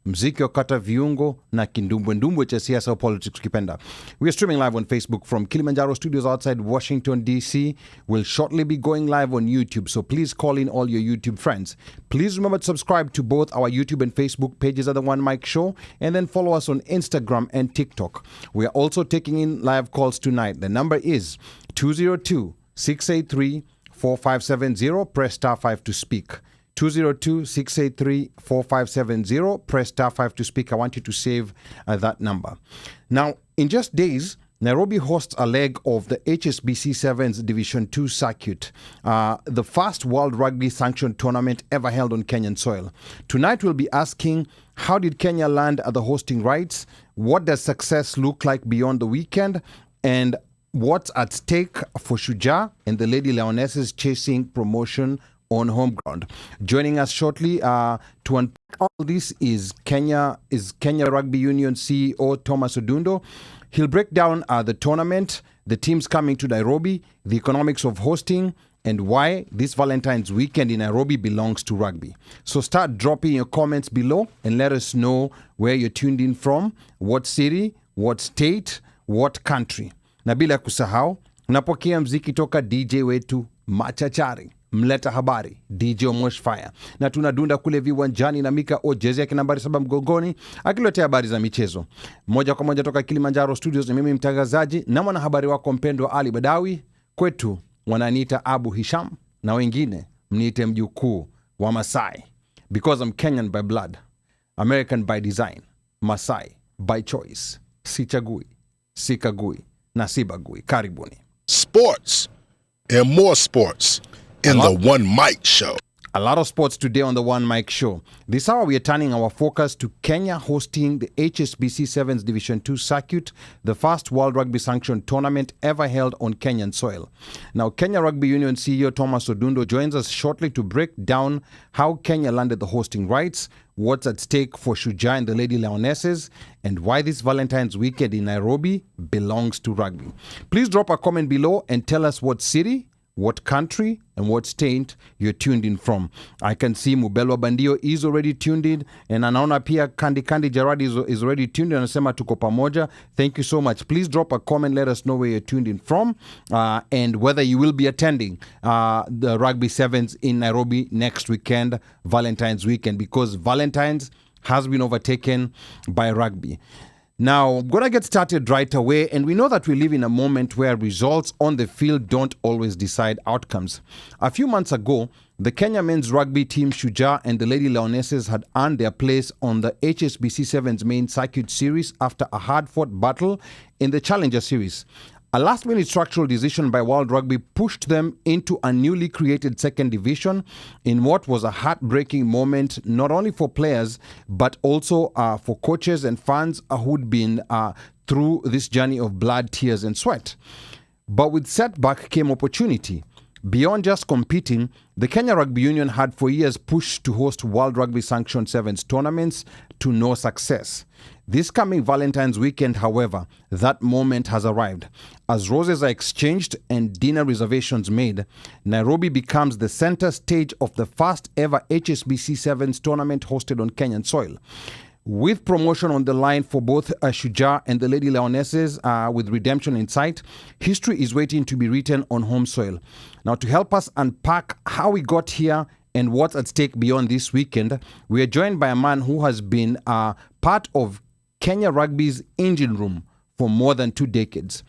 mziki wa kata viungo na kindumbwendumbwe cha siasa au politics ukipenda. We are streaming live on Facebook from Kilimanjaro studios outside Washington DC. We'll shortly be going live on YouTube, so please call in all your YouTube friends. Please remember to subscribe to both our YouTube and Facebook pages at The One Mic Show, and then follow us on Instagram and TikTok. We are also taking in live calls tonight. The number is 202-683-4570. Press star 5 to speak. 202-683-4570. Press star 5 to speak. I want you to save that number. Now, in just days, Nairobi hosts a leg of the HSBC Sevens Division 2 circuit, the first World Rugby sanctioned tournament ever held on Kenyan soil. Tonight we'll be asking, how did Kenya land at the hosting rights? What does success look like beyond the weekend? And what's at stake for Shujaa and the Lady Lionesses chasing promotion on home ground? Joining us shortly to unpack all this is Kenya Rugby Union CEO Thomas Odundo. He'll break down the tournament, the teams coming to Nairobi, the economics of hosting, and why this Valentine's weekend in Nairobi belongs to rugby. So start dropping your comments below and let us know where you're tuned in from, what city, what state, what country. Na bila kusahau, napokea mziki toka DJ wetu machachari, mleta habari, DJ Omosh Fire. Na tunadunda kule viwanjani na Mika Ojezi ya kinambari 7 mgongoni, akiletea habari za michezo. Moja kwa moja toka Kilimanjaro Studios, ni mimi mtangazaji na mwanahabari wako mpendwa Ali Badawi. Kwetu wananiita Abu Hisham na wengine mniite mjukuu wa Masai. Because I'm Kenyan by blood, American by design, Masai by choice. Sichagui, sikagui, na sibagui. Karibuni. Sports and more sports in the One Mic Show. A lot of sports today on the One Mic Show. This hour we are turning our focus to Kenya hosting the HSBC Sevens Division 2 circuit, the first World Rugby sanctioned tournament ever held on Kenyan soil. Now, Kenya Rugby Union CEO Thomas Odundo joins us shortly to break down how Kenya landed the hosting rights, what's at stake for Shujaa and the Lady Lionesses, and why this Valentine's weekend in Nairobi belongs to rugby. Please drop a comment below and tell us what city, what country, and what state you're tuned in from. I can see Mubelwa Bandio is already tuned in, and anaona pia Kandi Jaradi is already tuned in. Anasema tuko pamoja. Thank you so much. Please drop a comment, let us know where you're tuned in from, and whether you will be attending the Rugby Sevens in Nairobi next weekend, Valentine's weekend, because Valentine's has been overtaken by rugby. Now, I'm going to get started right away, and we know that we live in a moment where results on the field don't always decide outcomes. A few months ago, the Kenya men's rugby team Shujaa and the Lady Lionesses had earned their place on the HSBC Sevens main circuit series after a hard-fought battle in the Challenger Series. A last-minute structural decision by World Rugby pushed them into a newly created second division in what was a heartbreaking moment, not only for players, but also for coaches and fans who'd been through this journey of blood, tears, and sweat. But with setback came opportunity. Beyond just competing, the Kenya Rugby Union had for years pushed to host World Rugby sanctioned Sevens tournaments to no success. This coming Valentine's weekend, however, that moment has arrived. As roses are exchanged and dinner reservations made, Nairobi becomes the center stage of the first ever HSBC Sevens tournament hosted on Kenyan soil. With promotion on the line for both Shujaa and the Lady Lionesses, with redemption in sight, history is waiting to be written on home soil. Now, to help us unpack how we got here and what's at stake beyond this weekend, we are joined by a man who has been part of Kenya Rugby's engine room for more than 2 decades.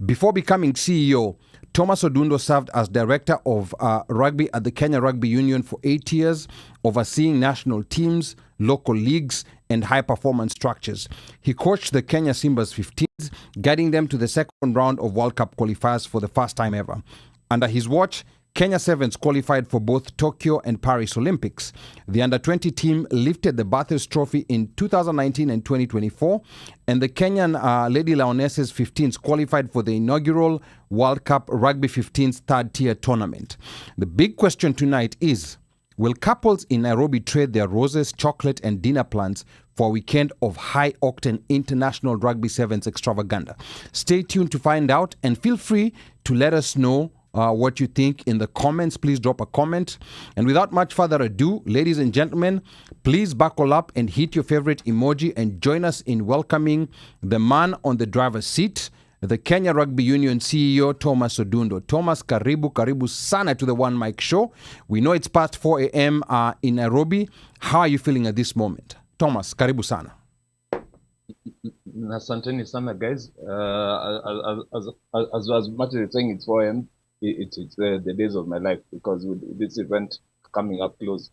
Before becoming CEO, Thomas Odundo served as director of rugby at the Kenya Rugby Union for 8 years, overseeing national teams, local leagues, and high-performance structures. He coached the Kenya Simbas 15s, guiding them to the second round of World Cup qualifiers for the first time ever. Under his watch, Kenya Sevens qualified for both Tokyo and Paris Olympics. The under-20 team lifted the Bathurst Trophy in 2019 and 2024, and the Kenyan Lady Lionesses 15s qualified for the inaugural World Cup Rugby 15s third-tier tournament. The big question tonight is, will couples in Nairobi trade their roses, chocolate, and dinner plans for a weekend of high-octane international Rugby Sevens extravaganza? Stay tuned to find out, and feel free to let us know what you think in the comments. Please drop a comment. And without much further ado, ladies and gentlemen, please buckle up and hit your favorite emoji and join us in welcoming the man on the driver's seat, the Kenya Rugby Union CEO, Thomas Odundo. Thomas, karibu sana to the One Mic Show. We know it's past 4 a.m. In Nairobi. How are you feeling at this moment? Thomas, karibu sana. Asanteni sana, guys. As much as you're saying it's 4 a.m., it's the days of my life, because with this event coming up close,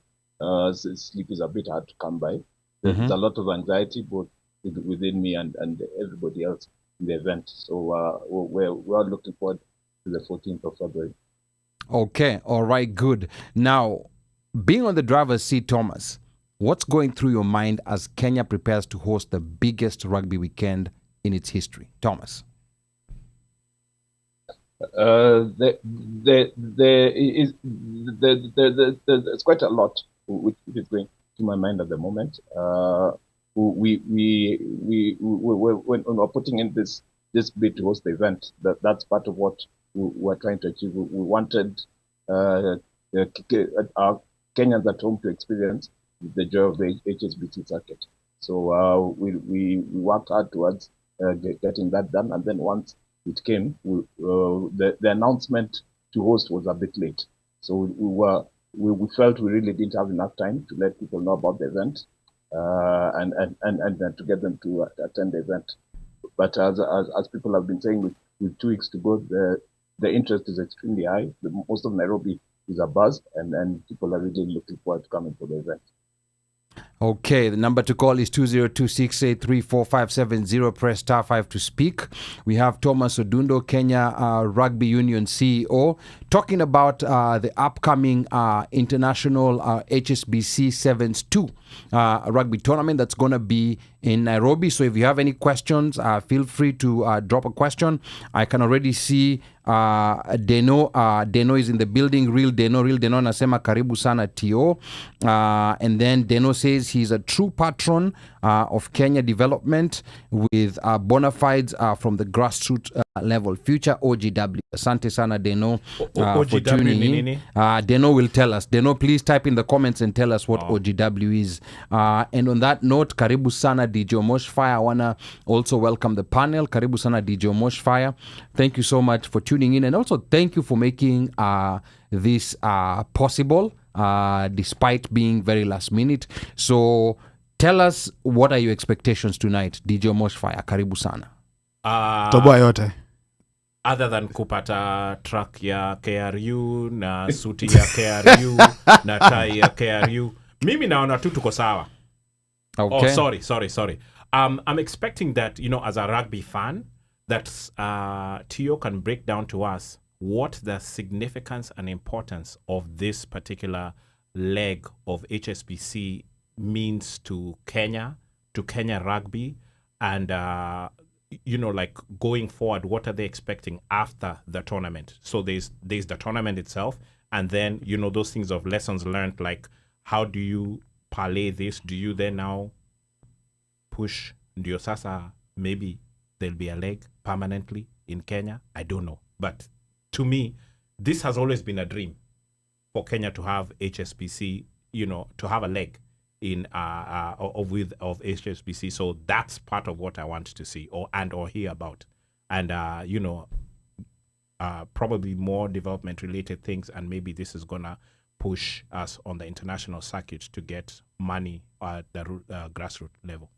sleep is a bit hard to come by. There's a lot of anxiety both within me and everybody else in the event. So we're all looking forward to the 14th of February. Okay, all right, good. Now, being on the driver's seat, Thomas, what's going through your mind as Kenya prepares to host the biggest rugby weekend in its history? Thomas. There's quite a lot which is going through my mind at the moment. We're putting in this bid to host the event. That's part of what we're trying to achieve. We wanted our Kenyans at home to experience the joy of the HSBC circuit. So we worked hard towards getting that done, and then once it came, the announcement to host was a bit late. So we felt we really didn't have enough time to let people know about the event and to get them to attend the event. But as people have been saying, with 2 weeks to go, the interest is extremely high. Most of Nairobi is abuzz, and people are really looking forward to coming for the event. Okay, the number to call is 202-683-4570. Press star 5 to speak. We have Thomas Odundo, Kenya Rugby Union CEO, talking about the upcoming international HSBC Sevens 2 rugby tournament that's going to be in Nairobi. So if you have any questions, feel free to drop a question. I can already see Deno is in the building. Real Deno nasema karibu sana TO. And then Deno says he's a true patron of Kenya development with bona fides from the grassroots level. Future OGW. Asante sana Deno for tuning in. Deno will tell us. Deno, please type in the comments and tell us what OGW is. And on that note, karibu sana DJ Moshfire. I want to also welcome the panel. Karibu sana DJ Moshfire. Thank you so much for tuning in, and also thank you for making this possible despite being very last minute. So tell us, what are your expectations tonight, DJ Moshfire? Karibu sana. Toboa yote. Other than kupata track ya KRU na suti ya KRU na tai ya KRU, mimi naona tu tuko sawa. Okay. Oh, sorry. I'm expecting that, as a rugby fan, that Tio can break down to us what the significance and importance of this particular leg of HSBC means to Kenya Rugby, and like going forward, what are they expecting after the tournament? So there's the tournament itself, and then those things of lessons learned, like how do you parlay this? Do you then now push ndio sasa maybe there'll be a leg permanently in Kenya? I don't know, but to me this has always been a dream for Kenya to have HSBC, to have a leg in of HSBC. So that's part of what I want to see or hear about, and probably more development related things, and maybe this is gonna push us on the international circuit to get money at the grassroots level.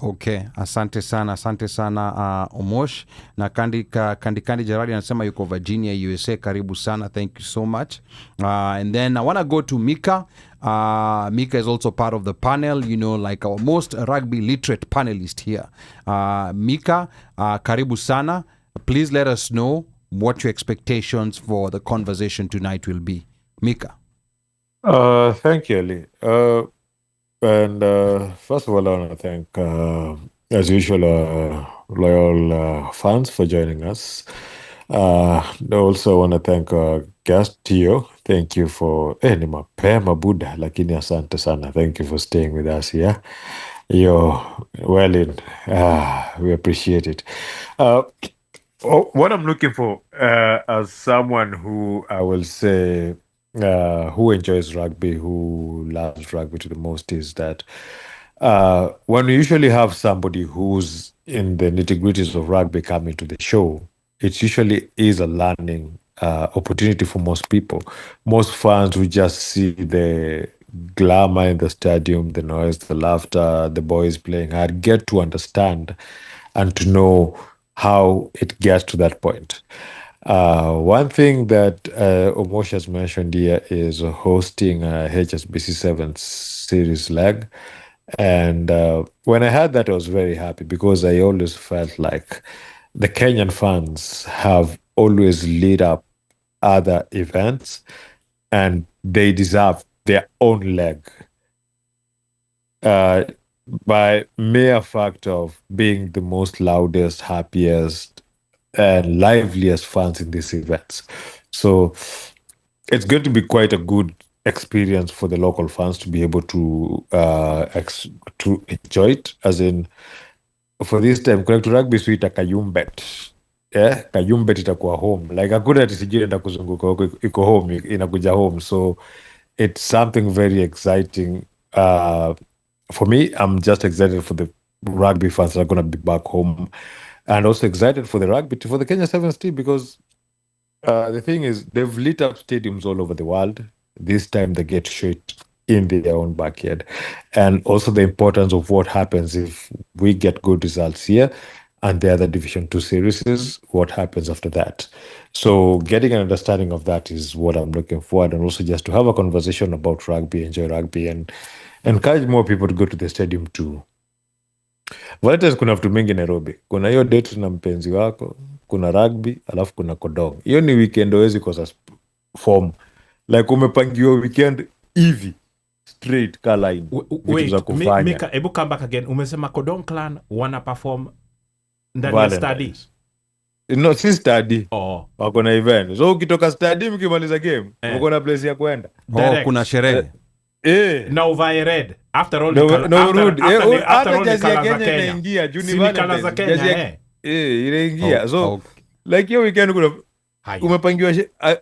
Okay, asante sana Omosh. Na Kandi Gerardi anasema yuko Virginia, USA. Karibu sana, thank you so much. And then I want to go to Mika. Mika is also part of the panel, like our most rugby literate panelist here. Mika, karibu sana. Please let us know what your expectations for the conversation tonight will be. Mika. Thank you, Ali. And first of all, I want to thank, as usual, loyal fans for joining us. I also want to thank our guest, Tio. Thank you for, ni mapema Buddha, lakini asante sana. Thank you for staying with us here. You're well in. We appreciate it. What I'm looking for, as someone who I will say who enjoys rugby, who loves rugby to the most, is that when we usually have somebody who's in the nitty-gritties of rugby coming to the show, it usually is a learning opportunity for most people. Most fans who just see the glamour in the stadium, the noise, the laughter, the boys playing hard, get to understand and to know how it gets to that point. One thing that Omosh has mentioned here is hosting a HSBC 7 series leg. And when I heard that, I was very happy because I always felt like the Kenyan fans have always lit up other events and they deserve their own leg. By mere fact of being the most loudest, happiest, and liveliest fans in these events. So it's going to be quite a good experience for the local fans to be able to to enjoy it. As in, for this time, Connect Rugby Suite Kayumbet. Yeah, Kayumbet itakuwa home. Like hakuna ati sijui enda kuzunguka huko, iko home, inakuja home. So it's something very exciting. For me, I'm just excited for the rugby fans that are going to be back home, and also excited for the rugby for the Kenya Sevens team because the thing is they've lit up stadiums all over the world. This time they get to show it in their own backyard, and also the importance of what happens if we get good results here and the other Division 2 series is what happens after that. So getting an understanding of that is what I'm looking forward, and also just to have a conversation about rugby, enjoy rugby, and encourage more people to go to the stadium too. Valentine kuna vitu mingi Nairobi. Kuna hiyo date na mpenzi wako, kuna rugby, alafu kuna kodong. Hiyo ni weekend hawezi kosa form. Like umepangiwa weekend hivi straight ka line. Vitu za kufanya. Mika, ebu come back again. Umesema Kodong Clan wana perform ndani ya study? No, si study. Oh. Wako na event. So ukitoka study mkimaliza game, uko na place ya kwenda. Kuna sherehe. Na uvae red. After all, hata jazi ya Kenya inaingia. Juni Valentine. Inaingia. So, like hiyo weekend kuna umepangiwa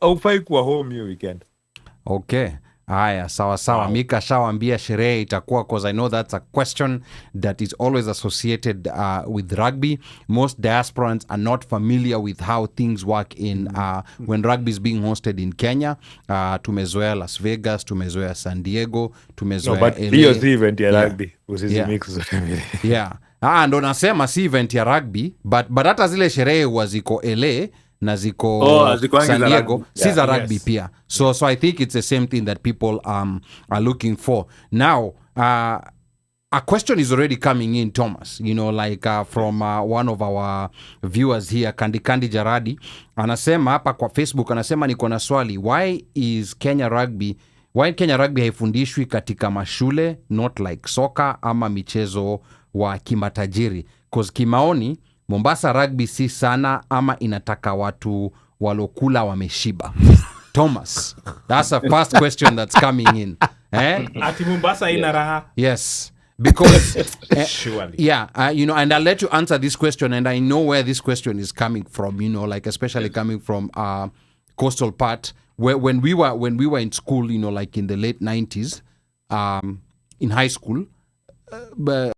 haufai kuwa home hiyo weekend. Okay. Haya, sawa. Wow. Mika shawambia sherehe itakuwa, because I know that's a question that is always associated with rugby. Most diasporans are not familiar with how things work in when rugby is being hosted in Kenya. Tumezoea Las Vegas, tumezoea San Diego, tumezoea but LA. Hiyo si event ya rugby. Usizi mix zote mbili. Yeah. Ndo nasema si event ya rugby, but hata zile sherehe huwa ziko LA na ziko San Diego, si za rugby pia. So I think it's the same thing that people are looking for. Now, a question is already coming in, Thomas, from one of our viewers here, Kandi Jaradi. Anasema hapa kwa Facebook, anasema niko na swali, why Kenya Rugby haifundishwi katika mashule, not like soccer ama michezo wa kimatajiri? Because kimaoni Mombasa rugby si sana ama inataka watu walokula wameshiba? Thomas, that's a first question that's coming in. Ati Mombasa ina raha? Yes, because surely. Yeah, and I'll let you answer this question, and I know where this question is coming from, like especially coming from coastal part, where when we were in school, like in the late 90s, in high school,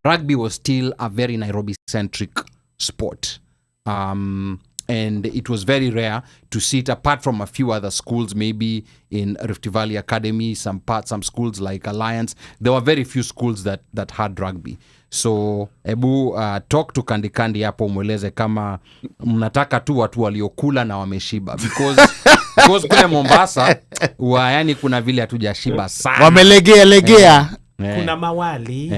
rugby was still a very Nairobi centric sport, and it was very rare to see it, apart from a few other schools, maybe in Rift Valley Academy, some schools like Alliance. There were very few schools that had rugby. So ebu talk to Kandi hapo, mweleze kama mnataka tu watu waliokula na wameshiba, because kule Mombasa yani kuna vile hatujashiba sana, wamelegea kuna mawali.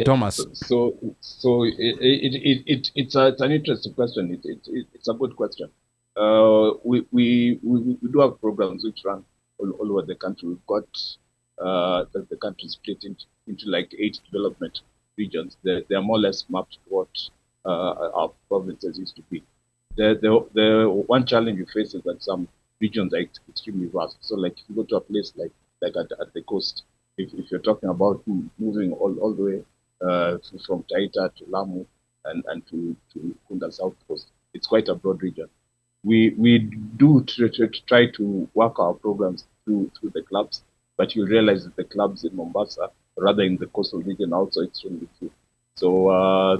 Thomas. So it's an interesting question. It's a good question. We do have programs which run all over the country. We've got the country split into like 8 development regions. They are more or less mapped to what our provinces used to be. The one challenge you face is that some regions are extremely vast. So like if you go to a place like at the coast, if you're talking about moving all the way from Taita to Lamu, and to Kunda South Coast. It's quite a broad region. We do try to work our programs through the clubs, but you realize that the clubs in Mombasa, rather in the coastal region, are also extremely few. So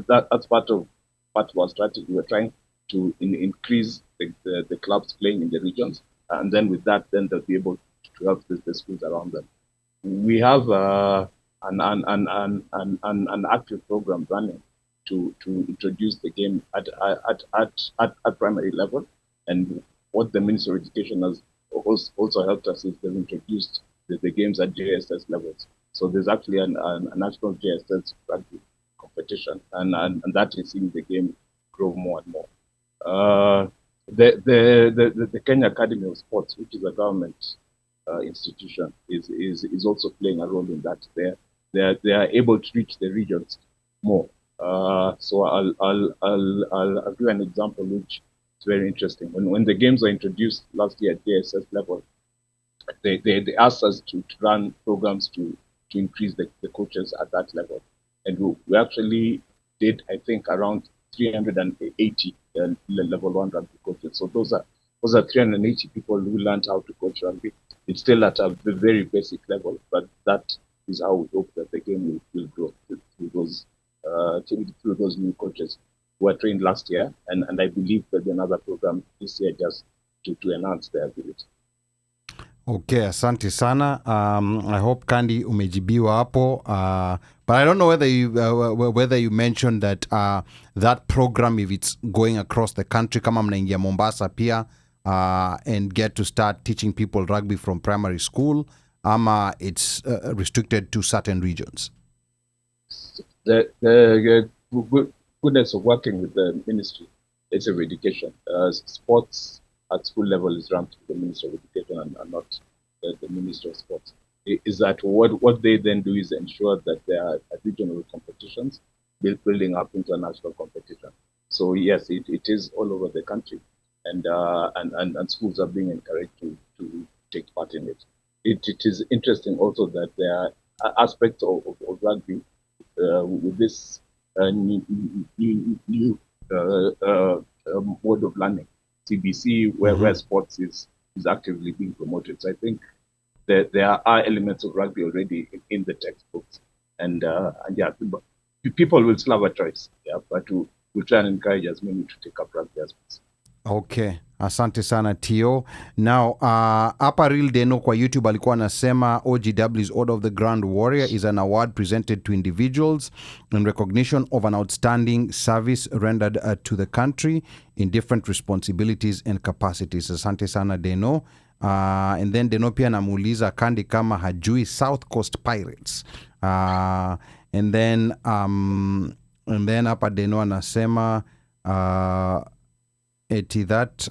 that's part of our strategy. We're trying to increase the clubs playing in the regions, and then with that, then they'll be able to help the schools around them. We have an active program running to introduce the game at primary level, and what the Ministry of Education has also helped us is they've introduced the games at JSS levels. So there's actually a national JSS rugby competition, and that is seeing the game grow more and more. The Kenya Academy of Sports, which is a government institution, is also playing a role in that. They are able to reach the regions more. So I'll give an example which is very interesting. When the games were introduced last year at JSS level, they asked us to run programs to increase the coaches at that level, and we actually did, I think, around 380 level 1 rugby coaches. So those are 380 people who learned how to coach rugby. It's still at a very basic level, but that is how we hope that the game will grow through those new coaches who were trained last year, and I believe there'll be another program this year just to enhance their ability. Okay, asante sana. I hope Kandi umejibiwa hapo. But I don't know whether you mentioned that that program, if it's going across the country, kama mnaingia Mombasa pia, and get to start teaching people rugby from primary school, ama it's restricted to certain regions. The goodness of working with the Ministry of Education, sports at school level is run through the Ministry of Education and not the Ministry of Sports. Is that what they then do is ensure that there are regional competitions building up international competition. So yes, it is all over the country, and schools are being encouraged to take part in it. It is interesting also that there are aspects of rugby with this new mode of learning, CBC, where sports is actively being promoted. So I think that there are elements of rugby already in the textbooks, and yeah, people will still have a choice. Yeah, but we'll try and encourage as many to take up rugby as possible. Okay, asante sana Tio. Now, hapa Real Deno kwa YouTube alikuwa anasema OGW's Order of the Grand Warrior is an award presented to individuals in recognition of an outstanding service rendered to the country in different responsibilities and capacities. Asante sana Deno. And then Deno pia namuuliza Kandi kama hajui South Coast Pirates. And then hapa Deno anasema that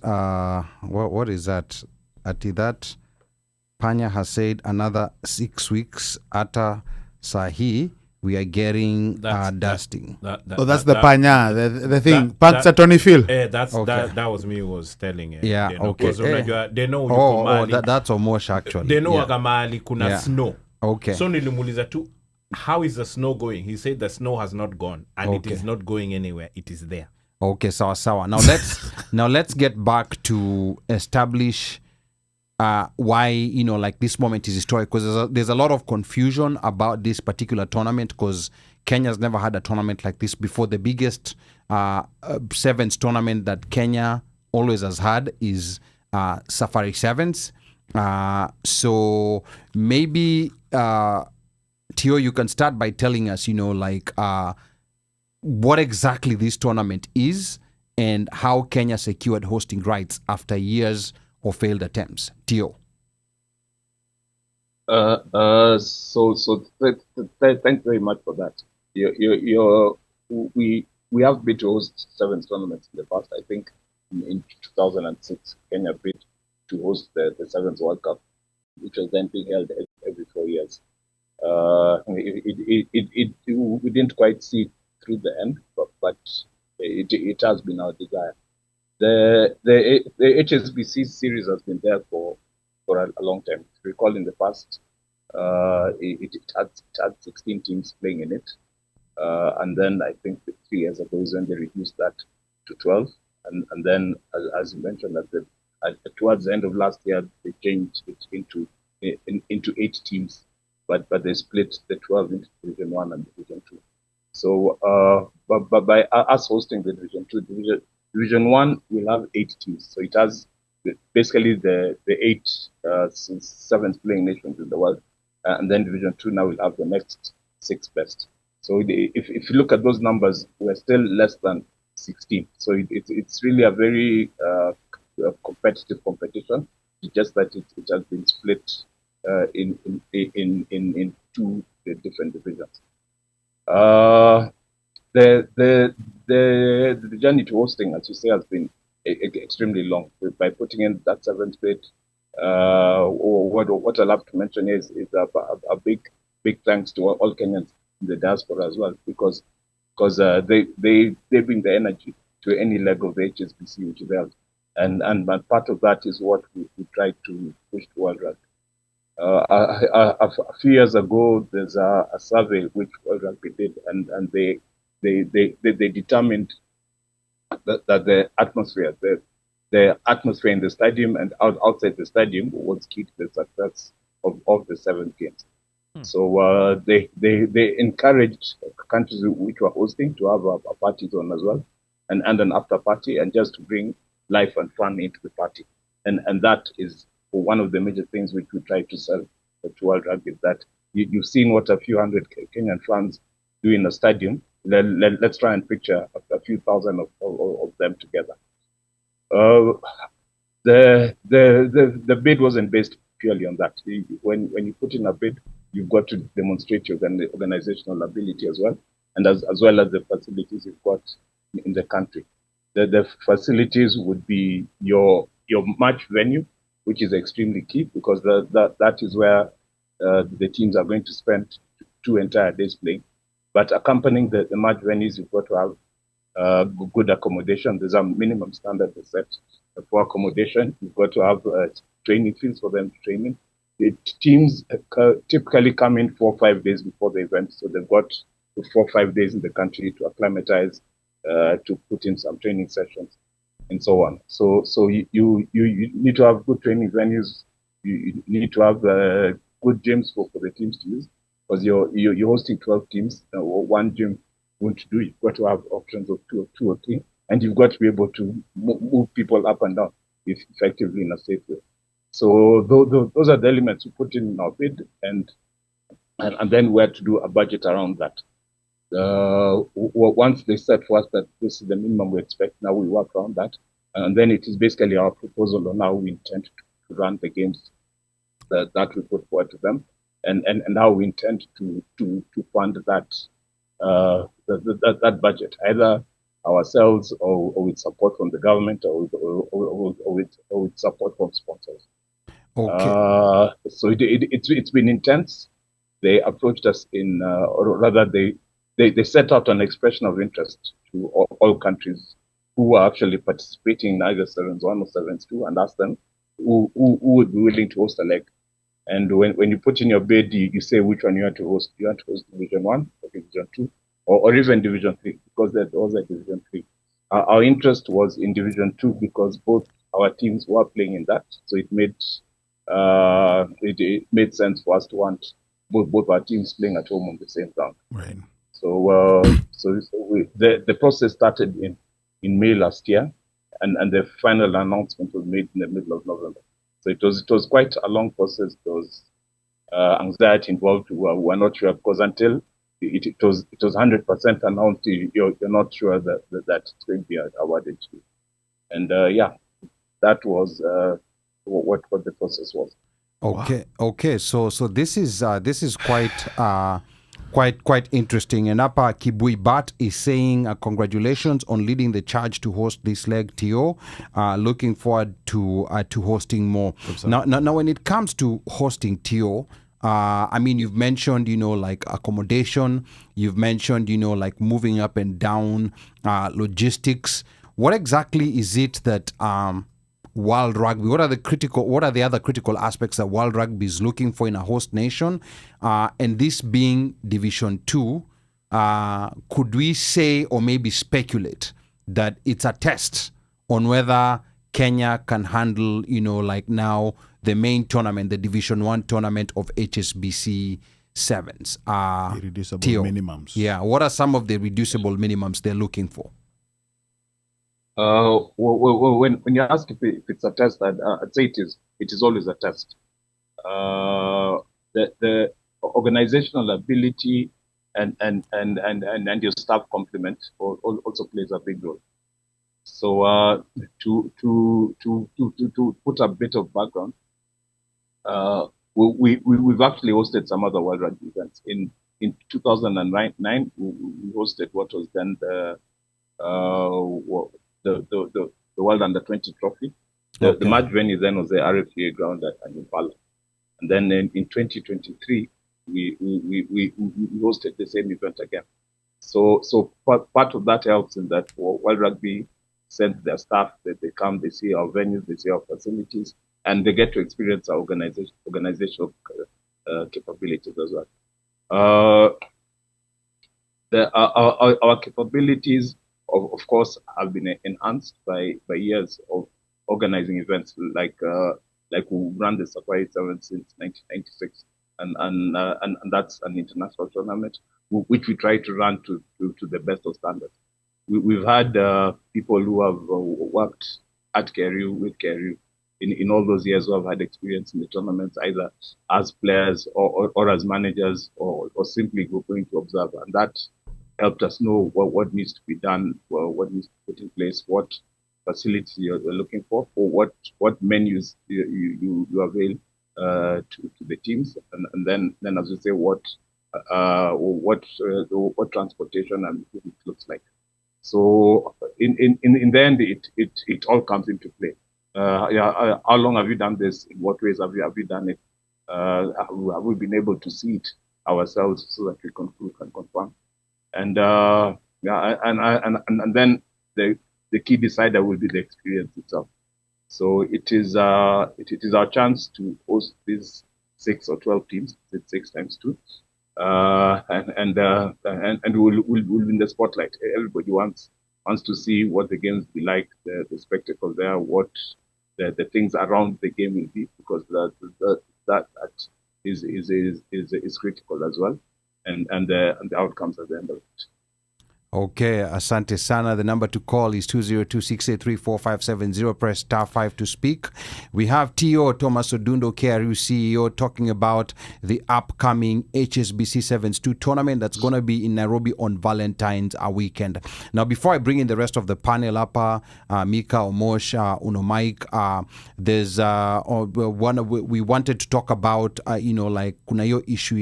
what is that? That Panya has said another 6 weeks after Sahi we are getting dusting. That's the Panya, the thing. Pants at Tony Phil. That's okay. that was me was telling it. Yeah, okay. They know that's Omosh actually. They know Agamali kuna snow. Okay. So nilimuuliza tu, how is the snow going? He said the snow has not gone and it is not going anywhere. It is there. Okay, sawa. Now let's get back to establish why, like this moment is historic, because there's a lot of confusion about this particular tournament, because Kenya's never had a tournament like this before. The biggest sevens tournament that Kenya always has had is Safari Sevens. So maybe Tio, you can start by telling us, what exactly this tournament is and how Kenya secured hosting rights after years of failed attempts. Tio. So thanks very much for that. We have bid to host sevens tournaments in the past. I think in 2006, Kenya bid to host the Sevens World Cup, which was then being held every 4 years. We didn't quite see through the end, but it has been our desire. The HSBC series has been there for a long time. If you recall, in the past, it had 16 teams playing in it. And then I think 3 years ago is when they reduced that to 12. And then, as you mentioned, towards the end of last year, they changed it into 8 teams, but they split the 12 into Division 1 and Division 2. So, but by us hosting the Division 2, Division 1 will have 8 teams. So it has basically the 8 7th playing nations in the world. And then Division 2 now will have the next 6 best. So if you look at those numbers, we're still less than 16. So it's really a very competitive competition. It's just that it has been split in 2 different divisions. The journey to hosting, as you say, has been extremely long. By putting in that 7th bid, what I love to mention is a big thanks to all Kenyans in the diaspora as well, because they bring the energy to any leg of the HSBC which is held, and part of that is what we try to push to World Rugby. A few years ago, there's a survey which World Rugby did, and they determined that the atmosphere in the stadium and outside the stadium was key to the success of the 7 games. So they encouraged countries which were hosting to have a party zone as well, and an after party, and just to bring life and fun into the party. And that is one of the major things which we try to sell to World Rugby, is that you've seen what a few hundred Kenyan fans do in a stadium. Let's try and picture a few thousand of them together. The bid wasn't based purely on that. When you put in a bid, you've got to demonstrate your organizational ability as well, and as well as the facilities you've got in the country. The facilities would be your match venue, which is extremely key, because that is where the teams are going to spend 2 entire days playing. But accompanying the match venues, you've got to have good accommodation. There's a minimum standard set for accommodation. You've got to have training fields for them to train in. The teams typically come in 4 or 5 days before the event, so they've got 4 or 5 days in the country to acclimatize, to put in some training sessions, and so on. So you need to have good training venues. You need to have good gyms for the teams to use, because you're hosting 12 teams. One gym won't do. You've got to have options of 2 or 3, and you've got to be able to move people up and down effectively in a safe way. So those are the elements we put in our bid, and then we had to do a budget around that. Once they said for us that this is the minimum we expect, now we work around that, and then it is basically our proposal on how we intend to run the games that we put forward to them, and how we intend to fund that that budget, either ourselves or with support from the government, or with support from sponsors. Okay. So it's been intense. They approached us or rather they set out an expression of interest to all countries who are actually participating in either 7s 1 or 7s 2, and asked them who would be willing to host a leg. And when you put in your bid, you say which one you want to host. You want to host Division 1 or Division 2, or even Division 3, because there's also Division 3. Our interest was in Division 2 because both our teams were playing in that, so it made sense for us to want both our teams playing at home on the same ground. Right. So the process started in May last year, and the final announcement was made in the middle of November. So it was quite a long process. There was anxiety involved. We were not sure, because until it was 100% announced, you're not sure that it's going to be awarded to you. And that was what the process was. Okay. Wow. Okay. So this is quite interesting. And Apa Kibui Bat is saying congratulations on leading the charge to host this leg, Tio. Looking forward to hosting more. Now, when it comes to hosting, Tio, I mean, you've mentioned, like accommodation. You've mentioned, like moving up and down, logistics. What exactly is it that World Rugby, what are the other critical aspects that World Rugby is looking for in a host nation? And this being Division 2, could we say or maybe speculate that it's a test on whether Kenya can handle, like now the main tournament, the Division 1 tournament of HSBC Sevens? Irreducible Theo. minimums. Yeah, what are some of the reducible minimums they're looking for? When you ask if it's a test, I'd say it is always a test. The organizational ability and your staff complement also plays a big role. So to put a bit of background, we've actually hosted some other World Rugby events. In 2009, we hosted what was then the World Under-20 Trophy. The match venue then was the RFA ground at Impala. And then in 2023, we hosted the same event again. So part of that helps in that World Rugby sends their staff, that they come, they see our venues, they see our facilities, and they get to experience our organizational capabilities as well. Our capabilities, of course, have been enhanced by years of organizing events like we ran the Safari 7 since 1996, and that's an international tournament which we try to run to the best of standards. We've had people who have worked at KRU, with KRU, in all those years, who have had experience in the tournaments, either as players or as managers, or simply going to observe, and that helped us know what needs to be done, what needs to be put in place, what facilities you're looking for what menus you avail to the teams, and then as we say, what transportation and it looks like. So in the end, it all comes into play. How long have you done this? In what ways have you done it? Have we been able to see it ourselves so that we can confirm? And then the key decider will be the experience itself. So it is our chance to host these 6 or 12 teams. It's 6 times 2, and we'll in the spotlight. Everybody wants to see what the games be like, the spectacle there, what the things around the game will be, because that is critical as well, and the outcomes at the end of it. Okay, asante sana. The number to call is 202-683-4570. Press star 5 to speak. We have Theo Thomas Odundo, KRU CEO, talking about the upcoming HSBC Sevens 2 tournament that's going to be in Nairobi on Valentine's weekend. Now, before I bring in the rest of the panel up, Mika, Omosh, Uno Mike, there's we wanted to talk about, like kuna hiyo issue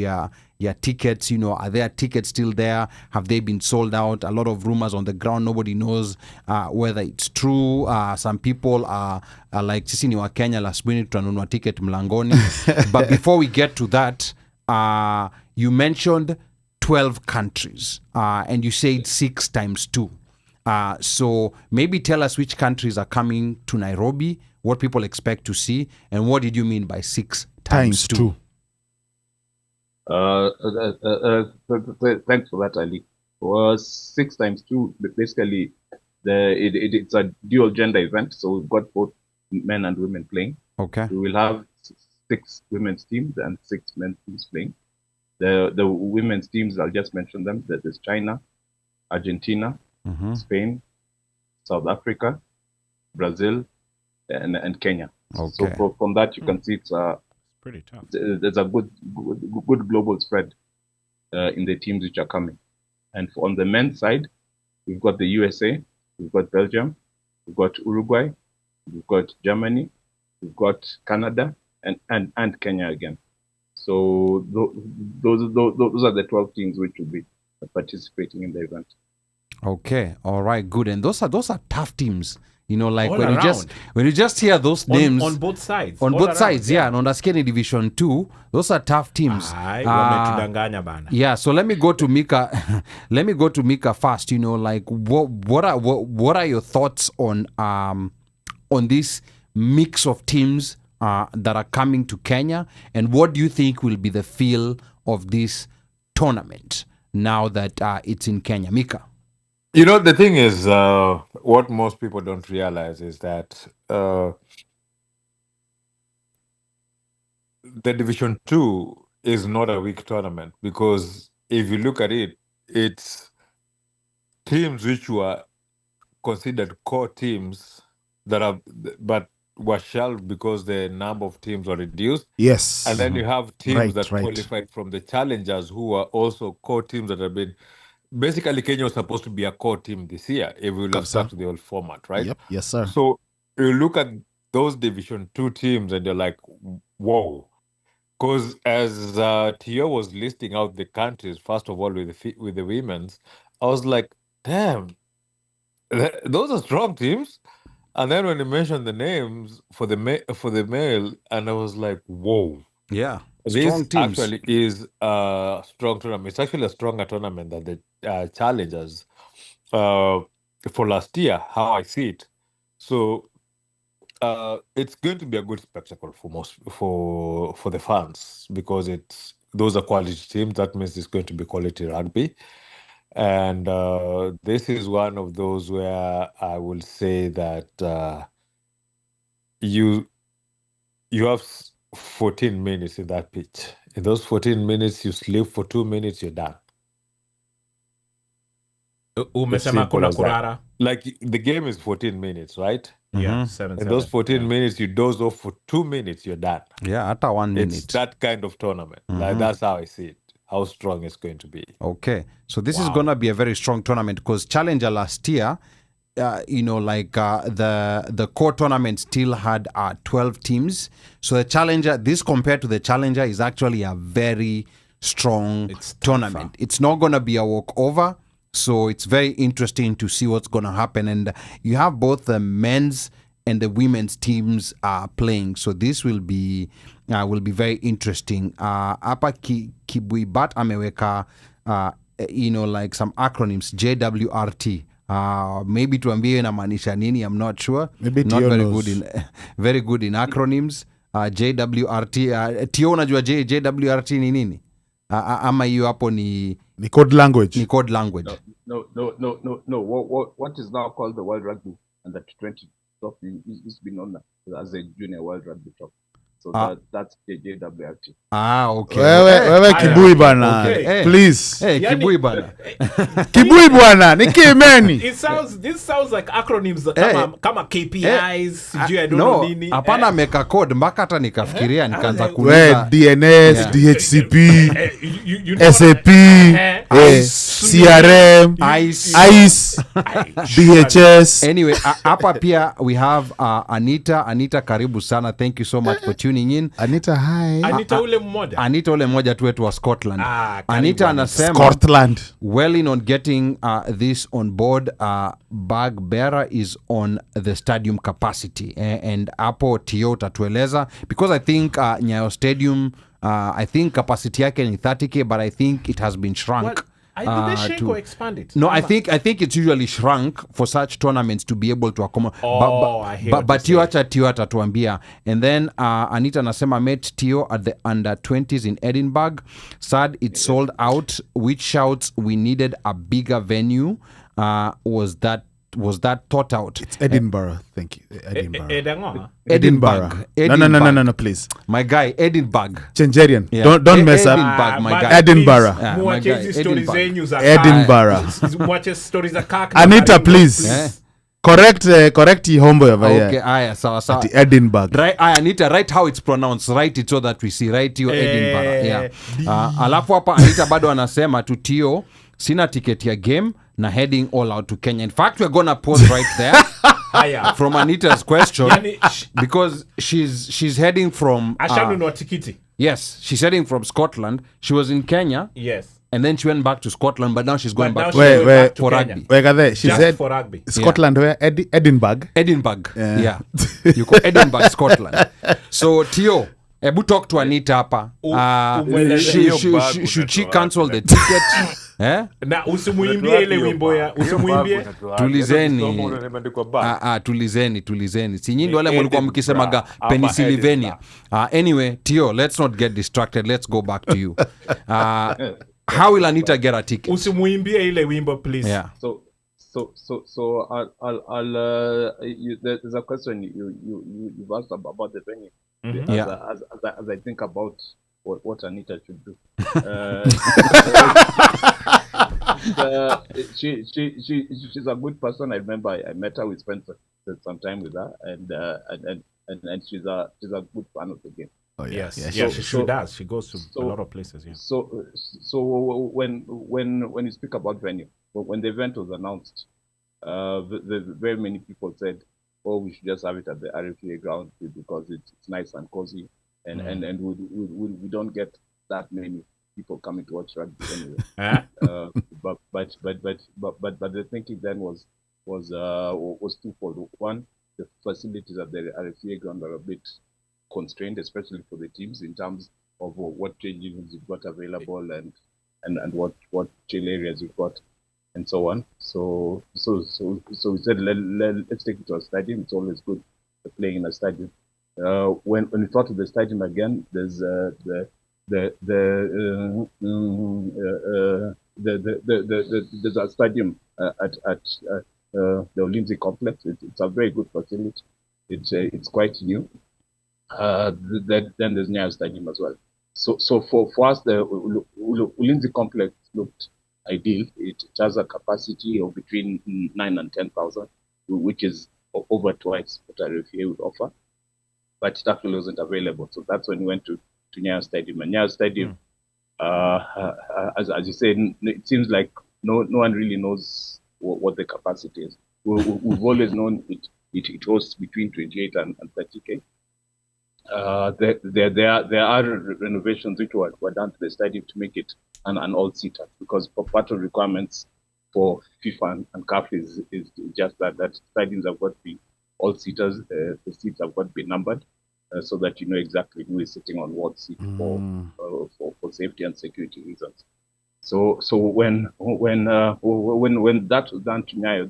ya tickets, are there tickets still there? Have they been sold out? A lot of rumors on the ground. Nobody knows whether it's true. Some people are like, sisi ni wa Kenya, last minute tunanunua ticket mlangoni. But before we get to that, you mentioned 12 countries, and you said 6 times 2. So maybe tell us which countries are coming to Nairobi, what people expect to see, and what did you mean by 6 times 2? Thanks for that, Ali. 6 times 2, basically, it's a dual gender event, so we've got both men and women playing. Okay. We will have 6 women's teams and 6 men's teams playing. The women's teams, I'll just mention them. There's China, Argentina, Spain, South Africa, Brazil, and Kenya. Okay. So from that, you can see it's pretty tough. There's a good global spread in the teams which are coming. And on the men's side, we've got the USA, we've got Belgium, we've got Uruguay, we've got Germany, we've got Canada, and Kenya again. So those are the 12 teams which will be participating in the event. Okay, all right, good. And those are tough teams. Like All when around. you just hear those names on both sides. on all both around, sides, yeah. And on the Skene Division 2, those are tough teams. wametudanganya bana. Yeah, so let me go to Mika. Let me go to Mika first. Like what are your thoughts on this mix of teams that are coming to Kenya, and what do you think will be the feel of this tournament? now that it's in Kenya. Mika. You know, the thing is, what most people don't realize is that the Division 2 is not a weak tournament, because if you look at it, it's teams which were considered core teams but were shelved because the number of teams were reduced. Yes. And then you have teams that Right. qualified from the challengers who are also core teams that have been. Basically, Kenya was supposed to be a core team this year if we will have stuck to the old format, right? Yep. Yes, sir. So you look at those Division 2 teams and you're like, whoa. Because as Tio was listing out the countries, first of all with the women's, I was like, damn, those are strong teams. And then when you mentioned the names for the male, and I was like, whoa. Yeah. This Strong teams. actually is a strong tournament. It's actually a stronger tournament than the challengers for last year, how I see it. So it's going to be a good spectacle for the fans, because those are quality teams. That means it's going to be quality rugby. And this is one of those where I will say that you have 14 minutes in that pitch. In those 14 minutes, you sleep for 2 minutes, you're done. Umesema kuna kurara. Like, the game is 14 minutes, right? Yeah, 7. In those 14 minutes, you doze off for 2 minutes, you're done. Yeah, at 1 minute. It's that kind of tournament. Like, that's how I see it, how strong it's going to be. Okay. So this is going to be a very strong tournament, because Challenger last year, the core tournament still had 12 teams. So the Challenger, this compared to the Challenger, is actually a very strong tournament. It's not going to be a walkover. So it's very interesting to see what's going to happen. And you have both the men's and the women's teams playing. So this will be very interesting. Hapa Kibuibat ameweka like some acronyms, JWRT. Maybe tuambie inamaanisha nini, I'm not sure. Maybe not Tio very knows. very good in acronyms. JWRT, Tio unajua JWRT ni nini? Ama hiyo hapo ni code language. Ni code language. No. What is now called the World Rugby under 20 trophy is been known as a junior World Rugby trophy. So that's the JWRT. Okay. Wewe kibui bana. Okay. Please. Hey, kibui bana. Kibui bwana, ni kimeni. This sounds like acronyms kama KPIs, sijui I don't no, know nini. Hapana meka code mpaka hata nikafikiria nikaanza We kuuliza. DNS, DHCP, You know SAP, CRM, ICE, DHS. Anyway, hapa pia we have Anita, karibu sana. Thank you so much for tuning in. Anita, hi. Anita ule mmoja. Anita ule mmoja tu wetu wa Scotland. Anita anasema Scotland. well in on getting this on board. Bag bearer is on the stadium capacity, and hapo Tio utatueleza, because I think Nyayo Stadium, I think capacity yake ni 30k, but I think it has been shrunk. Did they shrink or expand it? No, I think it's usually shrunk for such tournaments to be able to accommodate. I hear but Tio atatuambia. And then Anita anasema met Tio at the under 20s in Edinburgh. Sad it sold out. Which shouts we needed a bigger venue. Was that thought out? It's Edinburgh. Thank you. Edinburgh. Edinburgh. No, please. My guy, Edinburgh. Changerian. Yeah. Don't mess up. Edinburgh, my guy. Edinburgh. My guy, Edinburgh. Mwache stories za kaka. Anita, please. Correct homeboy over here. Okay, aya, sawa. At Edinburgh. Right, Anita, write how it's pronounced. Write it so that we see. Write your Edinburgh. Yeah. Alafu hapa Anita bado anasema to Tio, sina ticket ya game na heading all out to Kenya. In fact, we're gonna pause right there from Anita's question, because she's heading from Ashanunua tikiti. Yes, she's heading from Scotland. She was in Kenya. Yes. And then she went back to Scotland, but now she's going back for rugby. She Just said for rugby. Scotland, where? Edinburgh. Yeah. You call Edinburgh, Scotland. So Tio, ebu talk to Anita hapa. Should she cancel the ticket? Na usimuimbie ile wimbo ya usimuimbie. Tulizeni. Si nyinyi wale mlikuwa mkisemaga Pennsylvania. Anyway, Tio, let's not get distracted. Let's go back to you. How will Anita get a ticket? Usimuimbie ile wimbo, please. Yeah. So there's a question you've asked about the venue. Mhm. As I think about what Anita should do. She's a good person. I remember I met her. We spent some time with her, and she's a good fan of the game. Oh, yeah. Yes, Yeah, she does. She goes to a lot of places. Yeah. So when you speak about venue, when the event was announced, very many people said, "Oh, we should just have it at the RFA ground because it's nice and cozy, and we don't get that many people coming to watch rugby anyway." But the thinking then was twofold. One, the facilities at the RFA ground are a bit constrained, especially for the teams in terms of what changing rooms you've got available and what chill areas you've got and so on. So we said let's take it to a stadium. It's always good playing in a stadium. When we thought of the stadium again, there's there's a stadium at the Ulinzi complex. It's a very good facility. It's quite new. Then there's Nyayo Stadium as well. So for us, the Ulinzi complex looked ideal. It has a capacity of between 9,000 and 10,000, which is over twice what RFA would offer. But it actually wasn't available. So that's when we went to Nyayo Stadium. And Nyayo Stadium, as you said, it seems like no one really knows what the capacity is. We've always known it hosts between 28 and 30K. There are renovations which were done to the stadium to make it an all-seater, because part of requirements for FIFA and CAF is just that stadiums have got to be all-seaters. The seats have got to be numbered so that you know exactly who is sitting on what seat for safety and security reasons. So when that was done to Nyayo,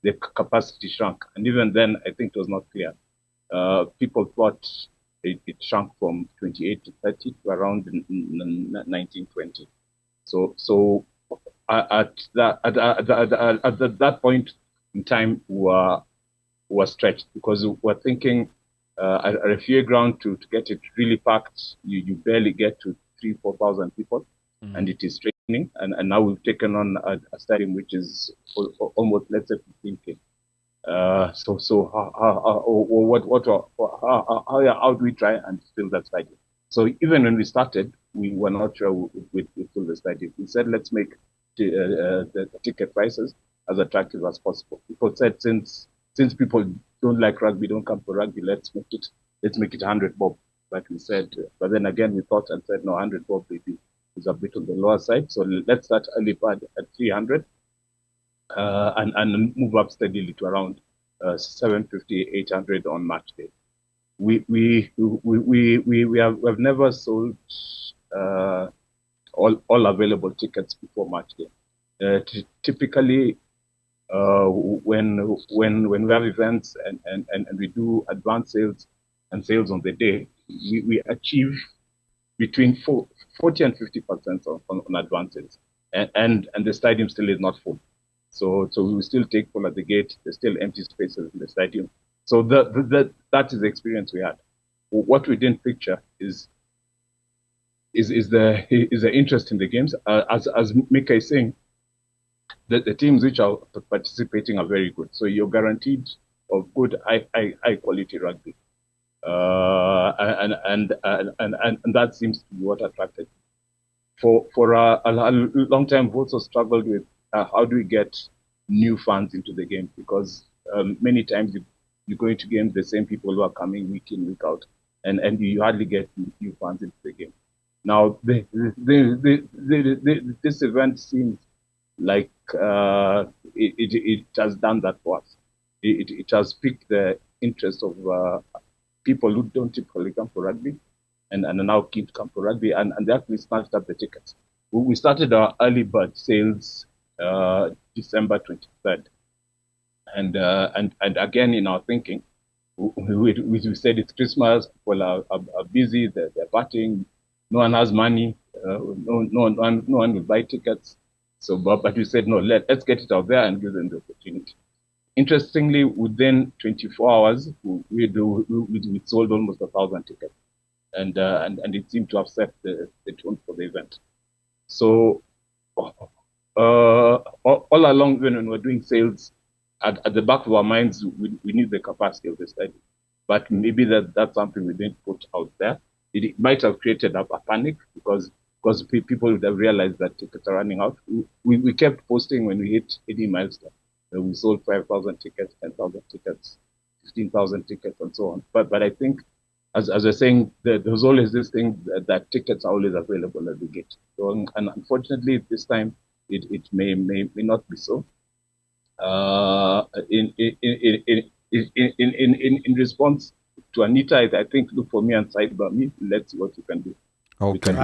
the capacity shrunk, and even then I think it was not clear. People thought it shrunk from 28 to 30 to around 1920. So at that point in time, we were stretched, because we're thinking at a RFA ground to get it really packed, you barely get to 3,000-4,000 people, and it is training. And now we've taken on a stadium which is almost, let's say, 15K. So how do we try and fill that stadium? So even when we started, we were not sure we'd fill the stadium. We said, let's make the ticket prices as attractive as possible. People said, since people don't like rugby, don't come for rugby, let's make it 100 bob. But we said, but then again we thought and said, no, 100 bob maybe is a bit on the lower side. So let's start early bird at 300. And move up steadily to around 750, 800 on match day. We have never sold all available tickets before match day. Typically, when we have events and we do advance sales and sales on the day, we achieve between 40 and 50% on advances, and the stadium still is not full. So we will still take full at the gate. There's still empty spaces in the stadium. So that is the experience we had. What we didn't picture is the interest in the games. As Mika is saying, the teams which are participating are very good. So you're guaranteed of good high quality rugby, and that seems to be what attracted. For a long time, we've also struggled with how do we get new fans into the game, because many times you go into games, the same people who are coming week in, week out, and you hardly get new fans into the game. Now, this event seems like it has done that for us. It has piqued the interest of people who don't typically come for rugby, and are now keen to come for rugby, and they actually snatched up the tickets. We started our early bird sales December 23rd, and again in our thinking, we said it's Christmas, people are busy, they're partying, no one has money. No one will buy tickets. So, but we said no. Let's get it out there and give them the opportunity. Interestingly, within 24 hours, we sold almost 1,000 tickets, and it seemed to have set the tone for the event. So, all along when we're doing sales, at the back of our minds, we need the capacity of the stadium. But maybe that's something we didn't put out there. It might have created a panic because people would have realized that tickets are running out. We kept posting when we hit any milestone. We sold 5,000 tickets, 10,000 tickets, 15,000 tickets, and so on. But I think, as we're saying, there's always this thing that tickets are always available at the gate. So, and unfortunately, this time it may not be so. In response to Anita, I think look for me and sidebar me. Let's see what you can do. Okay. In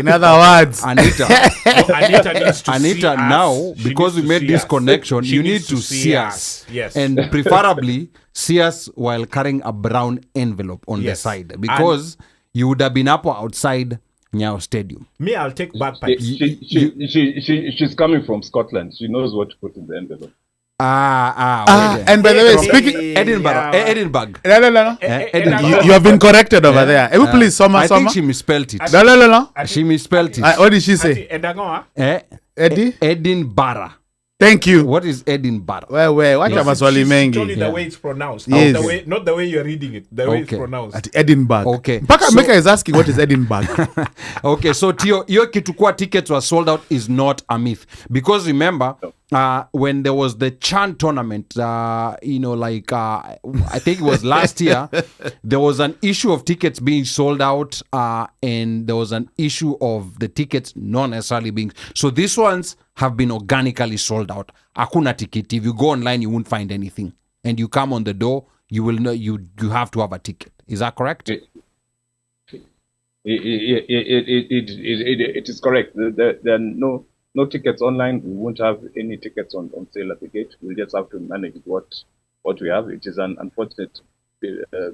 other words, Anita, Anita needs to see Anita, us. now She because we needs to made see this us. connection, She you need needs to see us. Yes. And preferably see us while carrying a brown envelope on the Yes. side, because you would have been up or outside Nyayo Stadium. Me, I'll take bagpipes. She's coming from Scotland. She knows what to put in the envelope. Okay. and by the way, From speaking, Edinburgh. no. Edinburgh. You have been corrected over there. Ebu please, Soma. I think she misspelled it. No. She misspelled it. What did she say? Eddie? Edinburgh. Thank you. What is Edinburgh? Wewe, wacha maswali She told you mengi. the way it's pronounced. Yes. Not the way you're reading it. The way it's Okay. pronounced. At Edinburgh. Okay. Mpaka So- Meka is asking what is Edinburgh. Okay, so Tio, your kitukua tickets were sold out is not a myth, because remember, when there was the Chan tournament, I think it was last year, there was an issue of tickets being sold out, and there was an issue of the tickets not necessarily being. So these ones have been organically sold out. Hakuna ticket. If you go online, you won't find anything, and you come on the door, you will know you have to have a ticket. Is that correct? It is correct. There are no tickets online. We won't have any tickets on sale at the gate. We'll just have to manage what we have. It is unfortunate.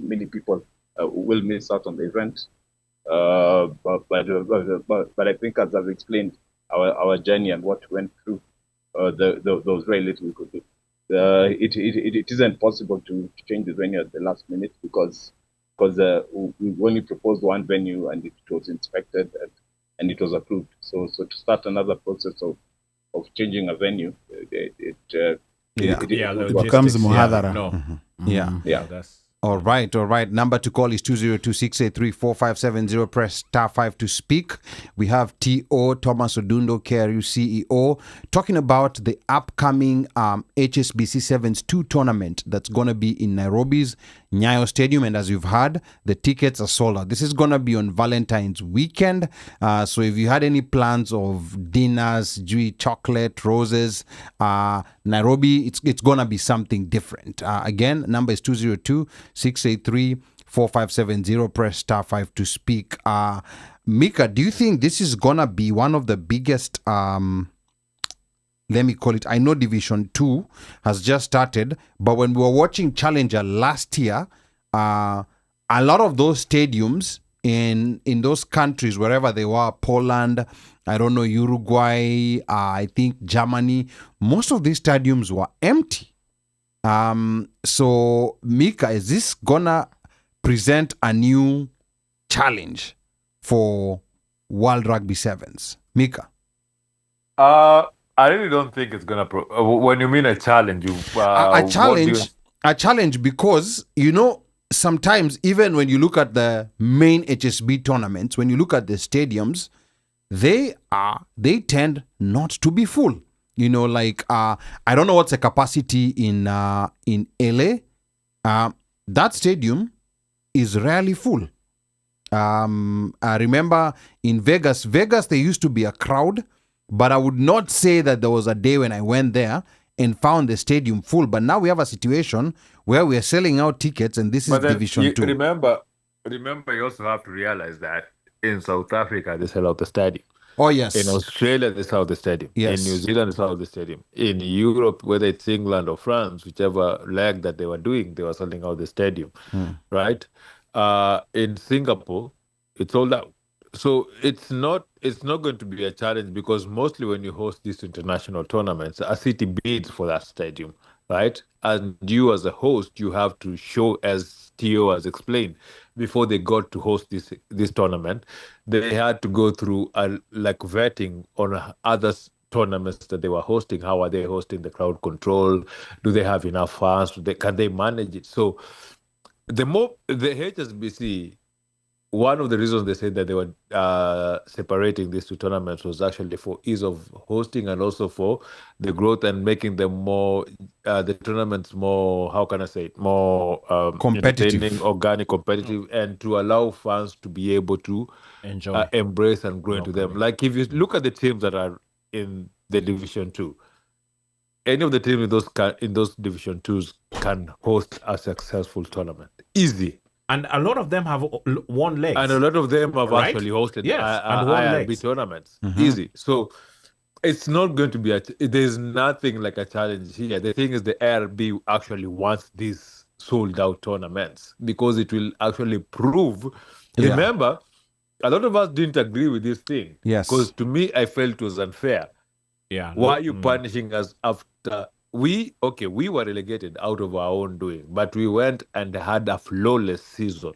Many people will miss out on the event. But I think, as I've explained, our journey and what went through, there was very little we could do. It isn't possible to change the venue at the last minute because we only proposed one venue and it was inspected and it was approved. So to start another process of changing a venue, it Becomes muhadhara. No. Yeah. That's All right. Number to call is 202-683-4570. Press star 5 to speak. We have T.O. Thomas Odundo, KRU CEO, talking about the upcoming HSBC Sevens 2 tournament that's going to be in Nairobi's Nyayo Stadium. And as you've heard, the tickets are sold out. This is going to be on Valentine's weekend. So if you had any plans of dinners, chocolate, roses, Nairobi, it's going to be something different. Again, number is 202-683-4570. Press star 5 to speak. Mika, do you think this is going to be one of the biggest, let me call it, I know Division 2 has just started, but when we were watching Challenger last year, a lot of those stadiums in those countries, wherever they were, Poland, I don't know, Uruguay, I think Germany, most of these stadiums were empty. So Mika, is this gonna present a new challenge for World Rugby Sevens? Mika? I really don't think it's gonna. When you mean a challenge, A challenge because, sometimes even when you look at the main HSB tournaments, when you look at the stadiums, they tend not to be full. I don't know what's the capacity in LA. That stadium is rarely full. I remember in Vegas, there used to be a crowd, but I would not say that there was a day when I went there and found the stadium full. But now we have a situation where we are selling out tickets, and this is Division 2. Remember, you also have to realize that in South Africa, they sell out the stadium. Oh, yes. In Australia, they sell out the stadium. Yes. In New Zealand, they sell out the stadium. In Europe, whether it's England or France, whichever leg that they were doing, they were selling out the stadium, right? In Singapore, It's sold out. So it's not going to be a challenge, because mostly when you host these international tournaments, a city bids for that stadium, right? And you as a host, you have to show, as Theo has explained, before they got to host this tournament, they had to go through a like vetting on other tournaments that they were hosting. How are they hosting the crowd control? Do they have enough fans? Can they manage it? So the HSBC, one of the reasons they said that they were separating these two tournaments was actually for ease of hosting, and also for the growth and making them more, the tournaments more, how can I say it, more competitive, organic, competitive, and to allow fans to be able to enjoy, embrace and grow into them. Like if you look at the teams that are in the Division 2, any of the teams in those Division 2s can host a successful tournament. Easy. And a lot of them have won legs. And a lot of them have right? actually hosted and won IRB legs. tournaments. Easy. So it's not going to be there's nothing like a challenge here. The thing is, the IRB actually wants these sold out tournaments, because it will actually prove. Yeah. Remember, a lot of us didn't agree with this thing. Yes. Because to me, I felt it was unfair. Yeah. Why are you punishing us after we were relegated out of our own doing, but we went and had a flawless season.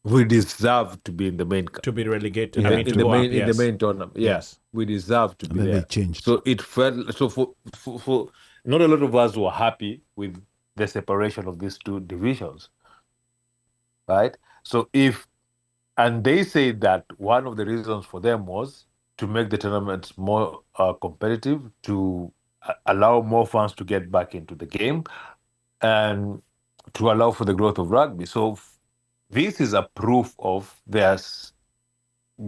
We deserve to be in the main, to be relegated. in the main tournament. Yes. We deserve to be then there. they changed. So it felt so for not a lot of us were happy with the separation of these two divisions, right? So and they say that one of the reasons for them was to make the tournaments more competitive, to allow more fans to get back into the game, and to allow for the growth of rugby. So this is a proof of their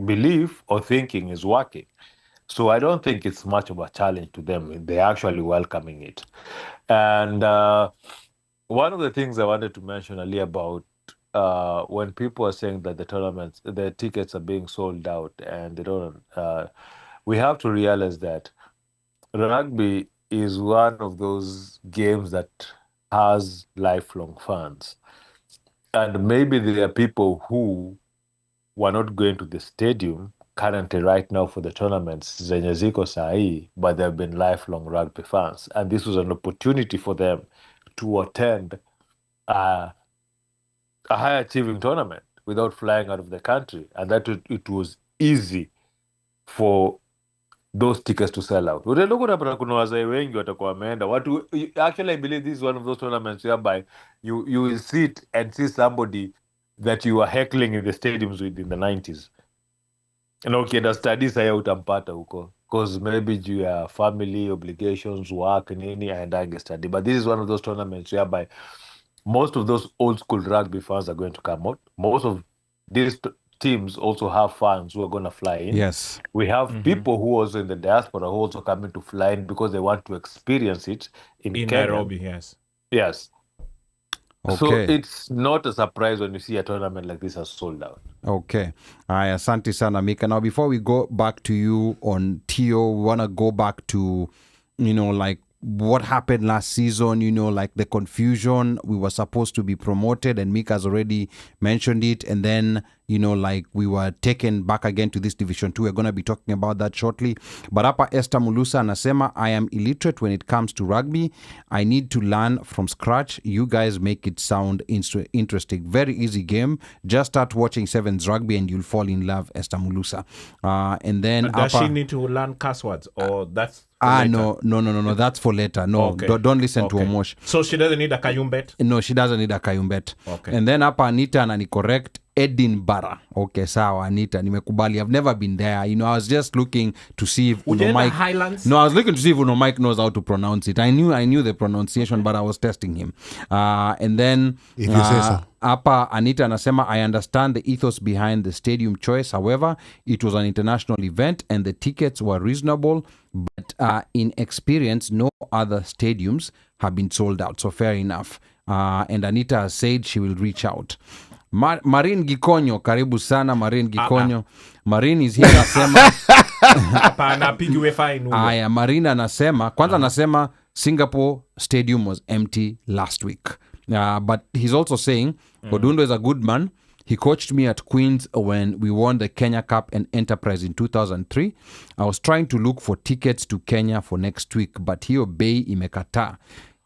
belief or thinking is working. So I don't think it's much of a challenge to them. They're actually welcoming it. And one of the things I wanted to mention earlier about when people are saying that the tickets are being sold out and they don't, we have to realize that rugby is one of those games that has lifelong fans. And maybe there are people who were not going to the stadium currently right now for the tournaments, zenye ziko sahi, but they've been lifelong rugby fans. And this was an opportunity for them to attend a high-achieving tournament without flying out of the country. And that it was easy for those tickets to sell out. Utaenda kuna wazee wengi watakuwa wameenda. Actually, I believe this is one of those tournaments whereby you will sit and see somebody that you were heckling in the stadiums with in the 90s. Na ukienda studies haya utampata huko, because maybe juu ya family obligations, work, nini, aendange study. But this is one of those tournaments whereby most of those old school rugby fans are going to come out. Most of these teams also have fans who are going to fly in. Yes. We have people who also in the diaspora who also coming to fly in because they want to experience it in Kenya. Nairobi. Yes. Yes. Okay. So it's not a surprise when you see a tournament like this has sold out. Okay. Asante sana, Mika. Now, before we go back to you on Theo, we want to go back to, like what happened last season, like the confusion. We were supposed to be promoted and Mika has already mentioned it. And then, like we were taken back again to this Division 2. We're going to be talking about that shortly. But hapa Esther Mulusa anasema, I am illiterate when it comes to rugby. I need to learn from scratch. You guys make it sound interesting. Very easy game. Just start watching Sevens rugby and you'll fall in love, Esther Mulusa. And then does she need to learn cuss words, or that's no. That's for later. No, Okay. don't listen to Omosh. So she doesn't need a kayumbet? No, she doesn't need a kayumbet. Okay. And then hapa Anita anani correct Edinburgh. Okay, sawa Anita, nimekubali. I've never been there. I was just looking to see if Uno Mike. Highlands? No, I was looking to see if Uno Mike knows how to pronounce it. I knew the pronunciation, but I was testing him. And then If you say so. hapa Anita anasema, I understand the ethos behind the stadium choice. However, it was an international event and the tickets were reasonable, but in experience, no other stadiums have been sold out. So fair enough. And Anita has said she will reach out. Marin Gikonyo, karibu sana Marin Gikonyo. Marin is here anasema Hapana, pigiwe fine. aya, Marin anasema kwanza anasema Singapore stadium was empty last week. But he's also saying Odundo is a good man He coached me at Queen's when we won the Kenya Cup and Enterprise in 2003. I was trying to look for tickets to Kenya for next week, but hiyo bei imekata.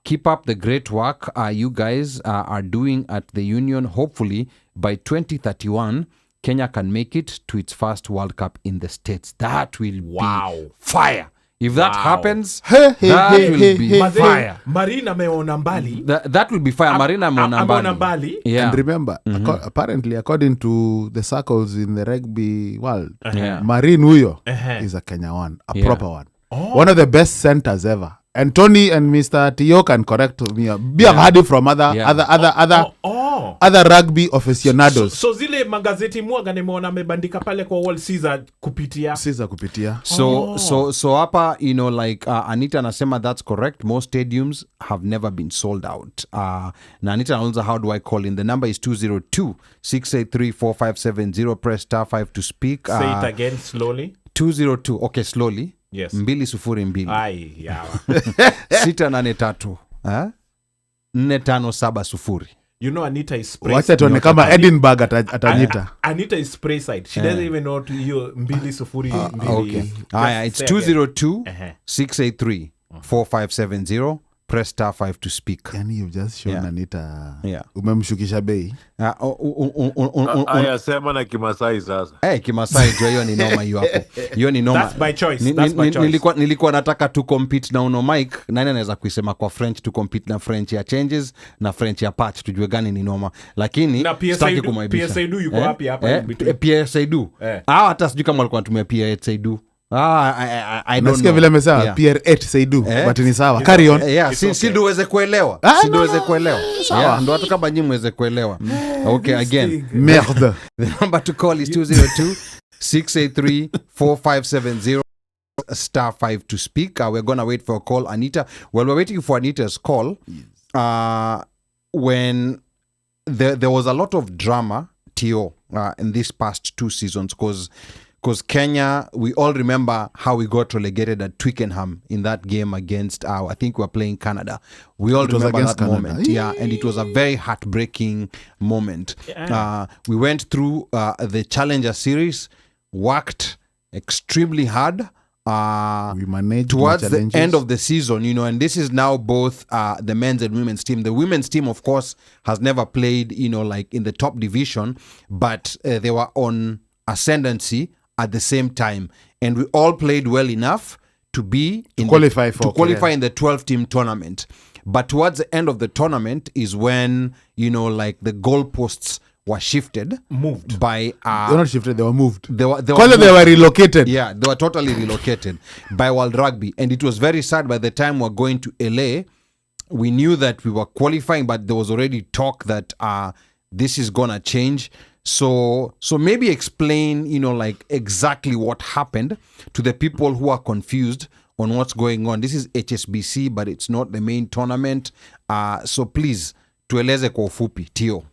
Keep up the great work you guys are doing at the Union. Hopefully, by 2031, Kenya can make it to its first World Cup in the States. That will be fire. If that happens, that will be fire. Marina ameona mbali. That will be fire. Marina ameona mbali. Yeah. And remember, apparently, according to the circles in the rugby world, Marine huyo is a Kenya one, a proper one. One of the best centers ever. And Tony and Mr. Tio can correct me. We have heard it from other rugby aficionados. So zile magazeti mwaga nimeona amebandika pale kwa wall Caesar kupitia. So hapa, you know, like Anita anasema that's correct. Most stadiums have never been sold out. Na Anita anauliza, how do I call in? The number is 202-683-4570. Press star 5 to speak. Say it again slowly. 202. Okay, slowly. Yes. 202. Ai, yawa. 683. 4570. You know Anita is spray. Wacha tuone kama Edinburgh atanyita. Anita is spray side. She doesn't even know to hiyo 202. Okay. It's 202-683-4570. Press star 5 to speak. Yani you've just shown Anita. Umemshukisha bei. Aya sema na Kimasai sasa. Kimasai jo, hiyo ni noma hiyo hapo. Hiyo ni noma. That's by choice. Nilikuwa nataka to compete na Uno Mike. Nani anaweza kuisema kwa French, to compete na French ya changes na French ya patch, tujue gani ni noma. Lakini sitaki kumaibisha. PSA do yuko wapi hapa? PSA do. Hata sijui kama walikuwa anatumia PSA do. I don't know. Vile mesa PR8 Saidu but ni sawa. Carry on. Si duweze kuelewa. Sawa. Ndo watu kama nyinyi mweze kuelewa. Okay, again. Merde. The number to call is 202-683-4570. Star 5 to speak. We're going to wait for a call, Anita. While we're waiting for Anita's call, when there was a lot of drama, Tio, in these past 2 seasons, because Kenya, we all remember how we got relegated at Twickenham in that game against, I think we were playing Canada. We all remember that moment. And it was a very heartbreaking moment. We went through the Challenger Series, worked extremely hard. We managed towards the end of the season, you know, and this is now both the men's and women's team. The women's team, of course, has never played, you know, like in the top division, but they were on ascendancy at the same time, and we all played well enough to qualify in the 12-team tournament. But towards the end of the tournament is when, you know, like the goalposts were moved by they're not shifted, they were moved. They were relocated. Yeah, they were totally relocated by World Rugby, and it was very sad. By the time we were going to LA, we knew that we were qualifying, but there was already talk that this is gonna change. So maybe explain, you know, like exactly what happened to the people who are confused on what's going on. This is HSBC, but it's not the main tournament. So please, tueleze kwa ufupi, Tio.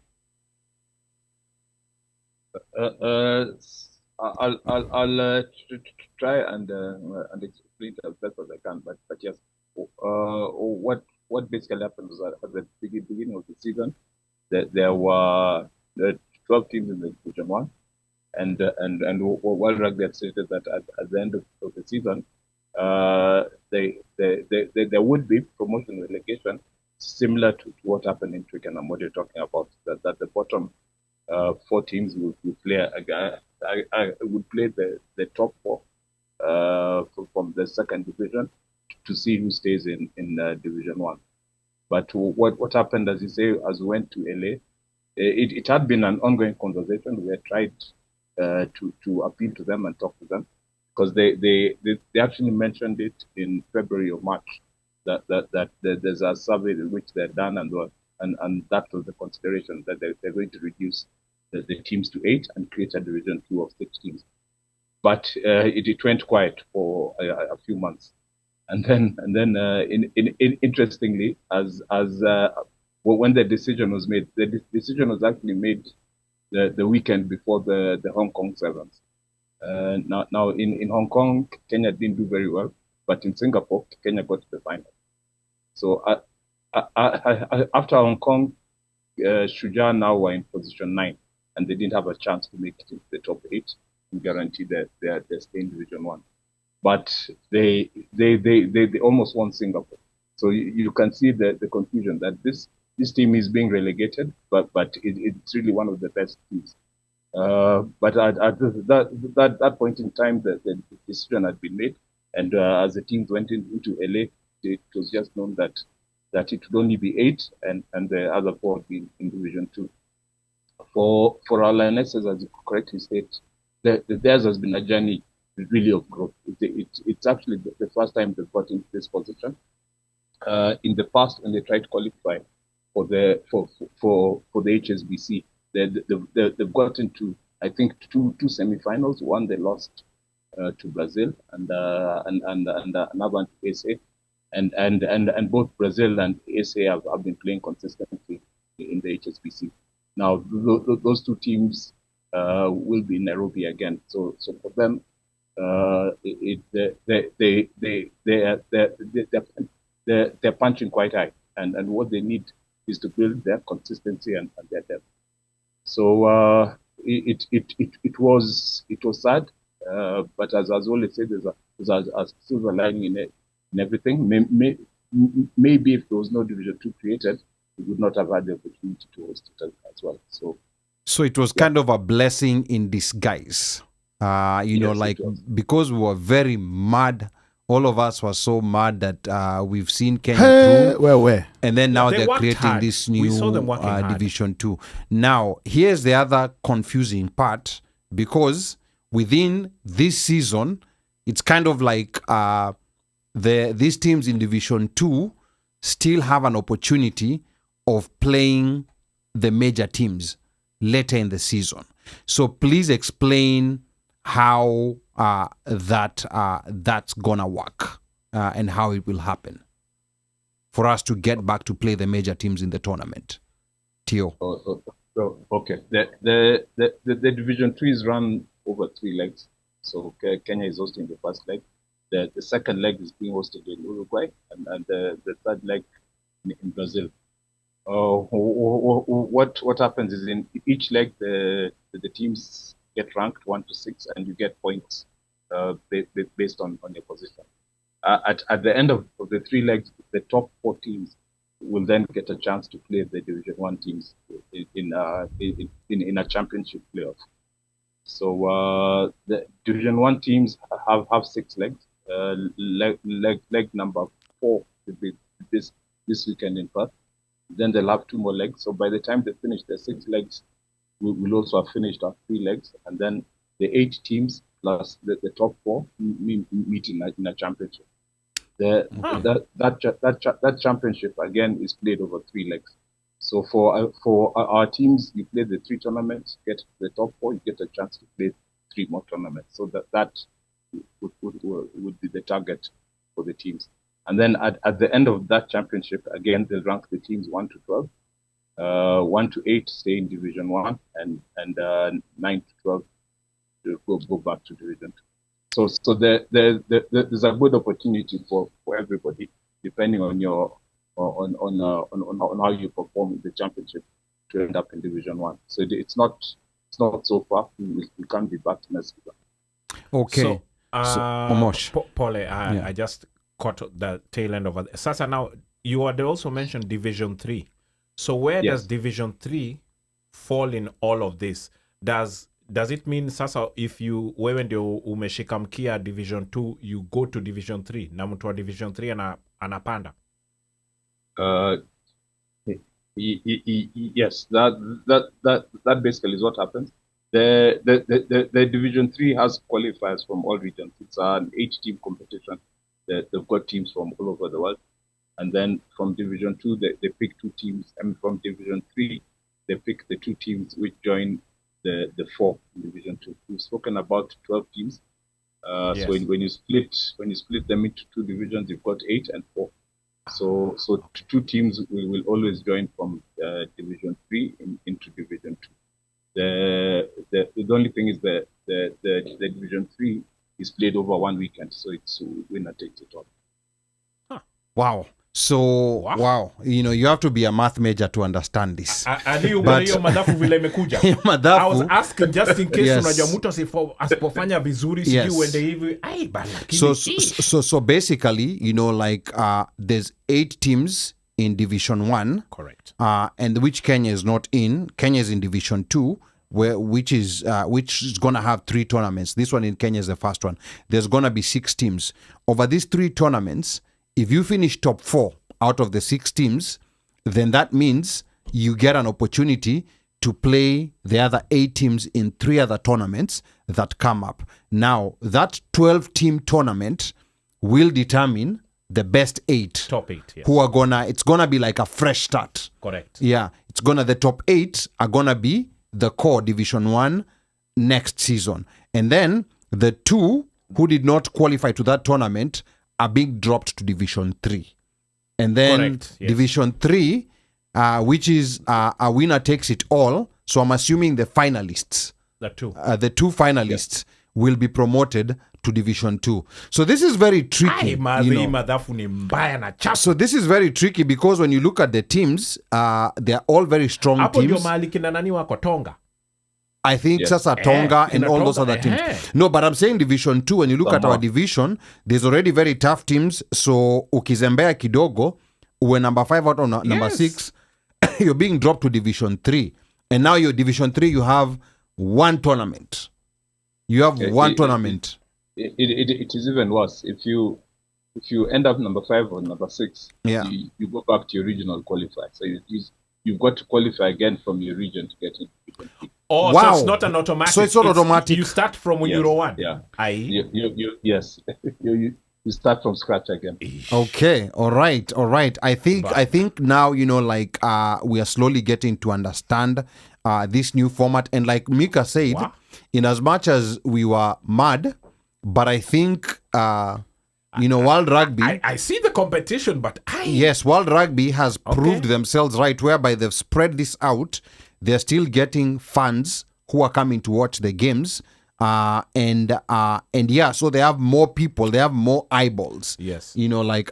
I'll try and explain as best as I can. But yes, what basically happened was that at the beginning of the season, there were 12 teams in the Division 1, and World Rugby had stated that at the end of the season, there would be promotion and relegation similar to what happened in Twickenham, what you're talking about, that the bottom 4 teams would play the top 4 from the second division to see who stays in Division 1. But what happened, as you say, as we went to LA, it had been an ongoing conversation. We had tried to appeal to them and talk to them, because they actually mentioned it in February or March that there's a survey which they're done, and that was the consideration, that they're going to reduce the teams to 8 and create a Division 2 of 6 teams. But it went quiet for a few months, and then interestingly, when the decision was made, the decision was actually made the weekend before the Hong Kong Sevens. Now in Hong Kong, Kenya didn't do very well, but in Singapore, Kenya got to the final. So after Hong Kong, Shujaa now were in position 9. and they didn't have a chance to make it into the top 8 and guarantee that they stay in Division 1. But they almost won Singapore. So you can see the confusion that this team is being relegated, but it's really one of the best teams. But at that point in time, the decision had been made, and as the teams went into LA, it was just known that it would only be 8, and the other 4 would be in Division 2. For our Lionesses, as you correctly state, theirs has been a journey really of growth. It's actually the first time they've got into this position. In the past, when they tried to qualify for the HSBC, they've got into, I think, two semi-finals. One they lost to Brazil, and another one to SA, and both Brazil and SA have been playing consistently in the HSBC. Now those 2 teams will be in Nairobi again. So for them, they're punching quite high, and what they need is to build their consistency and their depth. So it was sad, but as Ole said, there's a silver lining in everything. Maybe if there was no Division 2 created, we would not have had the opportunity to host it as well. So it was kind of a blessing in disguise. Yes, because we were very mad. All of us were so mad that we've seen Kenya through. Where? And then now They they're creating hard. this We new saw them working hard. Division 2. Now, here's the other confusing part, because within this season, it's kind of like these teams in Division 2 still have an opportunity of playing the major teams later in the season. So please explain how that's gonna work and how it will happen for us to get back to play the major teams in the tournament. Tio. Okay. The Division 3 is run over 3 legs. So Kenya is hosting the first leg. The second leg is being hosted in Uruguay, and the third leg in Brazil. What happens is in each leg the teams get ranked 1 to 6, and you get points based on your position. At the end of the 3 legs, the top 4 teams will then get a chance to play the Division 1 teams in a championship playoff. So the Division 1 teams have 6 legs. Leg number 4 will be this weekend in Perth. Then they'll have 2 more legs. So by the time they finish their 6 legs, we'll also have finished our 3 legs, and then the 8 teams plus the top 4 meet in a championship. That championship again is played over 3 legs. So for our teams, you play the 3 tournaments, get to the top 4, you get a chance to play 3 more tournaments. So that would be the target for the teams. And then at the end of that championship, again they'll rank the teams 1 to 12. 1 to 8 stay in Division 1, and 9 to 12 go back to Division 2. So there's a good opportunity for everybody, depending on your on how you perform in the championship, to end up in Division 1. So it's not so far. We can't be back to next season. Okay. So Omosh. Paul, I just caught the tail end of it. Sasa, now you had also mentioned Division 3. So where does Division 3 fall in all of this? Does it mean sasa if wewe ndio umeshika mkia Division 2, you go to Division 3 na mtu wa Division 3 anapanda? Yes, that basically is what happens. The Division 3 has qualifiers from all regions. It's an 8-team competition. They've got teams from all over the world. And then from Division 2, they pick 2 teams. And from Division 3, they pick the 2 teams which join the 4 in Division 2. We've spoken about 12 teams. Yes. So when you split them into 2 divisions, you've got 8 and 4. So 2 teams will always join from Division 3 into Division 2. The only thing is the Division 3 is played over 1 weekend, so it's winner takes it all. Wow. So wow, you have to be a math major to understand this. But hiyo madhafu vile imekuja. I was asking just in case unajua mtu asipofanya vizuri sijui uende hivi. Ai bana. So basically, there's 8 teams in Division 1. Correct. And which Kenya is not in. Kenya is in Division 2. Which is going to have 3 tournaments. This one in Kenya is the first one. There's going to be 6 teams. Over these 3 tournaments, if you finish top 4 out of the 6 teams, then that means you get an opportunity to play the other 8 teams in 3 other tournaments that come up. Now, that 12-team tournament will determine the best 8. Top 8, yes. Who are it's gonna be like a fresh start. Correct. Yeah, the top 8 are gonna be the core Division 1 next season. And then the 2 who did not qualify to that tournament are being dropped to Division 3. And then Correct, yes. Division 3, which is a winner takes it all. So I'm assuming the finalists, the 2 finalists will be promoted to Division 2. So this is very tricky. So this is very tricky because when you look at the teams, they are all very strong teams. I think Sasa Tonga and all those other teams. No, but I'm saying Division 2, when you look at our division, there's already very tough teams. So ukizembea kidogo, uwe number 5 out of number 6, you're being dropped to Division 3. And now your Division 3, you have 1 tournament. You have one tournament. It is even worse. If you end up number 5 or number 6, you go back to your regional qualifier. So you've got to qualify again from your region to get into Division 3. Oh, wow. So it's not an automatic. So it's not automatic. You start from Euro 1. Yeah. Yes. You start from scratch again. Okay. All right. I think now, we are slowly getting to understand this new format. And like Mika said, in as much as we were mad, but I think, World Rugby... I see the competition, but Yes, World Rugby has proved themselves right, whereby they've spread this out. They're still getting fans who are coming to watch the games. So they have more people, they have more eyeballs. Yes.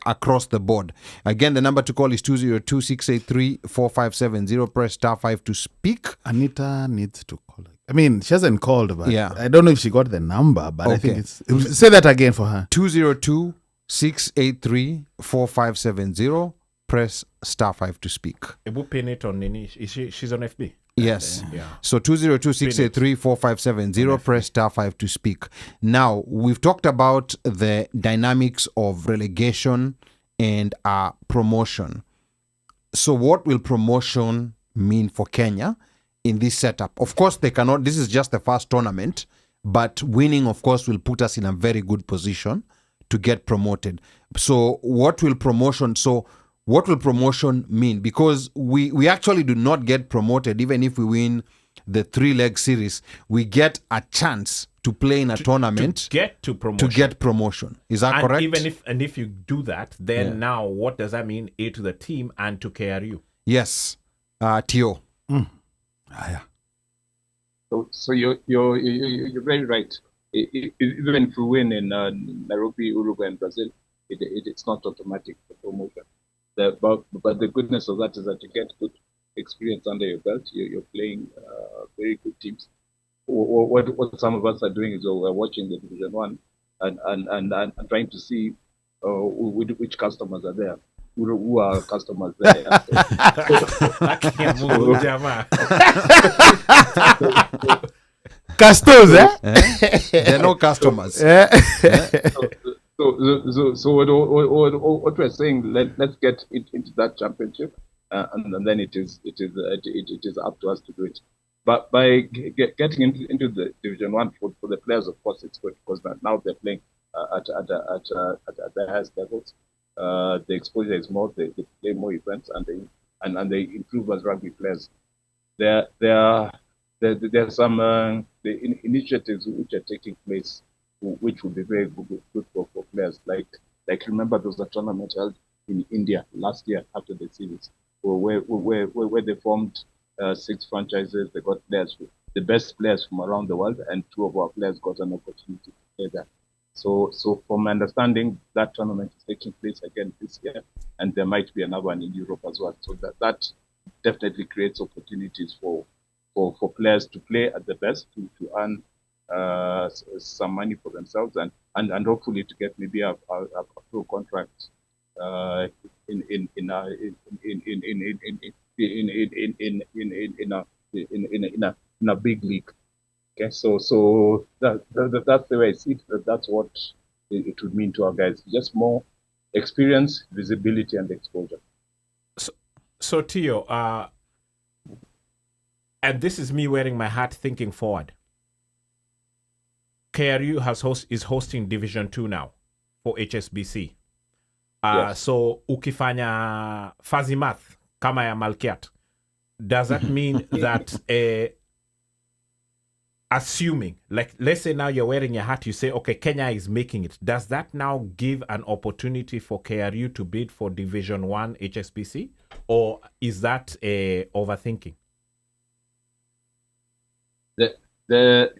Across the board. Again, the number to call is 202-683-4570. Press *5 to speak. Anita needs to call. I mean, she hasn't called, but I don't know if she got the number, but I think it's... Say that again for her. 202-683-4570. Press *5 to speak. Ebu pin it on Nini. She's on FB. Yes. So 202-683-4570. Press *5 to speak. Now, we've talked about the dynamics of relegation and promotion. So what will promotion mean for Kenya in this setup? Of course, this is just the first tournament, but winning, of course, will put us in a very good position to get promoted. So what will promotion mean? Because we actually do not get promoted even if we win the 3-leg series. We get a chance to play in a tournament to get promotion. Is that correct? If you do that, then now what does that mean? A, to the team, and to KRU. Yes. Tio. So you're very right. Even if we win in Nairobi, Uruguay, and Brazil, it's not automatic for promotion. But the goodness of that is that you get good experience under your belt. You're playing very good teams. What some of us are doing is we're watching the Division 1 and trying to see which customers are there. Who are customers there? Customers, They're no customers. So what we're saying, let's get into that championship, and then it is up to us to do it. But by getting into the Division 1 for the players, of course, it's good because now they're playing at the highest levels. The exposure is more. They play more events and they improve as rugby players. There are some the initiatives which are taking place, which will be very good for players. Like remember, there was a tournament held in India last year after the series, where they formed 6 franchises. They got players, the best players from around the world, and 2 of our players got an opportunity to play there. So from my understanding, that tournament is taking place again this year, and there might be another one in Europe as well. So that definitely creates opportunities for players to play at the best, to earn some money for themselves, and hopefully to get maybe a pro contract in a big league. Okay, so that's the way I see it. That's what it would mean to our guys. Just more experience, visibility, and exposure. So Tio, and this is me wearing my hat thinking forward. KRU is hosting Division 2 now for HSBC. Yes. So ukifanya fuzzy math kama ya Malkiat, does that mean that assuming, like, let's say now you're wearing your hat, you say, okay, Kenya is making it. Does that now give an opportunity for KRU to bid for Division 1 HSBC? Or is that overthinking? The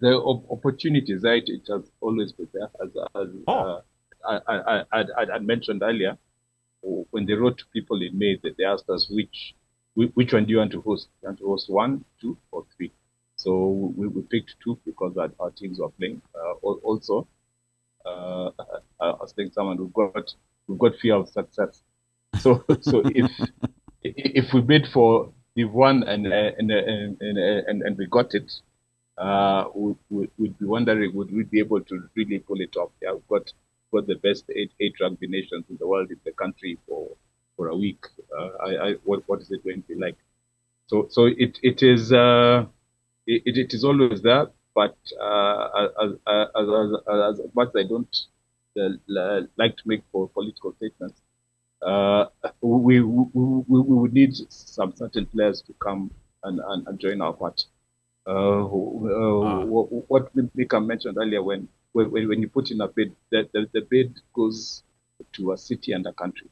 opportunities, right? It has always been there. I mentioned earlier, when they wrote to people in May, that they asked us which one do you want to host? You want to host 1, 2, or 3? So we picked 2 because our teams were playing. Also, I was saying someone we've got fear of success. So if we bid for Div 1 and we got it, we'd be wondering, would we be able to really pull it off? Yeah, we've got the best eight rugby nations in the world in the country for a week. What is it going to be like? So it is always there, but as much as I don't like to make political statements, we would need some certain players to come and join our party. What Mika mentioned earlier, when you put in a bid, the bid goes to a city and a country.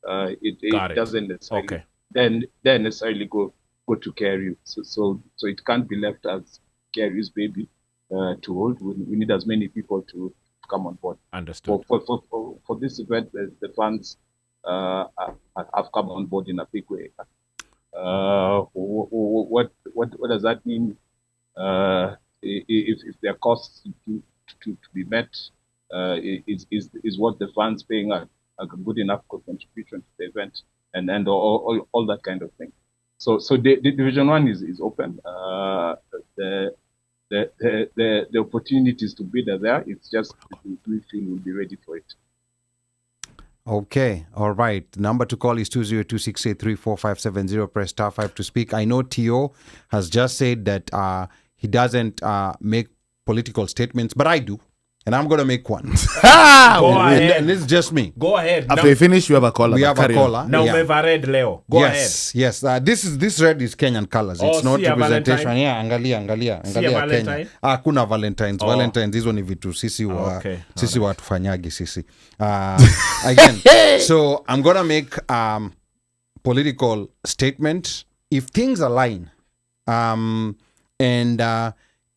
It doesn't necessarily then necessarily go to KRU. So it can't be left as KRU's baby to hold. We need as many people to come on board. Understood. For this event, the fans have come on board in a big way. What does that mean? If their costs to be met is what the fans paying a good enough contribution to the event, and all that kind of thing. So the Division 1 is open. The opportunities to bid are there. It's just we feel we'll be ready for it. Okay, all right. Number to call is 202-683-4570. Press star 5 to speak. I know Tio has just said that he doesn't make political statements, but I do. And I'm going to make one. Go ahead. And it's just me. Go ahead. After you finish, you have a caller. We have a caller. Now, red Leo. Go ahead. Yes. This red is Kenyan colors. It's not representation. Valentine. Yeah, angalia Kenya. Kuna Valentines. Valentines, hizo ni vitu sisi watufanyagi sisi. Again, so I'm going to make political statement. If things align, and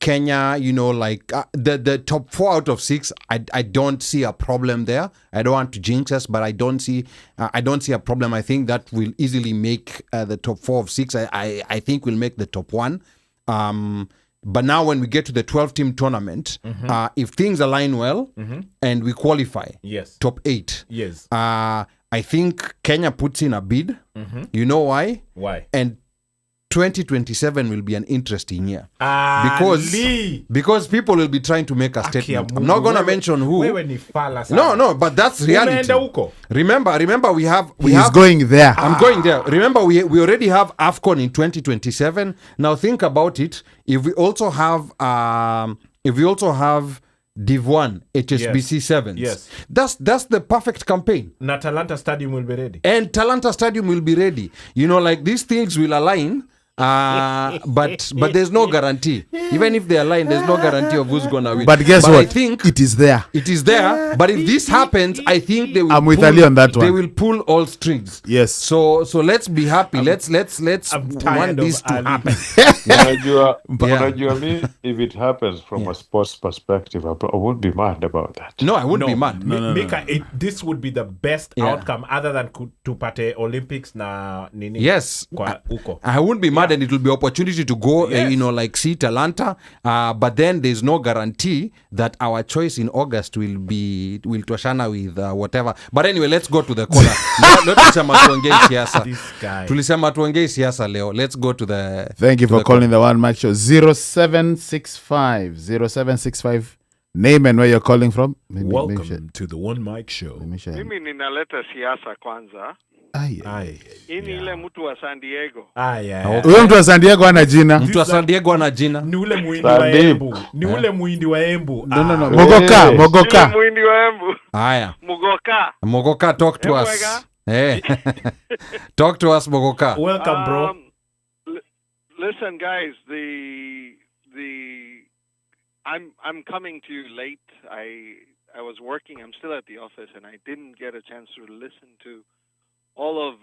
Kenya, the top 4 out of 6, I don't see a problem there. I don't want to jinx us, but I don't see a problem. I think that will easily make the top 4 of 6. I think we'll make the top 1. But now when we get to the 12-team tournament, if things align well and we qualify, top 8, I think Kenya puts in a bid. You know why? Why? And 2027 will be an interesting year because people will be trying to make a statement. I'm not going to mention who. No, but that's reality. Remember, He's going there. I'm going there. Remember, we already have AFCON in 2027. Now think about it. If we also have Div 1 HSBC Sevens, that's the perfect campaign. And Talanta Stadium will be ready. These things will align. But there's no guarantee. Even if they align, there's no guarantee of who's gonna win. But guess I what? think It is there. it is there. But if this happens, I think they will. I'm with pull, Ali on that one. They will pull all strings. Yes. So let's be happy. Let's I'm want tired this of to Ali. happen. Unajua me, if it happens from a sports perspective, I won't be mad about that. No, I wouldn't be mad. Mika, this would be the best outcome other than tupate Olympics na nini. Yes, Kwa uko. I wouldn't be mad, and it will be opportunity to go, like see Talanta. But then there's no guarantee that our choice in August will toshana with whatever. But anyway, let's go to the corner. This guy. Tulisema tuongee siasa leo. Let's go to the. Thank you to for the calling the One Mic Show. 0765 name and where you're calling from. Welcome to the One Mic Show. Mimi ninaleta siasa kwanza. Ai. Hii ni ile mtu wa San Diego. Huyo mtu wa San Diego ana jina. Mtu wa San Diego ana jina. Ni ule muhindi wa Embu. Ni ule muhindi wa Embu. No. Mogoka. Yule mwindi wa Embu. Haya. Mugoka. Talk to us. Hey. Talk to us, Mogoka. Welcome, bro. Listen, guys, I'm coming to you late. I was working. I'm still at the office, and I didn't get a chance to listen to all of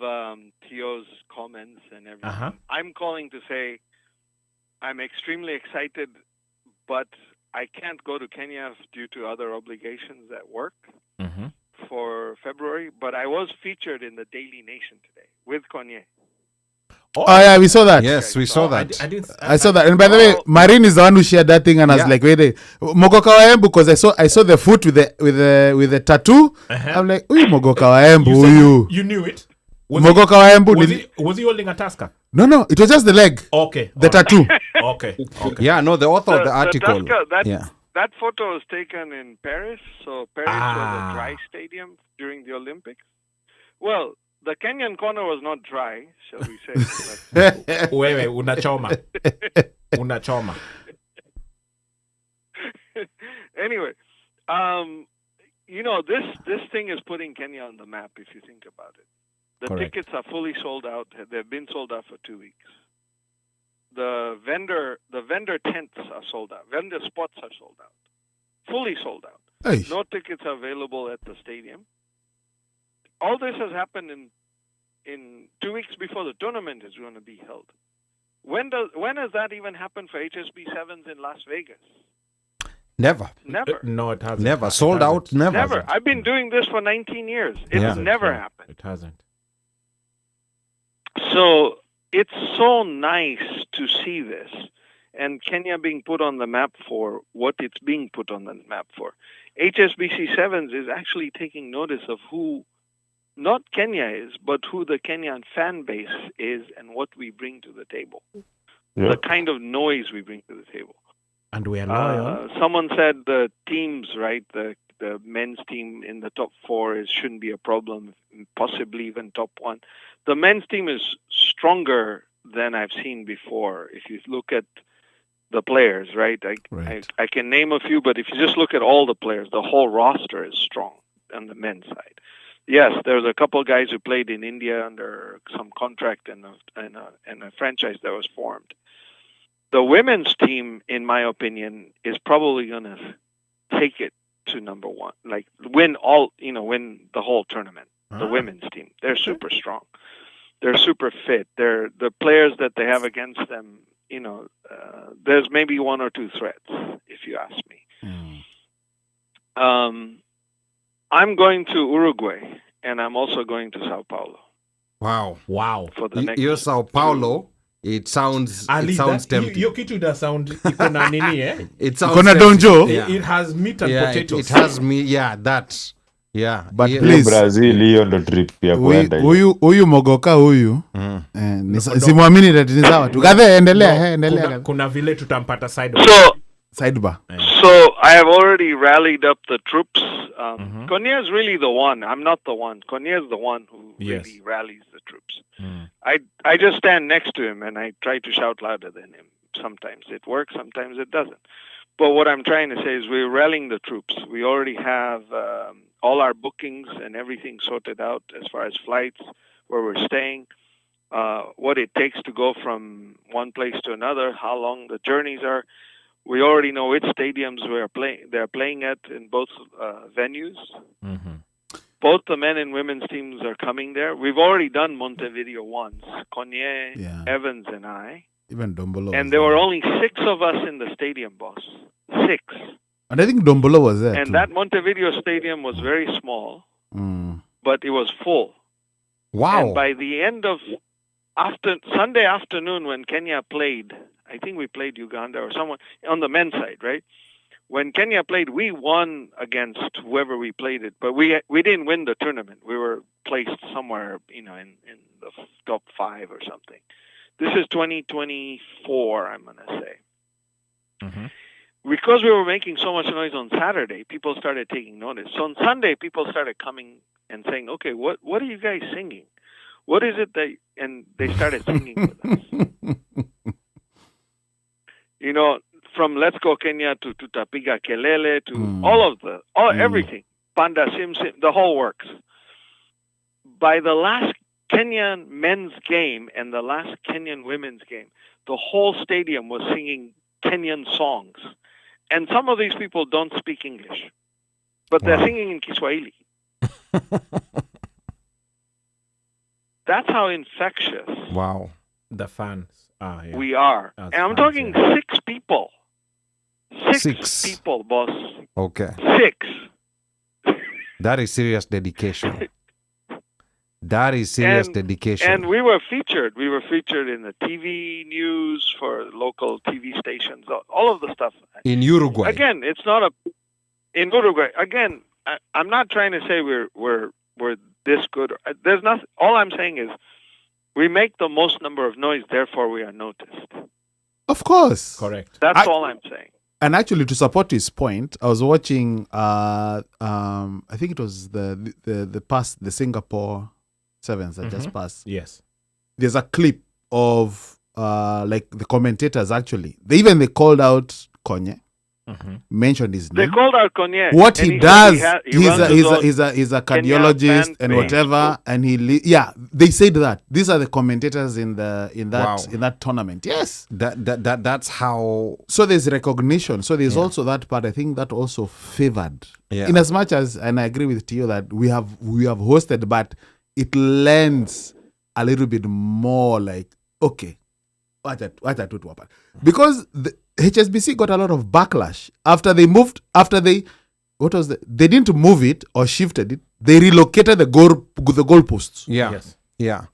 Tio's comments and everything. Uh-huh. I'm calling to say I'm extremely excited, but I can't go to Kenya due to other obligations at work for February. But I was featured in the Daily Nation today with Kanye. Oh yeah, we saw that. Yes, we saw that. I saw that. And by the way, Marine is the one who shared that thing, and I was like, wait, Mogoka wa Embu, because I saw the foot with the tattoo. I'm like, uyu Mogoka wa Embu, uyu. You knew it. Mogoka wa Embu. Was he holding a tusker? No, it was just the leg. Okay. The tattoo. Okay. Yeah, no, the author of the article. That photo was taken in Paris. So Paris was a dry stadium during the Olympics. Well, the Kenyan corner was not dry, shall we say. Wewe, unachoma. Anyway, this thing is putting Kenya on the map if you think about it. The tickets are fully sold out. They've been sold out for 2 weeks. The vendor tents are sold out. Vendor spots are sold out. Fully sold out. Hey. No tickets are available at the stadium. All this has happened in 2 weeks before the tournament is going to be held. When has that even happened for HSB Sevens in Las Vegas? Never. No, it hasn't. Never. Sold out. Never. Never. I've been doing this for 19 years. It's never happened. It hasn't. So it's so nice to see this, and Kenya being put on the map for what it's being put on the map for. HSBC Sevens is actually taking notice of who not Kenya is, but who the Kenyan fan base is and what we bring to the table. Yeah. The kind of noise we bring to the table. And we are loyal. Someone said the teams, right, the men's team in the top 4 shouldn't be a problem, possibly even top 1. The men's team is stronger than I've seen before. If you look at the players, right? I can name a few, but if you just look at all the players, the whole roster is strong on the men's side. Yes, there's a couple of guys who played in India under some contract and a franchise that was formed. The women's team, in my opinion, is probably going to take it to number 1, like win the whole tournament. The women's team, they're super strong. They're super fit. They're the players that they have against them. There's maybe 1 or 2 threats, if you ask me. I'm going to Uruguay, and I'm also going to Sao Paulo. Wow. For the next You're Sao Paulo. It sounds tempting. Hiyo kitu da sound iko na nini It sounds tempting. Donjo. It has meat and potatoes. It has meat. Yeah, that. Yeah. But please, Brazil hiyo ndo trip ya kwenda. Huyu Mogoka huyu. Simwamini that ni sawa tu. Gathe endelea. Kuna vile tutampata sidebar. So I have already rallied up the troops. Konya is really the one. I'm not the one. Konya is the one who really rallies the troops. I just stand next to him and I try to shout louder than him. Sometimes it works, sometimes it doesn't. But what I'm trying to say is we're rallying the troops. We already have all our bookings and everything sorted out as far as flights, where we're staying. what it takes to go from one place to another, how long the journeys are. We already know which stadiums they're playing at in both venues. Mm-hmm. Both the men and women's teams are coming there. We've already done Montevideo once. Konye, Evans, and I. Even Dombolo. And there were only 6 of us in the stadium, boss. 6. And I think Dombolo was there. And too. that Montevideo stadium was very small, but it was full. Wow. And by the end of Sunday afternoon when Kenya played, I think we played Uganda or someone on the men's side, right? When Kenya played, we won against whoever we played it, but we didn't win the tournament. We were placed somewhere, in the top 5 or something. This is 2024, I'm going to say. Mm-hmm. Because we were making so much noise on Saturday, people started taking notice. So on Sunday, people started coming and saying, okay, what are you guys singing? What is it that... And they started singing with us. From Let's Go Kenya to Tapiga Kelele to everything. Panda Sim Sim, the whole works. By the last Kenyan men's game and the last Kenyan women's game, the whole stadium was singing Kenyan songs. And some of these people don't speak English, but they're singing in Kiswahili. That's how infectious the fans we are. As and I'm fans, talking 6 people. 6 people, boss. Okay. 6. That is serious dedication. That is serious dedication. And we were featured. We were featured in the TV news for local TV stations, all of the stuff. In Uruguay. Again, it's not in Uruguay. Again, I'm not trying to say we're this good. There's nothing. All I'm saying is we make the most number of noise, therefore we are noticed. Of course. correct. That's all I'm saying. And actually, to support his point, I was watching. I think it was the Singapore Sevens that just passed. Yes. There's a clip of like the commentators actually. They called out Konye, mentioned his name. They called out Konye. What he does, he's a Kenya cardiologist fan and page. whatever, and they said that these are the commentators in that tournament. Yes, That's how. so there's recognition. So there's also that part. I think that also favored. Yeah. In as much as, and I agree with Tio that we have hosted, but it lends a little bit more like, okay, because the HSBC got a lot of backlash after they didn't move it or shifted it. They relocated the goalposts. Yeah. Yes. Yeah.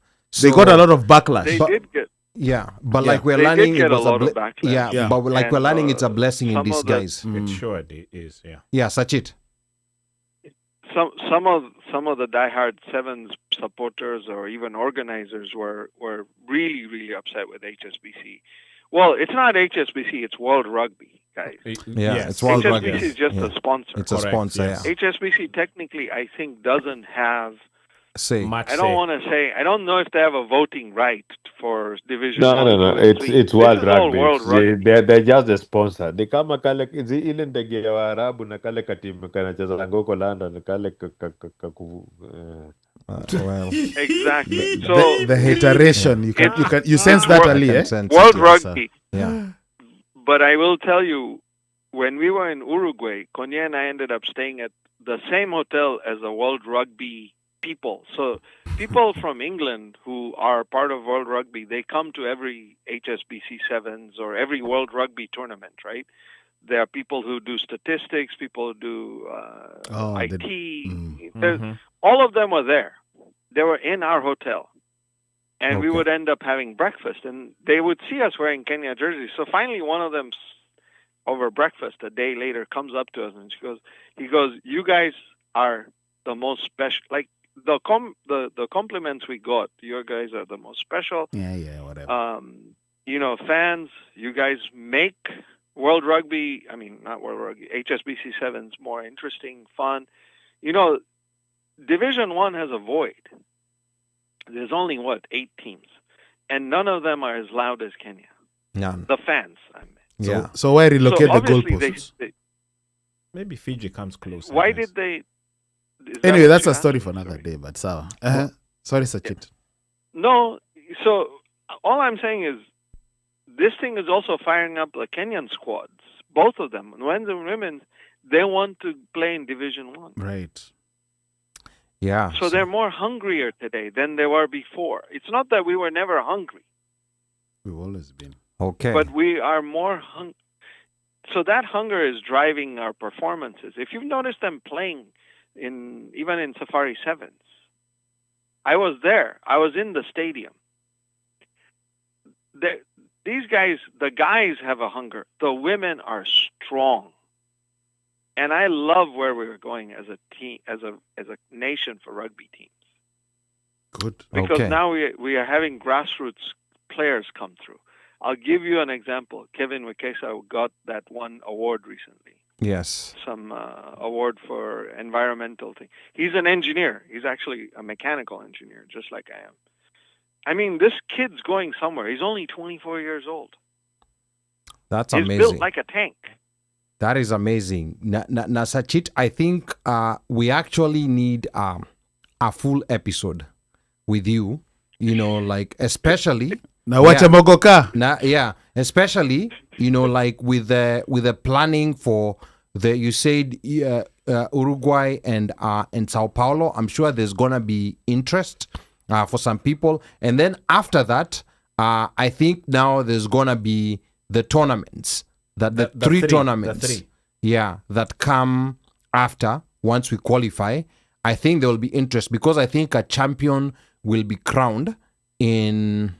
They got a lot of backlash. They did get. Yeah, but like They we're did learning, get it a was lot of backlash. yeah, but like And, we're learning, it's a blessing in some of the- disguise. It sure is. Yeah. Yeah, Sachit. Some of the diehard Sevens supporters or even organizers were really, really upset with HSBC. Well, it's not HSBC, it's World Rugby, guys. Yeah, Yes. it's World HSBC Rugby. is just a sponsor. It's a Correct, sponsor. yes. Yeah. HSBC technically, I think, doesn't have. Say. Much I don't say. want to say. I don't know if they have a voting right for Division. No. 1, 2, and It's 3. it's World This is all Rugby. World Rugby. They're just the sponsor. Ni kama kale ile ndege ya Waarabu na kale katimu kanacheza ngoko London kale Well, Exactly. So the hateration, you sense that World- Ali, eh? World Yes, Rugby. yeah. But I will tell you, when we were in Uruguay, Konye and I ended up staying at the same hotel as the World Rugby people. So people from England who are part of World Rugby, they come to every HSBC Sevens or every World Rugby tournament, right? There are people who do statistics, people who do IT. All of them were there. They were in our hotel. And we Okay. would end up having breakfast, and they would see us wearing Kenya jerseys. So finally, one of them, over breakfast a day later, comes up to us and he goes, "You guys are the most special. Like the compliments we got. You guys are the most special. Yeah, whatever. Fans. You guys make World Rugby. I mean, not World Rugby. HSBC Sevens more interesting, fun. Division 1 has a void. There's only 8 teams, and none of them are as loud as Kenya. None. The fans, I mean. Yeah. So why relocate the obviously goalposts? Maybe Fiji comes close. I Why guess. did they? is that Anyway, what that's you a story asked? for another Sorry. day. But Sorry, Sachit. No, So all I'm saying is this thing is also firing up the Kenyan squads, both of them, men's and women's. They want to play in Division 1. Right. Yeah. So they're more hungrier today than they were before. It's not that we were never hungry. We've always been. Okay. But we are more hungry. So that hunger is driving our performances. If you've noticed them playing even in Safari Sevens, I was there. I was in the stadium. These guys, the guys have a hunger. The women are strong. And I love where we're going as a team, as a nation for rugby teams. Good. Because now we are having grassroots players come through. I'll give you an example. Kevin Wekesa got that one award recently. Yes. Some award for environmental thing. He's an engineer. He's actually a mechanical engineer, just like I am. I mean, this kid's going somewhere. He's only 24 years old. That's He's amazing. built like a tank. That is amazing. Sachit, I think we actually need a full episode with you, like especially... Now watch a mogoka. Especially, like with the planning for you said Uruguay and Sao Paulo. I'm sure there's gonna be interest for some people, and then after that, I think now there's gonna be the tournaments the three tournaments, that come after once we qualify. I think there will be interest because I think a champion will be crowned in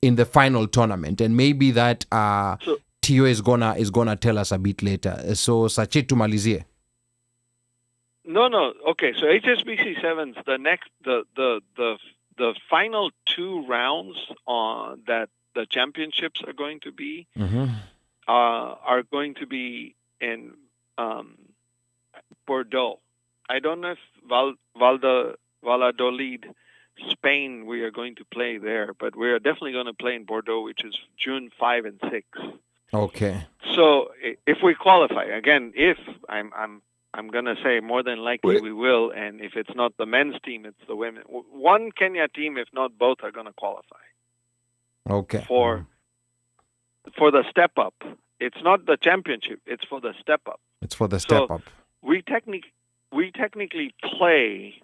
the final tournament, and maybe that Tio is gonna tell us a bit later. So Sachit, tumalizie. No. Okay, so HSBC Sevens, the final 2 rounds on that the championships are going to be are going to be in Bordeaux. I don't know if Valladolid, Spain, we are going to play there, but we are definitely going to play in Bordeaux, which is June 5 and 6. Okay. So if we qualify, again, if I'm going to say more than likely we will, and if it's not the men's team, it's the women. One Kenya team, if not both, are going to qualify. Okay. For the step up. It's not the championship, it's for the step up. It's for the step up. We technically play,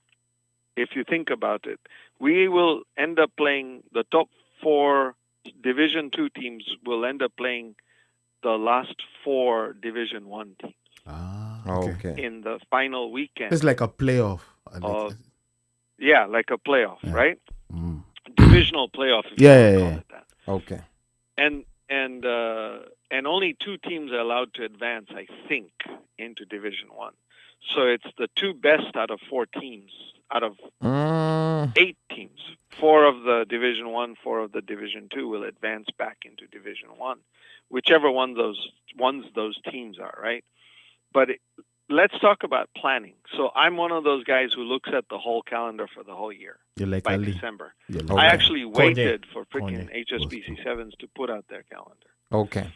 if you think about it, we will end up playing the top 4 Division 2 teams will end up playing the last 4 Division 1 teams. Okay. In the final weekend. It's like a playoff. Like a playoff, right? Divisional playoff. If you want to call it that. Okay. And only 2 teams are allowed to advance, I think, into Division 1. So it's the 2 best out of 4 teams, out of 8 teams. 4 of the Division 1, 4 of the Division 2 will advance back into Division 1, whichever one those teams are, right? But let's talk about planning. So I'm one of those guys who looks at the whole calendar for the whole year by December. I actually waited for freaking HSBC Sevens to put out their calendar. Okay.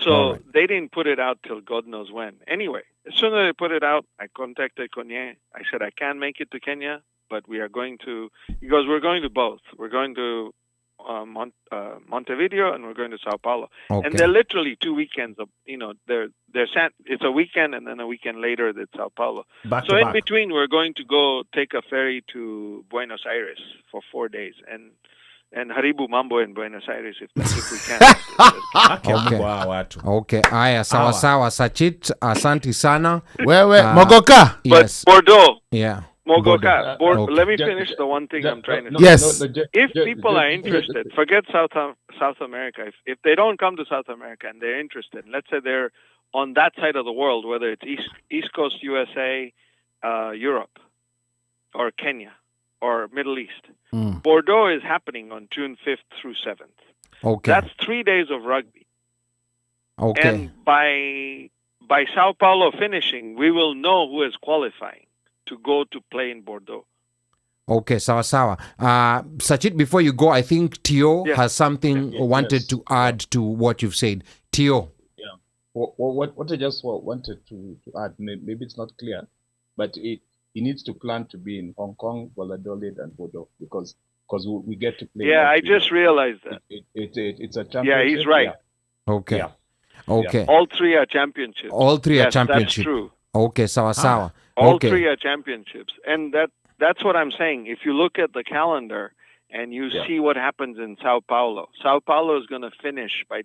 So they didn't put it out till God knows when. Anyway, as soon as they put it out, I contacted Konye. I said, I can't make it to Kenya, but we are going to, because we're going to both. We're going to Montevideo and we're going to Sao Paulo. Okay. And they're literally 2 weekends of, it's a weekend and then a weekend later that's Sao Paulo. So in between, we're going to go take a ferry to Buenos Aires for 4 days and Haribu Mambo in Buenos Aires if we can. Okay. Aya, sawa. Sachit, asante sana. Wewe, Mogoka. Yes. But Bordeaux. Yeah. Mogoka. Okay. Let me finish the one thing I'm trying to say. Yes. If people are interested, forget South America. If they don't come to South America and they're interested, let's say they're on that side of the world, whether it's East Coast USA, Europe, or Kenya, or Middle East. Bordeaux is happening on June 5th through 7th. Okay. That's 3 days of rugby. Okay. And by Sao Paulo finishing, we will know who is qualifying to go to play in Bordeaux. Okay, sawa. Sachit, before you go, I think Tio has something wanted to add to what you've said. Tio. Yeah. What I just wanted to add, maybe it's not clear, but he needs to plan to be in Hong Kong, Valladolid, and Bordeaux, because because we get to play. Yeah, I just realized that. It's a championship. Yeah, he's right. Yeah. Okay. Yeah. Okay. All three are championships. All three are Yes, championship. That's true. Okay, sawa. All Okay. three are championships, and that's what I'm saying. If you look at the calendar and you see what happens in Sao Paulo is going to finish by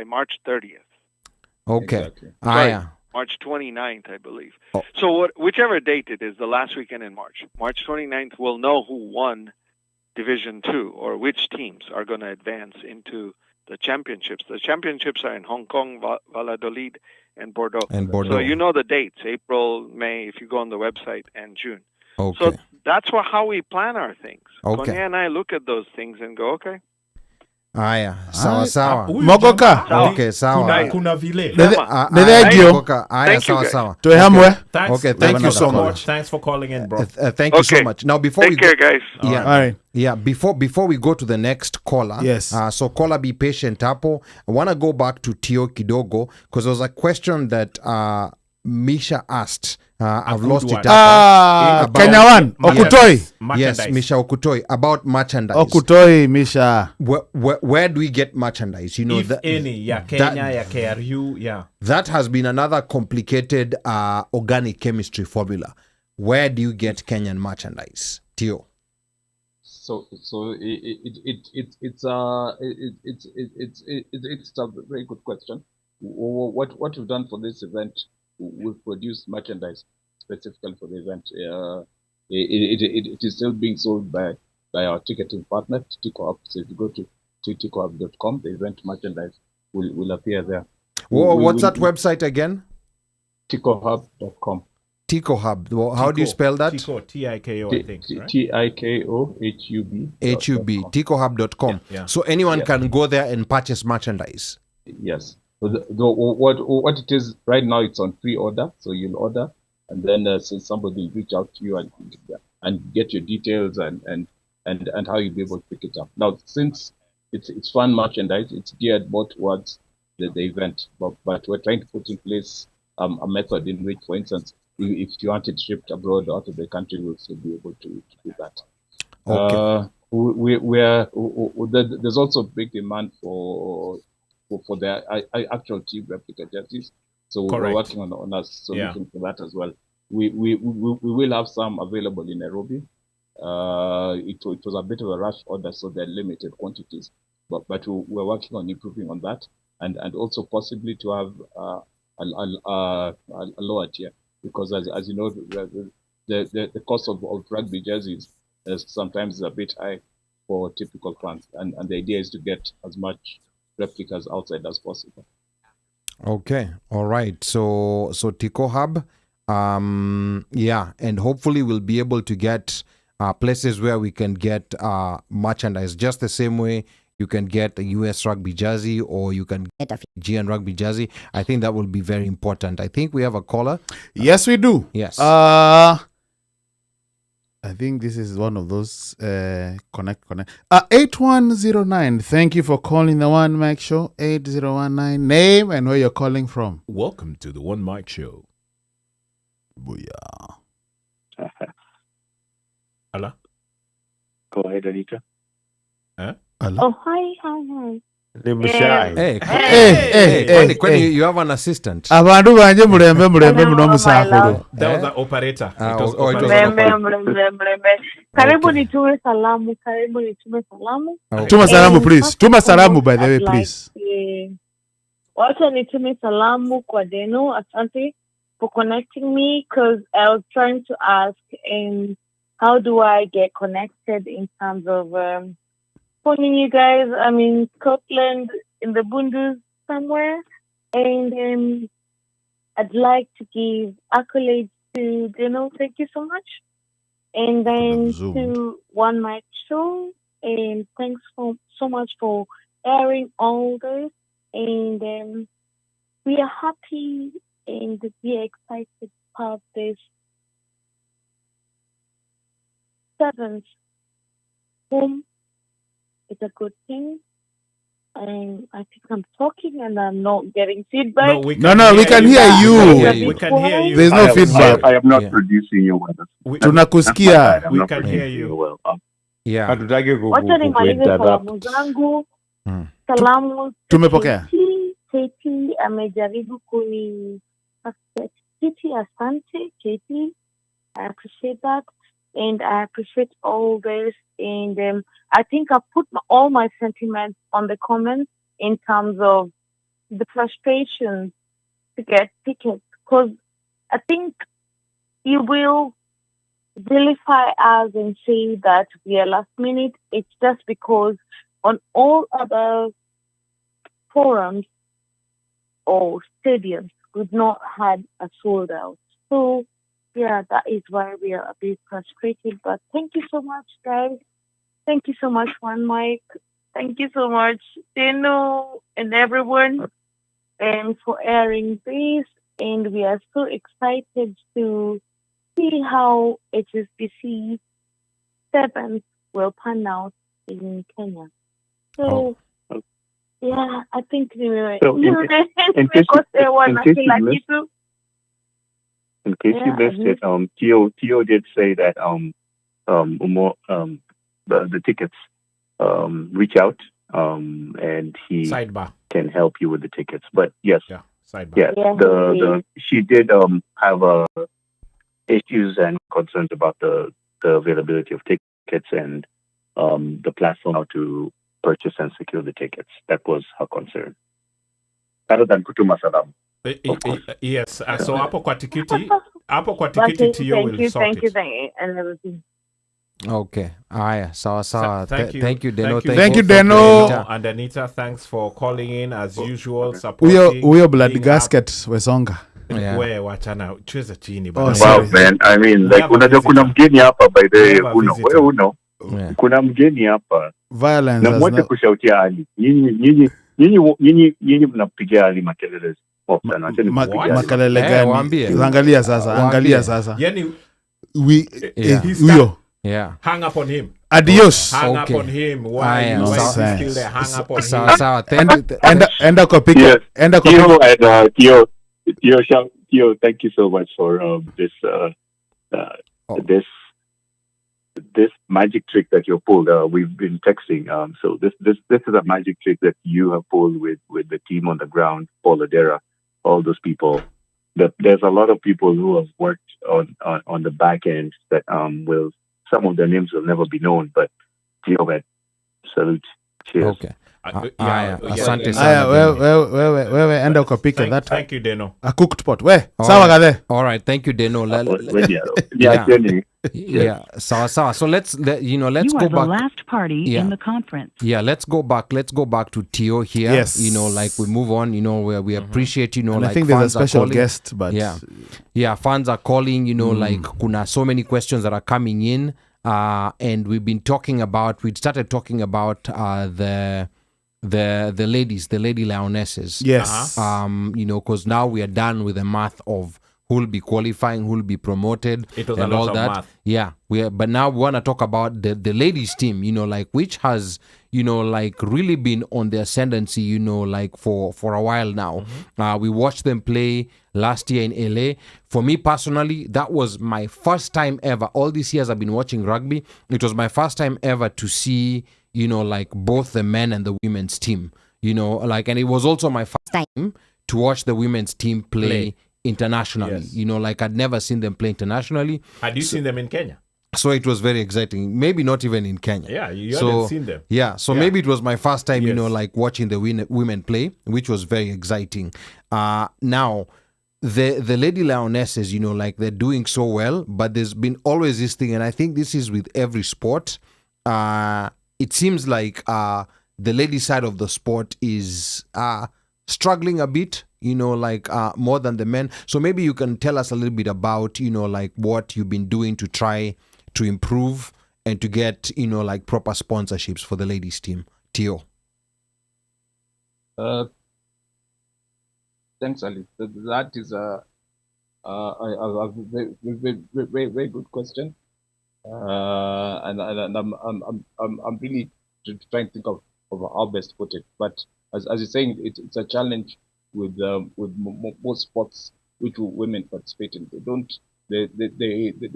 March 30th. Okay. Exactly. Yeah. March 29th, I believe. Oh. So whichever date it is, the last weekend in March, March 29th, we'll know who won Division 2 or which teams are going to advance into the championships. The championships are in Hong Kong, Valladolid, and Bordeaux. So you know the dates, April, May, if you go on the website, and June. Okay. So that's how we plan our things. Okay. Konya and I look at those things and go, okay. Aya, sawa. Mogoka. Okay, sawa. Kuna vile. Aya, sawa. Tuehamwe. Okay, thank you so much. Thanks for calling in, bro. Thank you so much. Now, before Take care, guys. Yeah. All right. Yeah, before we go to the next caller. Yes. So caller, be patient, Apo. I want to go back to Tio Kidogo because there was a question that Misha asked. I've lost it. Kenyan, Okutoi. Yes, Misha Okutoi, about merchandise. Okutoi, Misha. Where do we get merchandise? You know, If any, Kenya, KRU, That has been another complicated organic chemistry formula. Where do you get Kenyan merchandise, Tio? So it's a very good question. What we've done for this event, we've produced merchandise specifically for the event. It is still being sold by our ticketing partner, Tico Hub. So if you go to ticohub.com, the event merchandise will appear there. What's that website again? ticohub.com. Tico Hub. How do you spell that? Tico, Tiko, I think. Right? TIKOHUB. HUB. Ticohub.com. Yeah. So anyone can go there and purchase merchandise. Yes. What it is right now, it's on pre-order. So you'll order, and then somebody will reach out to you and get your details and how you'll be able to pick it up. Now, since it's fun merchandise, it's geared more towards the event, but we're trying to put in place a method in which, for instance, if you want it shipped abroad or out of the country, we'll still be able to do that. Okay. There's also a big demand for the actual team replica jerseys. So we're working on a solution for that as well. We will have some available in Nairobi. It was a bit of a rush order, so they're limited quantities. But we're working on improving on that, and also possibly to have a lower tier, because as you know, the cost of rugby jerseys is sometimes a bit high for typical fans, and the idea is to get as much replicas outside as possible. Okay, all right. So Tico Hub, and hopefully we'll be able to get places where we can get merchandise just the same way you can get a US rugby jersey or you can get a Fijian rugby jersey. I think that will be very important. I think we have a caller. Yes, we do. Yes. I think this is one of those connect. 8109. Thank you for calling the One Mic Show. 8019. Name and where you're calling from. Welcome to the One Mic Show. Booyah. Hello? Go ahead, Anita. Huh? Oh, hi. Hey, Hey, you have an assistant. Abantu banje murembe munomusakuru. That was the operator. It was Karibu nitume salamu. Tuma salamu, please. Tuma salamu, by the way, please. Wacha nitume salamu kwa Deno. Asante for connecting me, because I was trying to ask how do I get connected in terms of phoning you guys. I'm in Scotland, in the Bundus somewhere, and I'd like to give accolades to Dino. Thank you so much. And then to One Mic Show, and thanks so much for airing all this. And we are happy and we are excited to have this 7th home. It's a good thing. And I think I'm talking and I'm not getting feedback. We can hear you. We can hear you. There's no feedback. I am not producing you. Tunakusikia. We can hear you. Well. Yeah. Hatutaki Wacha nimalize salamu kuinterrupt. zangu. Salamu Tumepokea. Katie amejaribu kuni Katie, asante Katie. I appreciate that, and I appreciate all this. And I think I put all my sentiments on the comments in terms of the frustration to get tickets, because I think you will vilify us and say that we are last minute. It's just because on all other forums or stadiums, we've not had a sold out. So, yeah, that is why we are a bit frustrated. But thank you so much, guys. Thank you so much, One Mike. Thank you so much, Dino and everyone, and for airing this. And we are so excited to see how HSBC 7 will pan out in Kenya. So, yeah, I think we were in case you missed it, Tio did say that the tickets reach out and he can help you with the tickets. But yes, she did have issues and concerns about the availability of tickets and the platform how to purchase and secure the tickets. That was her concern. Other than kutuma salamu. Yes, so hapo kwa tikiti Tio will sort it. Thank you, and everything. Okay. Aya, sawa. Thank you. Thank you, Deno. Thank you, Deno. And Anita, thanks for calling in as usual, supporting. Uyo blood gasket wesonga. Yeah. We wachana cheza chini Wow, man. I mean, like kuna mgeni hapa by the uno. Yeah. Kuna mgeni hapa. Violence. Na mwote kushautia Ali. Nyinyi mnapigia Ali makelele. Makelele gani? Angalia sasa. Yani huyo. Yeah. Hang up on him. Adios. Hang up on him. Why is he still there? Hang up on him. Sawa. Enda kwa pick. Enda kwa Tio, thank you so much for this magic trick that you pulled. We've been texting. So this is a magic trick that you have pulled with the team on the ground, Paul Adera, all those people. There's a lot of people who have worked on the back end that some of their names will never be known, but Tio, salute. Cheers. Okay. Asante sana. Aya, wewe enda ukapika that. Thank you, Deno. A cooked pot. Sawa kade. All right, thank you, Deno. Yeah. Sawa. So let's go back. The last party in the conference. Yeah, let's go back to Tio here. Yes. Like we move on, where we appreciate, and like I think there's a special guest, but yeah, fans are calling, like kuna so many questions that are coming in. And we started talking about the ladies, the lady lionesses. Yes. Because now we are done with the math of who'll be qualifying, who'll be promoted, it was and a all lot that. of math. Yeah, but now we want to talk about the ladies team, like which has, like really been on the ascendancy, like for a while now. We watched them play last year in LA. For me personally, that was my first time ever. All these years I've been watching rugby. It was my first time ever to see, like both the men and the women's team. And it was also my first time to watch the women's team play internationally. Yes. Like I'd never seen them play internationally. Had you seen them in Kenya? So it was very exciting. Maybe not even in Kenya. Yeah, you hadn't seen them. Yeah, so maybe it was my first time, like watching the women play, which was very exciting. Now, the Lady Lionesses, like they're doing so well, but there's been always this thing, and I think this is with every sport. It seems like the lady side of the sport is struggling a bit, like more than the men. So maybe you can tell us a little bit about, like what you've been doing to try to improve and to get, like proper sponsorships for the ladies team. Tio. Thanks, Ali. That is a very good question. And I'm really trying to think of how best to put it. But as you're saying, it's a challenge with most sports which women participate in. They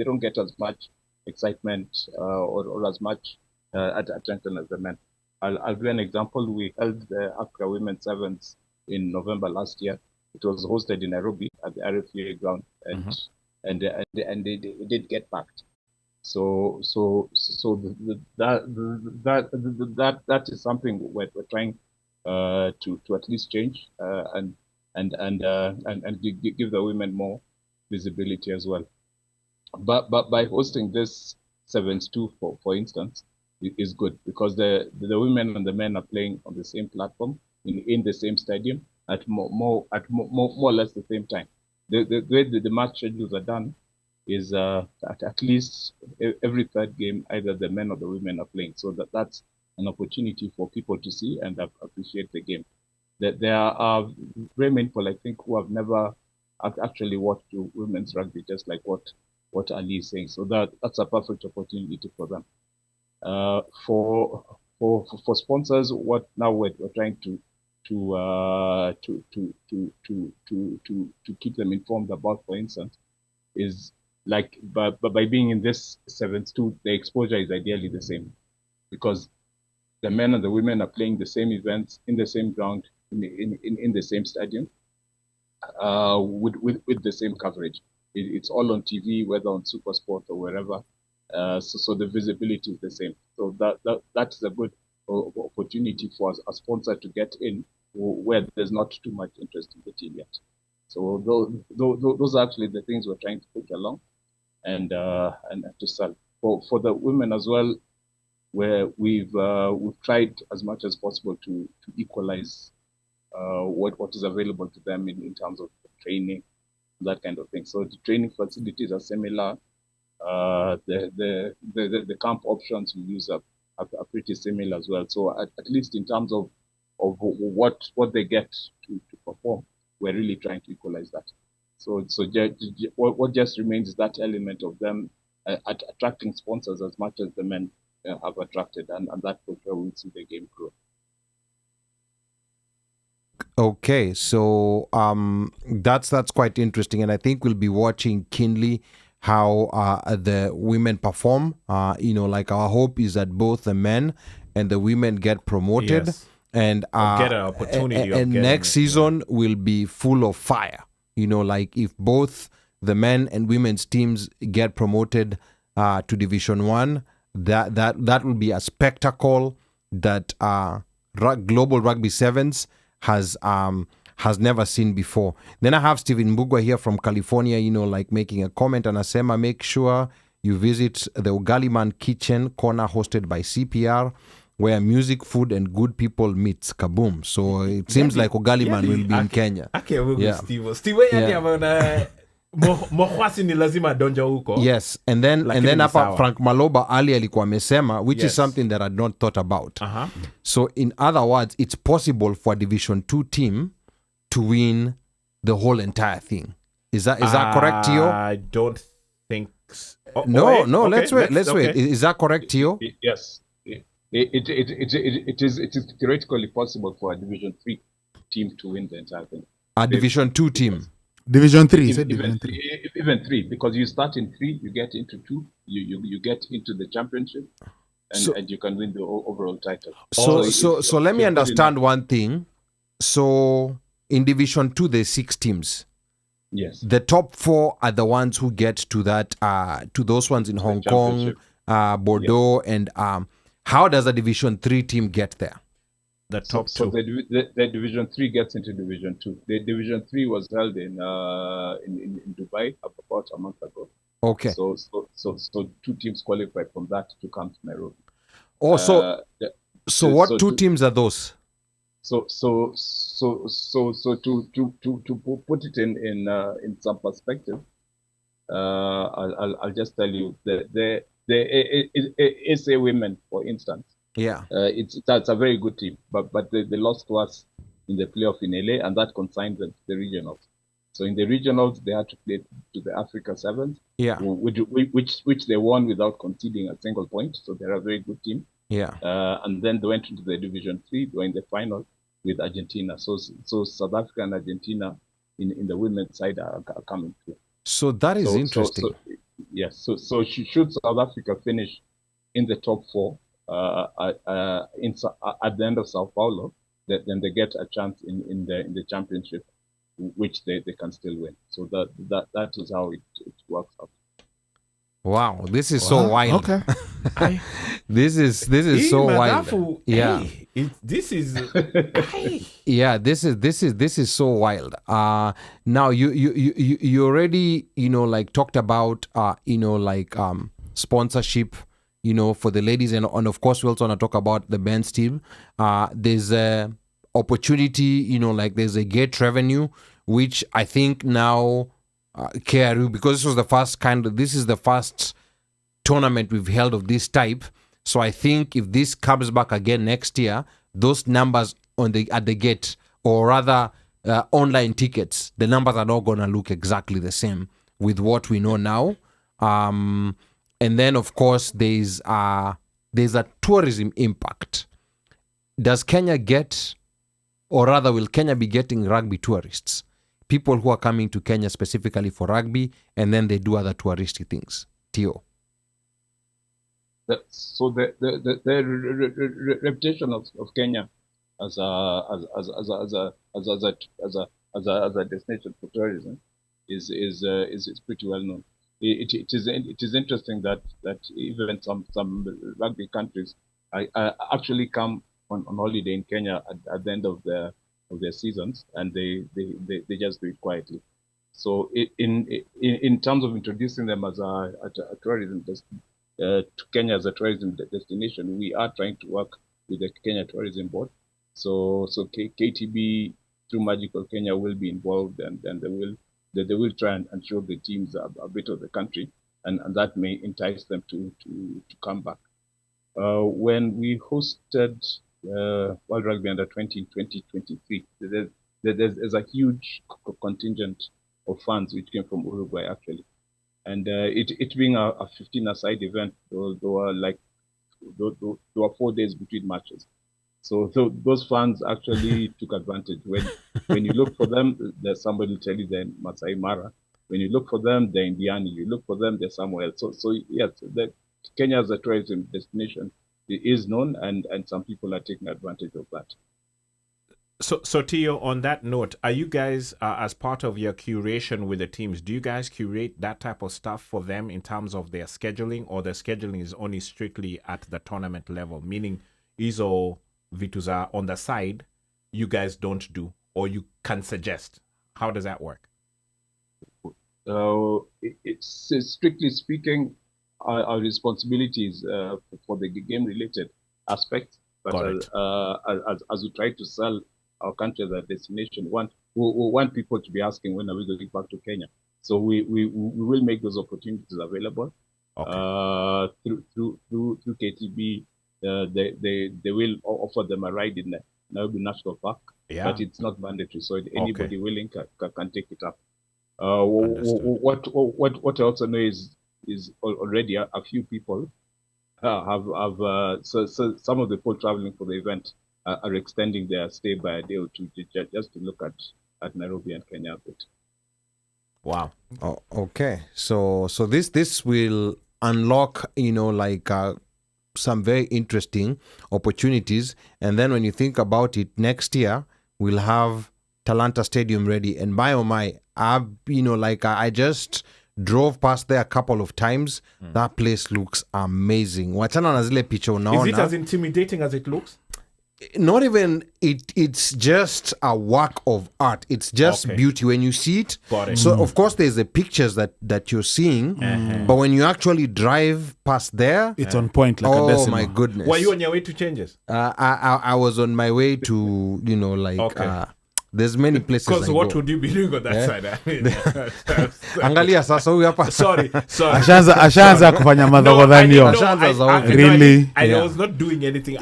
don't get as much excitement or as much at attention as the men. I'll give an example. We held the Africa Women's Sevens in November last year. It was hosted in Nairobi at the RFA ground, and it did get packed. So that is something we're trying to at least change and give the women more visibility as well. But by hosting this Sevens 2, for instance, is good because the women and the men are playing on the same platform in the same stadium at more or less the same time. The way the match schedules are done is at least every third game, either the men or the women are playing. So that's an opportunity for people to see and appreciate the game. There are very many people, I think, who have never actually watched women's rugby, just like what Ali is saying. So that's a perfect opportunity for them. For sponsors, what now we're trying to keep them informed about, for instance, is like by being in this 7-2, the exposure is ideally the same because the men and the women are playing the same events in the same ground in the same stadium with the same coverage. It's all on TV, whether on SuperSport or wherever. So the visibility is the same. So that's a good opportunity for a sponsor to get in where there's not too much interest in the team yet. So those are actually the things we're trying to push along and to sell. For the women as well, where we've tried as much as possible to equalize what is available to them in terms of training, that kind of thing. So the training facilities are similar. The camp options we use are pretty similar as well. So at least in terms of what they get to perform, we're really trying to equalize that. So what just remains is that element of them attracting sponsors as much as the men have attracted, and that for sure we'll see the game grow. Okay, so that's quite interesting, and I think we'll be watching keenly how the women perform. Like our hope is that both the men and the women get promoted, and get an opportunity. And next season will be full of fire. Like if both the men and women's teams get promoted to Division 1, that will be a spectacle that Global Rugby Sevens has never seen before. Then I have Stephen Mbugwa here from California, like making a comment, and Asema, make sure you visit the Ugali Man Kitchen corner hosted by CPR, where music, food, and good people meets. Kaboom. So it seems like Ugali Man will be in Kenya. Okay, we'll go Steve. Ni lazima donja huko. Yes, and then hapa Frank Maloba ali alikuwa amesema, which is something that I had not thought about. So in other words, it's possible for a Division 2 team to win the whole entire thing. Is that correct, Tio? I don't think so. No, let's wait. Is that correct, Tio? Yes. It is theoretically possible for a Division 3 team to win the entire thing. A Division 2 team. Division 3, even 3, because you start in 3, you get into 2, you get into the championship, and you can win the overall title. So let me understand one thing. So in Division 2, there's 6 teams. Yes. The top 4 are the ones who get to that to those ones in Hong Kong, Bordeaux, and how does a Division 3 team get there? The top 2. So the Division 3 gets into Division 2. The Division 3 was held in Dubai about a month ago. Okay. So 2 teams qualified from that to come to Nairobi. Oh, so what 2 teams are those? So to put it in some perspective, I'll just tell you the SA women, for instance. Yeah, that's a very good team, but they lost to us in the playoff in LA, and that consigned them to the regionals. So in the regionals, they had to play to the Africa Sevens, which they won without conceding a single point. So they're a very good team. Yeah, and then they went into the Division 3. They were in the final with Argentina. So South Africa and Argentina in the women's side are coming through. So that is interesting. So should South Africa finish in the top 4, at the end of Sao Paulo, then they get a chance in the championship, which they can still win. So that is how it works out. Wow, this is so wild. Okay. This is so wild. Yeah. This is Yeah, this is so wild. Now you already like talked about sponsorship, for the ladies, and of course we also want to talk about the men's team. There's a opportunity, there's a gate revenue, which I think now KRU, because this is the first tournament we've held of this type. So I think if this comes back again next year, those numbers at the gate, or rather online tickets, the numbers are not going to look exactly the same with what we know now. And then of course there's a tourism impact. Does Kenya get, or rather will Kenya be getting rugby tourists? People who are coming to Kenya specifically for rugby, and then they do other touristy things. Tio. So the reputation of Kenya as a destination for tourism is pretty well known. It is interesting that even some rugby countries actually come on holiday in Kenya at the end of their seasons, and they just do it quietly. So in terms of introducing them as a tourism to Kenya as a tourism destination, we are trying to work with the Kenya Tourism Board. So KTB through Magical Kenya will be involved, and they will try and show the teams a bit of the country, and that may entice them to come back. When we hosted World Rugby Under 20 in 2023, there's a huge contingent of fans which came from Uruguay actually, and it being a 15-a-side event, there were 4 days between matches. So those fans actually took advantage. When you look for them, there's somebody will tell you they're in Masai Mara. When you look for them, they're in Diani. You look for them, they're somewhere else. So yes, Kenya as a tourism destination is known, and some people are taking advantage of that. So Tio, on that note, are you guys, as part of your curation with the teams, do you guys curate that type of stuff for them in terms of their scheduling, or their scheduling is only strictly at the tournament level, meaning Izo Vituza on the side, you guys don't do, or you can suggest? How does that work? It's strictly speaking, our responsibilities for the game-related aspects, but as we try to sell our country as a destination, we want people to be asking, when are we going back to Kenya? So we will make those opportunities available. Through KTB. They will offer them a ride in the Nairobi National Park, but it's not mandatory. So anybody willing can take it up. What I also know is already a few people have so some of the people traveling for the event are extending their stay by a day or two just to look at Nairobi and Kenya a bit. Wow. Oh, okay. So this will unlock some very interesting opportunities. And then when you think about it, next year we'll have Talanta Stadium ready. And my, I just drove past there a couple of times. That place looks amazing. Wachana na zile picha unaona. Is it as intimidating as it looks? Not even it's just a work of art. It's just beauty when you see it. So of course there's the pictures that you're seeing, but when you actually drive past there, it's on point like a decimal. Oh my goodness. Were you on your way to changes? I was on my way to there's many places. Because what would you be doing on that side? Angalia sasa huyu hapa. Sorry. Ashaanza kufanya madhogodhanio. Really? I was not doing anything.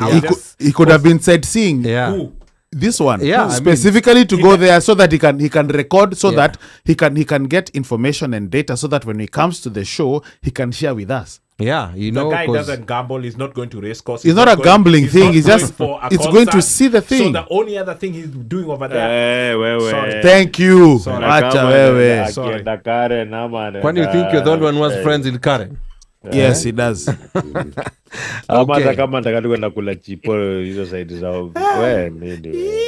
He could have been sightseeing. Who? This one, specifically to go there so that he can record, so that he can get information and data, so that when he comes to the show, he can share with us. Yeah, the guy doesn't gamble. He's not going to race course. It's not a gambling thing. He's just going to see the thing. So the only other thing he's doing over there. Sorry. Thank you. Sorry. When do you think you're the only one who was friends with Karen? Yes, he does. Hata kama nataka tu kwenda kula chipo hizo side zao. Nini.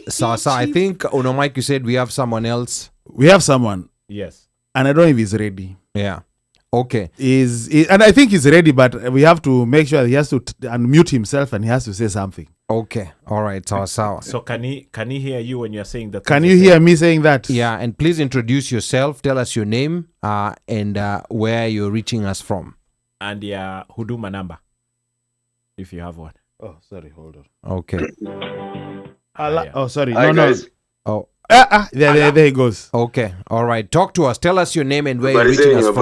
So I think, Mike, you said we have someone else. We have someone. Yes. And I don't know if he's ready. Yeah. Okay. And I think he's ready, but we have to make sure he has to unmute himself and he has to say something. Okay. All right. So can he hear you when you're saying that? Can you hear me saying that? Yeah. And please introduce yourself. Tell us your name and where you're reaching us from. And your huduma number, if you have one. Oh, sorry. Hold on. Okay. Oh, sorry. Hi, guys. Oh. There he goes. Okay. All right. Talk to us. Tell us your name and where you're reaching us from.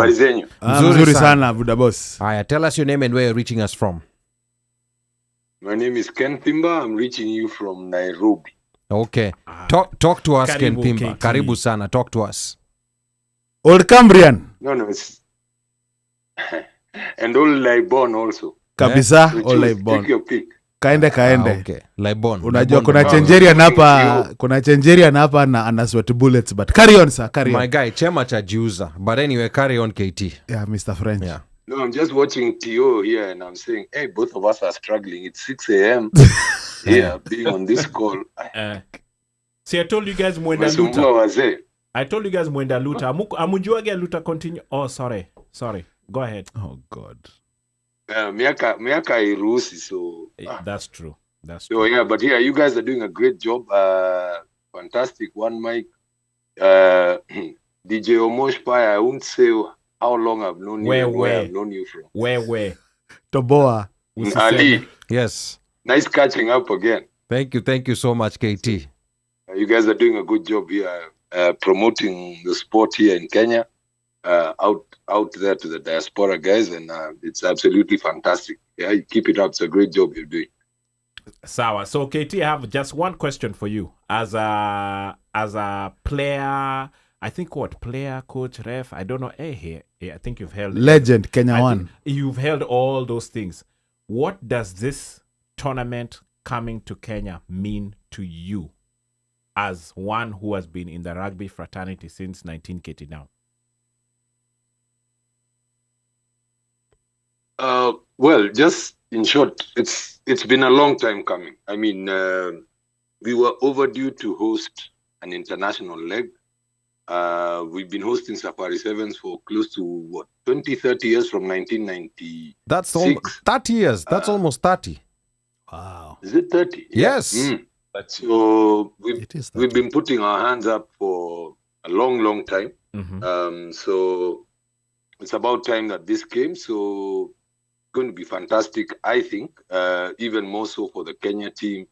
Mzuri sana, buda boss. Tell us your name and where you're reaching us from. My name is Ken Pimba. I'm reaching you from Nairobi. Okay. Talk to us, Ken Karibu, Pimba. KT. Karibu sana. Talk to us. Old Cambrian. No, it's and old Libon also. Kabisa, So old choose, Libon. Take your pick. Kaende. Okay. Libon. Unajua kuna Libon. Chenjerian hapa na ana sweat bullets, but carry on, sir. Carry My on. guy, Chema Chajiuza. But anyway, carry on, KT. Yeah, Mr. French. Yeah. No, I'm just watching Tio here and I'm saying, hey, both of us are struggling. It's 6 a.m. Yeah, being on this call. See, I told you guys Mwenda Masumbua Luta. wazee. I told you guys Mwenda Luta. Amujuage Luta continue. Oh, sorry. Go ahead. Oh, God. Miaka hairuhusi, so That's true. So yeah, but yeah, you guys are doing a great job. Fantastic. One mic. DJ Omosh Pai, I won't say how long I've known you and where I've known you from. Where? Toboa. Ali, Yes. nice catching up again. Thank you so much, KT. You guys are doing a good job here, promoting the sport here in Kenya, out there to the diaspora guys, and it's absolutely fantastic. Yeah, you keep it up. It's a great job you're doing. Sawa. So KT, I have just one question for you. As a player, I think player, coach, ref, I don't know. Hey, I think you've held Legend, Kenya one. You've held all those things. What does this tournament coming to Kenya mean to you as one who has been in the rugby fraternity since 1980 now? Well, just in short, it's been a long time coming. I mean, we were overdue to host an international leg. We've been hosting Safari Sevens for close to 20, 30 years from 1990. That's almost 30 years. That's almost 30. Wow. Is it 30? Yes. But so we've been putting our hands up for a long time. Mm-hmm. So it's about time that this came. So it's going to be fantastic, I think, even more so for the Kenya team.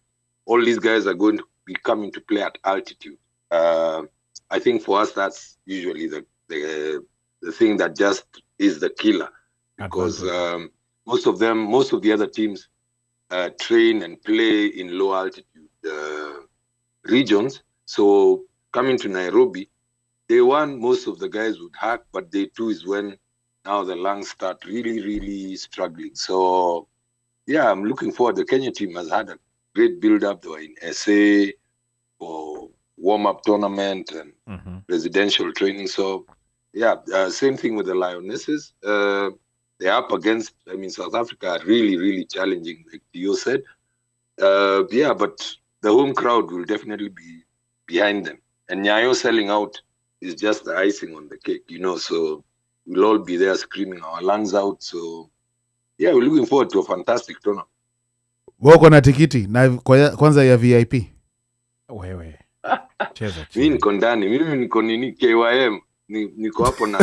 All these guys are going to be coming to play at altitude. I think for us, that's usually the thing that just is the killer, because most of the other teams train and play in low altitude regions. So coming to Nairobi, day one, most of the guys would hack, but day two is when now the lungs start really struggling. So yeah, I'm looking forward. The Kenya team has had a great build-up. They were in SA for warm-up tournament and residential training. So yeah, same thing with the Lionesses. They're up against, South Africa are really challenging, like Theo said. Yeah, but the home crowd will definitely be behind them. And Nyayo selling out is just the icing on the cake, so we'll all be there screaming our lungs out. So yeah, we're looking forward to a fantastic tournament. Wako na tikiti na kwanza ya VIP. Wewe. Mimi niko ndani, mimi niko nini KYM, niko hapo na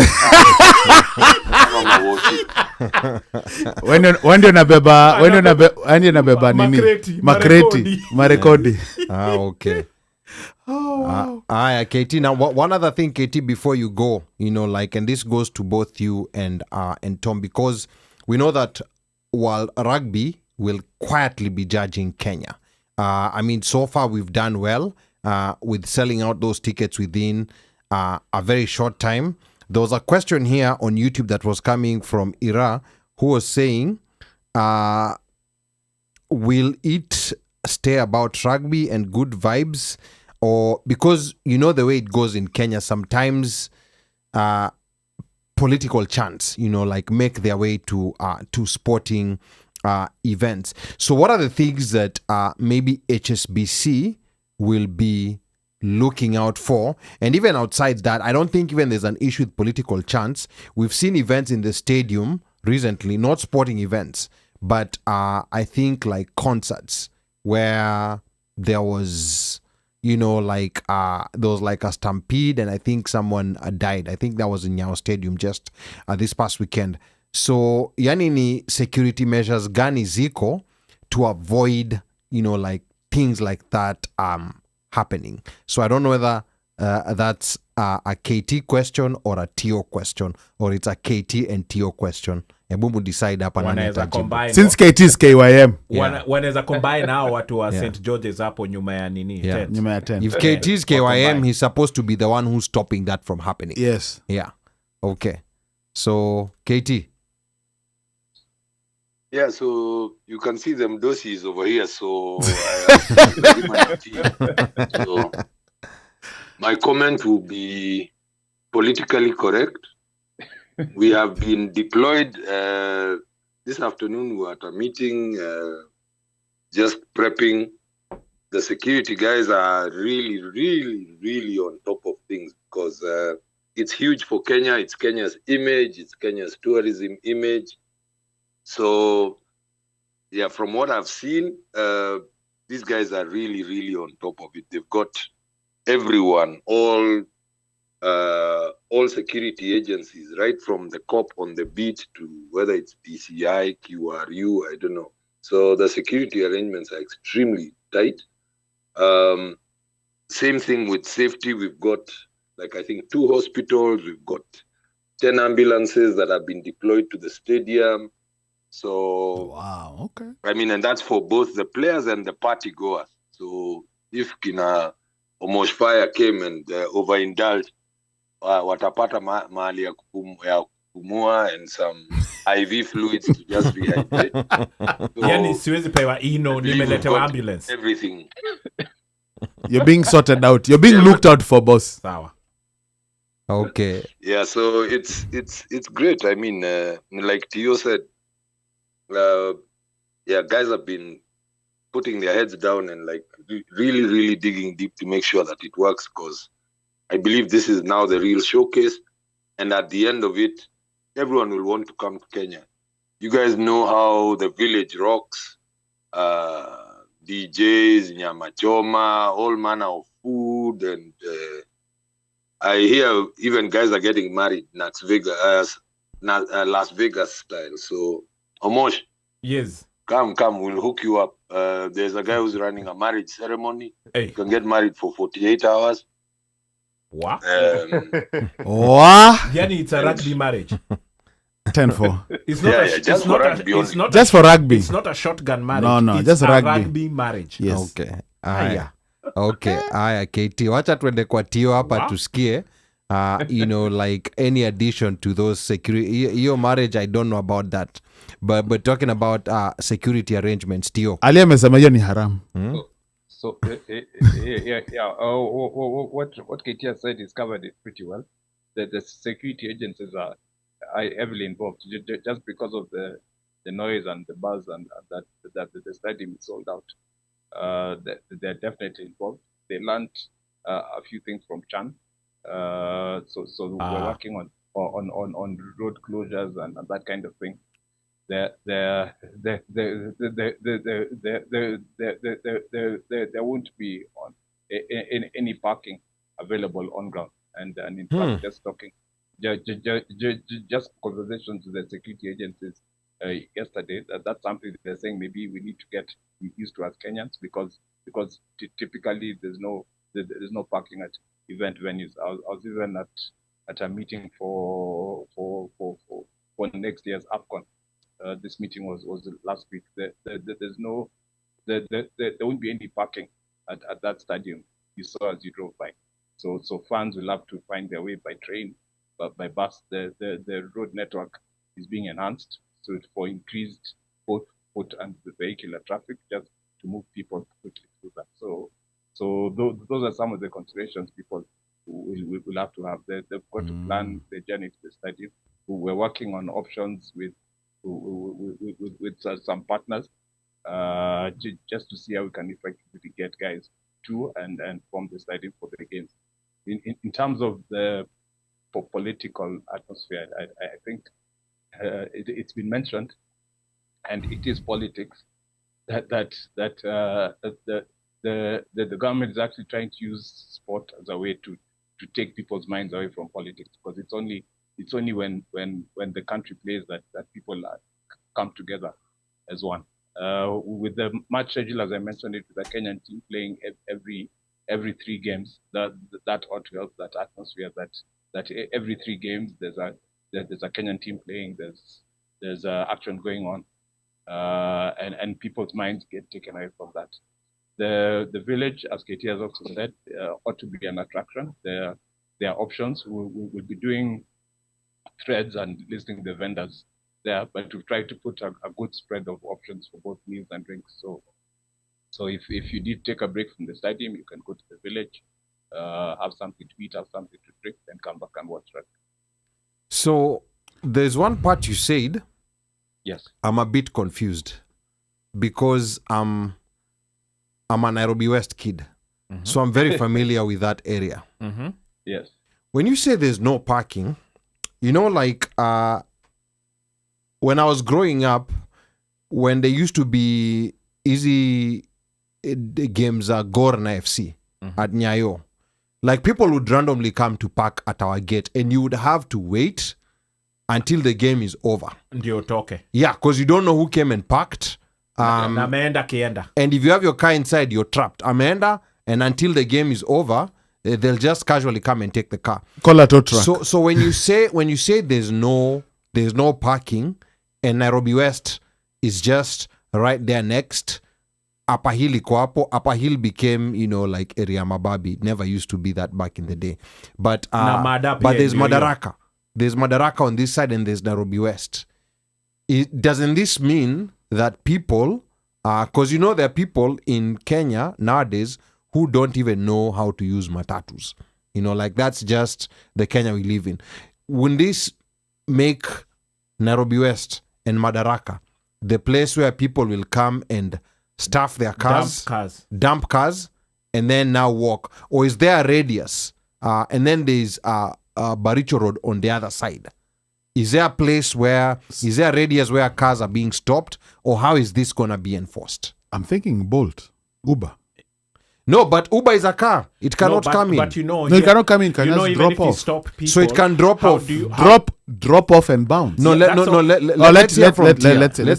Wende nabeba nini? Marekodi. Okay. Oh, wow. KT, now one other thing, KT, before you go, and this goes to both you and Tom, because we know that World Rugby will quietly be judging Kenya. So far we've done well with selling out those tickets within a very short time. There was a question here on YouTube that was coming from Ira, who was saying, will it stay about rugby and good vibes? Or because the way it goes in Kenya, sometimes political chants, like make their way to sporting events. So what are the things that maybe HSBC will be looking out for? And even outside that, I don't think even there's an issue with political chants. We've seen events in the stadium recently, not sporting events, but I think like concerts where there was there was like a stampede, and I think someone died. I think that was in Yao Stadium just this past weekend. So yani ni security measures gani ziko to avoid like things like that happening. So I don't know whether that's a KT question or a TO question, or it's a KT and TO question. Ebumu decide hapa nani. Since KT is KYM. Wanaweza combine hao watu wa St. George's hapo nyuma ya nini? Yeah. Nyuma ya tent. If KT is KYM, he's supposed to be the one who's stopping that from happening. Yes. Yeah. Okay. So KT. Yeah, so you can see them doses over here. So, so my comment will be politically correct. We have been deployed this afternoon. We were at a meeting, just prepping. The security guys are really, really, really on top of things because it's huge for Kenya. It's Kenya's image. It's Kenya's tourism image. So, yeah, from what I've seen, these guys are really, really on top of it. They've got everyone, all security agencies, right from the cop on the beat to whether it's DCI, KRU, I don't know. So the security arrangements are extremely tight. Same thing with safety. We've got, like, I think 2 hospitals. We've got 10 ambulances that have been deployed to the stadium. So, wow, okay. I mean, and that's for both the players and the party goers. So if Kina Omosh Fire came and overindulged, watapata mahali ya kupumua and some IV fluids to just rehydrate. Yani siwezi pewa nimeletewa ambulance. Everything. You're being sorted out. You're being looked out for, boss. Sawa. Okay. Yeah, so it's great. I mean, like Tio said, guys have been putting their heads down and like really, really digging deep to make sure that it works, because I believe this is now the real showcase. And at the end of it, everyone will want to come to Kenya. You guys know how the village rocks, DJs, nyama choma, all manner of food. And I hear even guys are getting married Las Vegas style. So, Omosh. Yes. Come, we'll hook you up. There's a guy who's running a marriage ceremony. Hey. You can get married for 48 hours. What? What? Yani, it's a rugby marriage. 10-4. It's not just for rugby. Just for rugby. It's not a shotgun marriage. No, it's just a rugby marriage. Yes. Okay. Aya. Okay. Aya, KT. Wacha tuende kwa Tio hapa tusikie. Like any addition to those security. Your marriage, I don't know about that. But talking about security arrangements, Tio. Ali amesema hiyo ni haram. So what KT has said is covered it pretty well. The security agencies are heavily involved just because of the noise and the buzz and that the stadium is sold out. They're definitely involved. They learned a few things from Chan. So we're working on road closures and that kind of thing. There won't be any parking available on ground, and in fact, just talking, just conversations with the security agencies yesterday. That's something they're saying. Maybe we need to get used to as Kenyans because typically there's no parking at event venues. I was even at a meeting for next year's AFCON. This meeting was last week. There won't be any parking at that stadium you saw as you drove by. So fans will have to find their way by train, but by bus. The road network is being enhanced so for increased both foot and vehicular traffic, just to move people quickly through that. So those are some of the considerations people we'll have to have. They've got to plan the journey to the stadium. We're working on options with some partners, just to see how we can effectively get guys to and form the stadium for the games. In terms of the political atmosphere, I think it's been mentioned, and it is politics that the government is actually trying to use sport as a way to take people's minds away from politics, because it's only when the country plays that people come together as one. With the match schedule, as I mentioned it, with the Kenyan team playing every 3 games, that ought to help that atmosphere. That every 3 games there's a Kenyan team playing. There's action going on, and people's minds get taken away from that. The village, as KT has also said, ought to be an attraction. There are options. We'll be doing threads and listing the vendors there, but to try to put a good spread of options for both meals and drinks. So if you did take a break from the stadium, you can go to the village, have something to eat, have something to drink, then come back and watch rugby. So there's one part you said. Yes. I'm a bit confused because I'm a Nairobi West kid. So I'm very familiar with that area. Yes. When you say there's no parking, you know, like when I was growing up, when there used to be easy games, Gor na FC at Nyayo, like people would randomly come to park at our gate, and you would have to wait until the game is over. Ndio toke. Yeah, because you don't know who came and parked. Na ameenda kienda. And if you have your car inside, you're trapped. Ameenda, and until the game is over, they'll just casually come and take the car. Call a tow truck. So when you say there's no parking, and Nairobi West is just right there next, Upper Hill iko hapo. Upper Hill became, like area Mababi. It never used to be that back in the day. But there's Madaraka. There's Madaraka on this side, and there's Nairobi West. Doesn't this mean that people, because there are people in Kenya nowadays who don't even know how to use matatus? Like that's just the Kenya we live in. Wouldn't this make Nairobi West and Madaraka the place where people will come and stuff their cars, dump cars, and then now walk? Or is there a radius? And then there's Baricho Road on the other side. Is there a radius where cars are being stopped? Or how is this going to be enforced? I'm thinking Bolt, Uber. No, but Uber is a car. It cannot come in. But it cannot come in. Can just drop off. So it can drop off. Drop off and bounce. Let's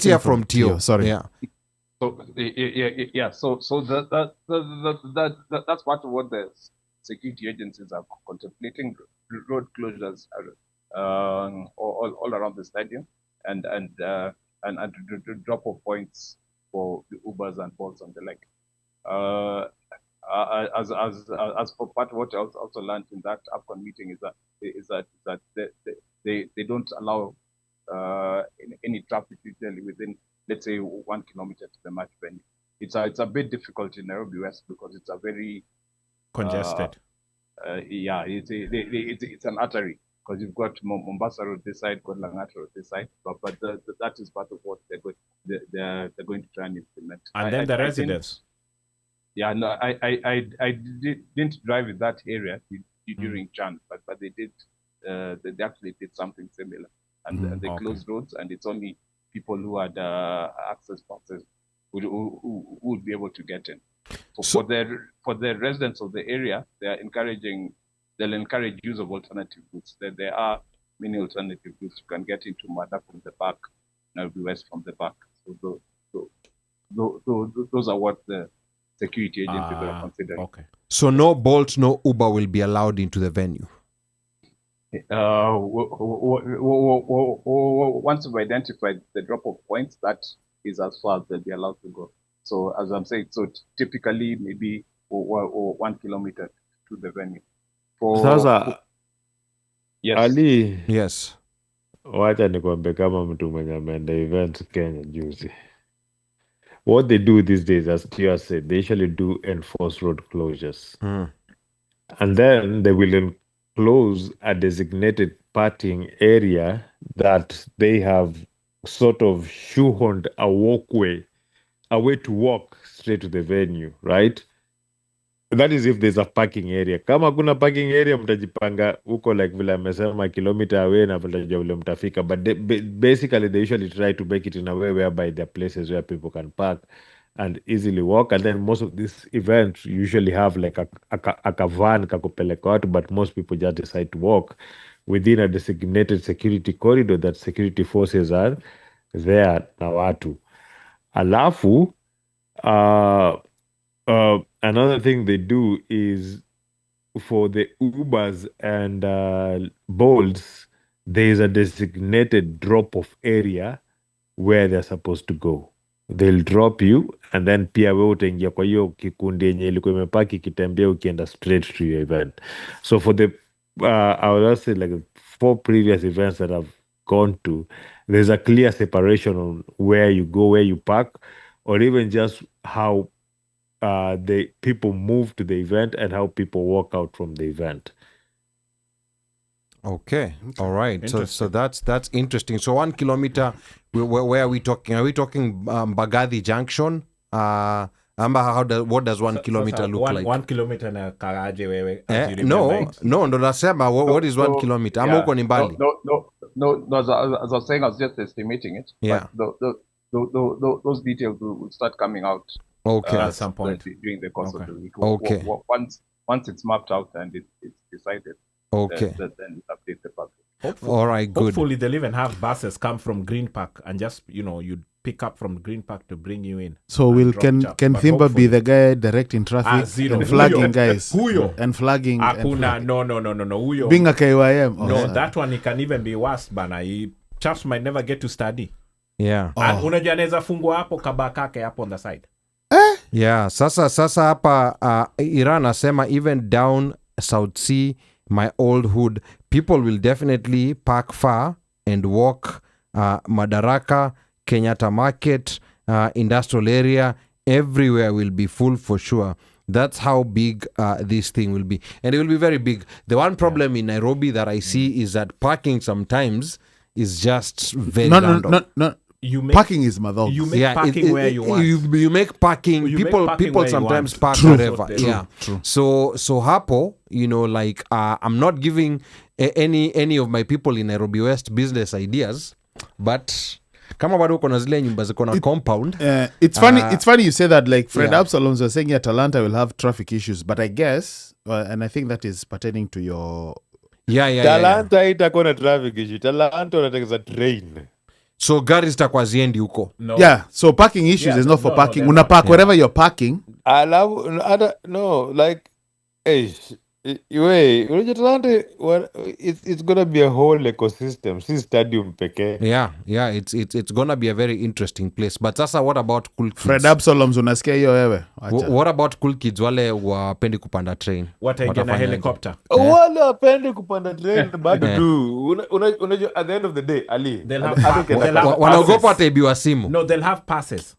hear from Tio. Sorry. Yeah. So yeah. So that's part of what the security agencies are contemplating: road closures all around the stadium, and drop off points for the Ubers and Bolts and the like. As for part of what I also learned in that AFCON meeting is that they don't allow any traffic usually within, let's say, 1 kilometer to the match venue. It's a bit difficult in Nairobi West because it's a very congested. It's an artery because you've got Mombasa Road this side, got Langata Road this side, but that is part of what they're going to try and implement. And then the residents. Yeah, no, I didn't drive in that area during Chan, but they did. They actually did something similar, and they closed roads, and it's only people who had access passes who would be able to get in. So for the residents of the area, they'll encourage use of alternative routes. There are many alternative routes. You can get into Mada from the back, Nairobi West from the back. So those are what the security agencies are considering. Okay. So no Bolt, no Uber will be allowed into the venue. Once we've identified the drop-off points, that is as far as they'll be allowed to go. So as I'm saying, typically maybe 1 kilometer to the venue. Sasa yes. Ali, yes, wacha nikwambie kama mtu mwenye ameenda event Kenya juzi. What they do these days, as Tia said, they usually do enforce road closures. and then they will enclose a designated parking area that they have sort of shoehorned a walkway, a way to walk straight to the venue, right? That is if there's a parking area. Kama kuna parking area, mtajipanga huko like vile amesema kilometer away na mtajua vile mtafika. But basically they usually try to make it in a way whereby there are places where people can park and easily walk. And then most of these events usually have like a van kakupeleka watu, but most people just decide to walk within a designated security corridor that security forces are there na watu. Alafu, another thing they do is for the Ubers and Bolts, there is a designated drop-off area where they're supposed to go. They'll drop you and then pia wewe utaingia kwa hiyo kikundi yenye ilikuwa imepaki kitembea ukienda straight to your event. So for the I would also say like 4 previous events that I've gone to, there's a clear separation on where you go, where you park, or even just how the people move to the event and how people walk out from the event. Okay. All right. So that's interesting. So 1 kilometer, where are we talking? Are we talking Mbagathi Junction? What does 1 kilometer look like? 1 kilometer na karaje wewe? No, ndo nasema what is 1 kilometer? Ama huko ni mbali? No, as I was saying, I was just estimating it. Yeah. But those details will start coming out. Okay. At some point during the course of the week. Okay. Once it's mapped out and it's decided. Okay. Then update the public. All right, good. Hopefully they'll even have buses come from Green Park and just, you pick up from Green Park to bring you in. So can Thimba be the guy directing traffic and flagging guys? Huyo. And flagging. Hakuna, no. Huyo. Being a KYM. No, that one, it can even be worse, bana. Chaps might never get to study. Yeah. And unajua anaweza fungwa hapo kabakake hapo on the side. Yeah, sasa hapa Iran asema even down South Sea, my old hood, people will definitely park far and walk Madaraka, Kenyatta Market, industrial area, everywhere will be full for sure. That's how big this thing will be. And it will be very big. The one problem in Nairobi that I see is that parking sometimes is just very random. No. Parking is madog. You make parking where you want. You make parking. People sometimes park wherever. True. So hapo, like I'm not giving any of my people in Nairobi West business ideas, but kama bado uko na zile nyumba ziko na compound. It's funny you say that. Like Fred Absalom was saying, Atalanta will have traffic issues, but I guess, and I think that is pertaining to your. Talanta itakuwa na traffic issue. Talanta unataka train. So gari zitakuwa ziendi huko. No. Yeah, so parking issues is not for parking. Una park wherever you're parking. It's gonna be a whole ecosystem. See stadium peke. Yeah, it's gonna be a very interesting place. But sasa what about cool kids? Fred Absalom unasikia hiyo wewe. What about cool kids wale wapendi kupanda train? Wataingia na helicopter. Wale wapendi kupanda train bado tu. Unajua at the end of the day, Ali. Wanaogopa wataibiwa simu. No, they'll have passes.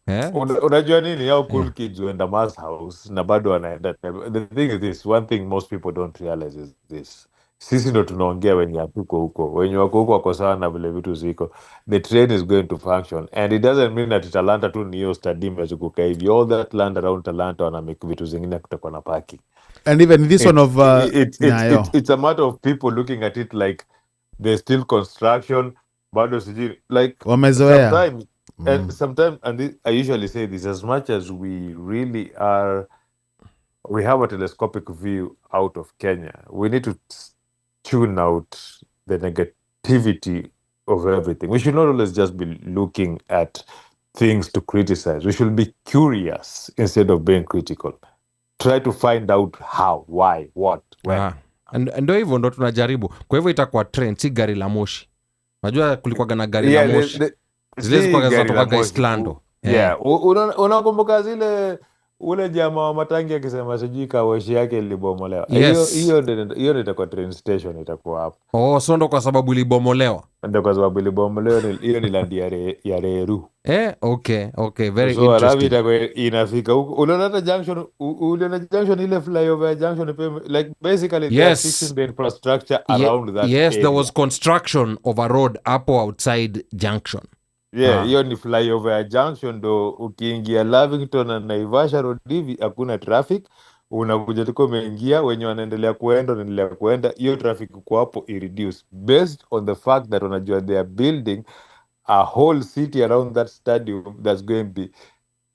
Unajua nini yao cool kids wenda mass house na bado wanaenda. The thing is this, one thing most people don't realize is this. Sisi ndo tunaongea wenye hatuko huko. Wenye wako huko wako sawa na vile vitu ziko. The train is going to function. And it doesn't mean that Talanta tu ni hiyo stadium ya kukaa hivi. All that land around Talanta wana make vitu zingine kutakuwa na parking. And even this one of... it's a matter of people looking at it like there's still construction. Bado sijui. Like wamezoea. Sometimes, I usually say this, as much as we really are... We have a telescopic view out of Kenya. We need to tune out the negativity of everything. We should not always just be looking at things to criticize. We should be curious instead of being critical. Try to find out how, why, what, when. Ndio hivyo ndo tunajaribu. Kwa hivyo itakuwa train, si gari la moshi. Unajua kulikuwa na gari la moshi. Zile zilikuwa zinatoka Islando. Unakumbuka zile ule jamaa wa Matangi akisema sijui kawashi yake ilibomolewa. Yes. Hiyo ndio itakuwa train station itakuwa hapo. Oh, so ndo kwa sababu ilibomolewa. Ndio kwa sababu ilibomolewa, hiyo ni land ya Reru. Okay, very so, interesting. So inafika huko. Uliona junction ile flyover junction like basically they are fixing the infrastructure around that area. There was construction of a road hapo outside junction. Yeah, hiyo ni flyover ya junction ndo ukiingia Lavington na Naivasha road hivi hakuna traffic, unakuja tuko umeingia, wenye wanaendelea kuenda hiyo traffic kwa hapo reduce based on the fact that unajua they are building a whole city around that stadium that's going to be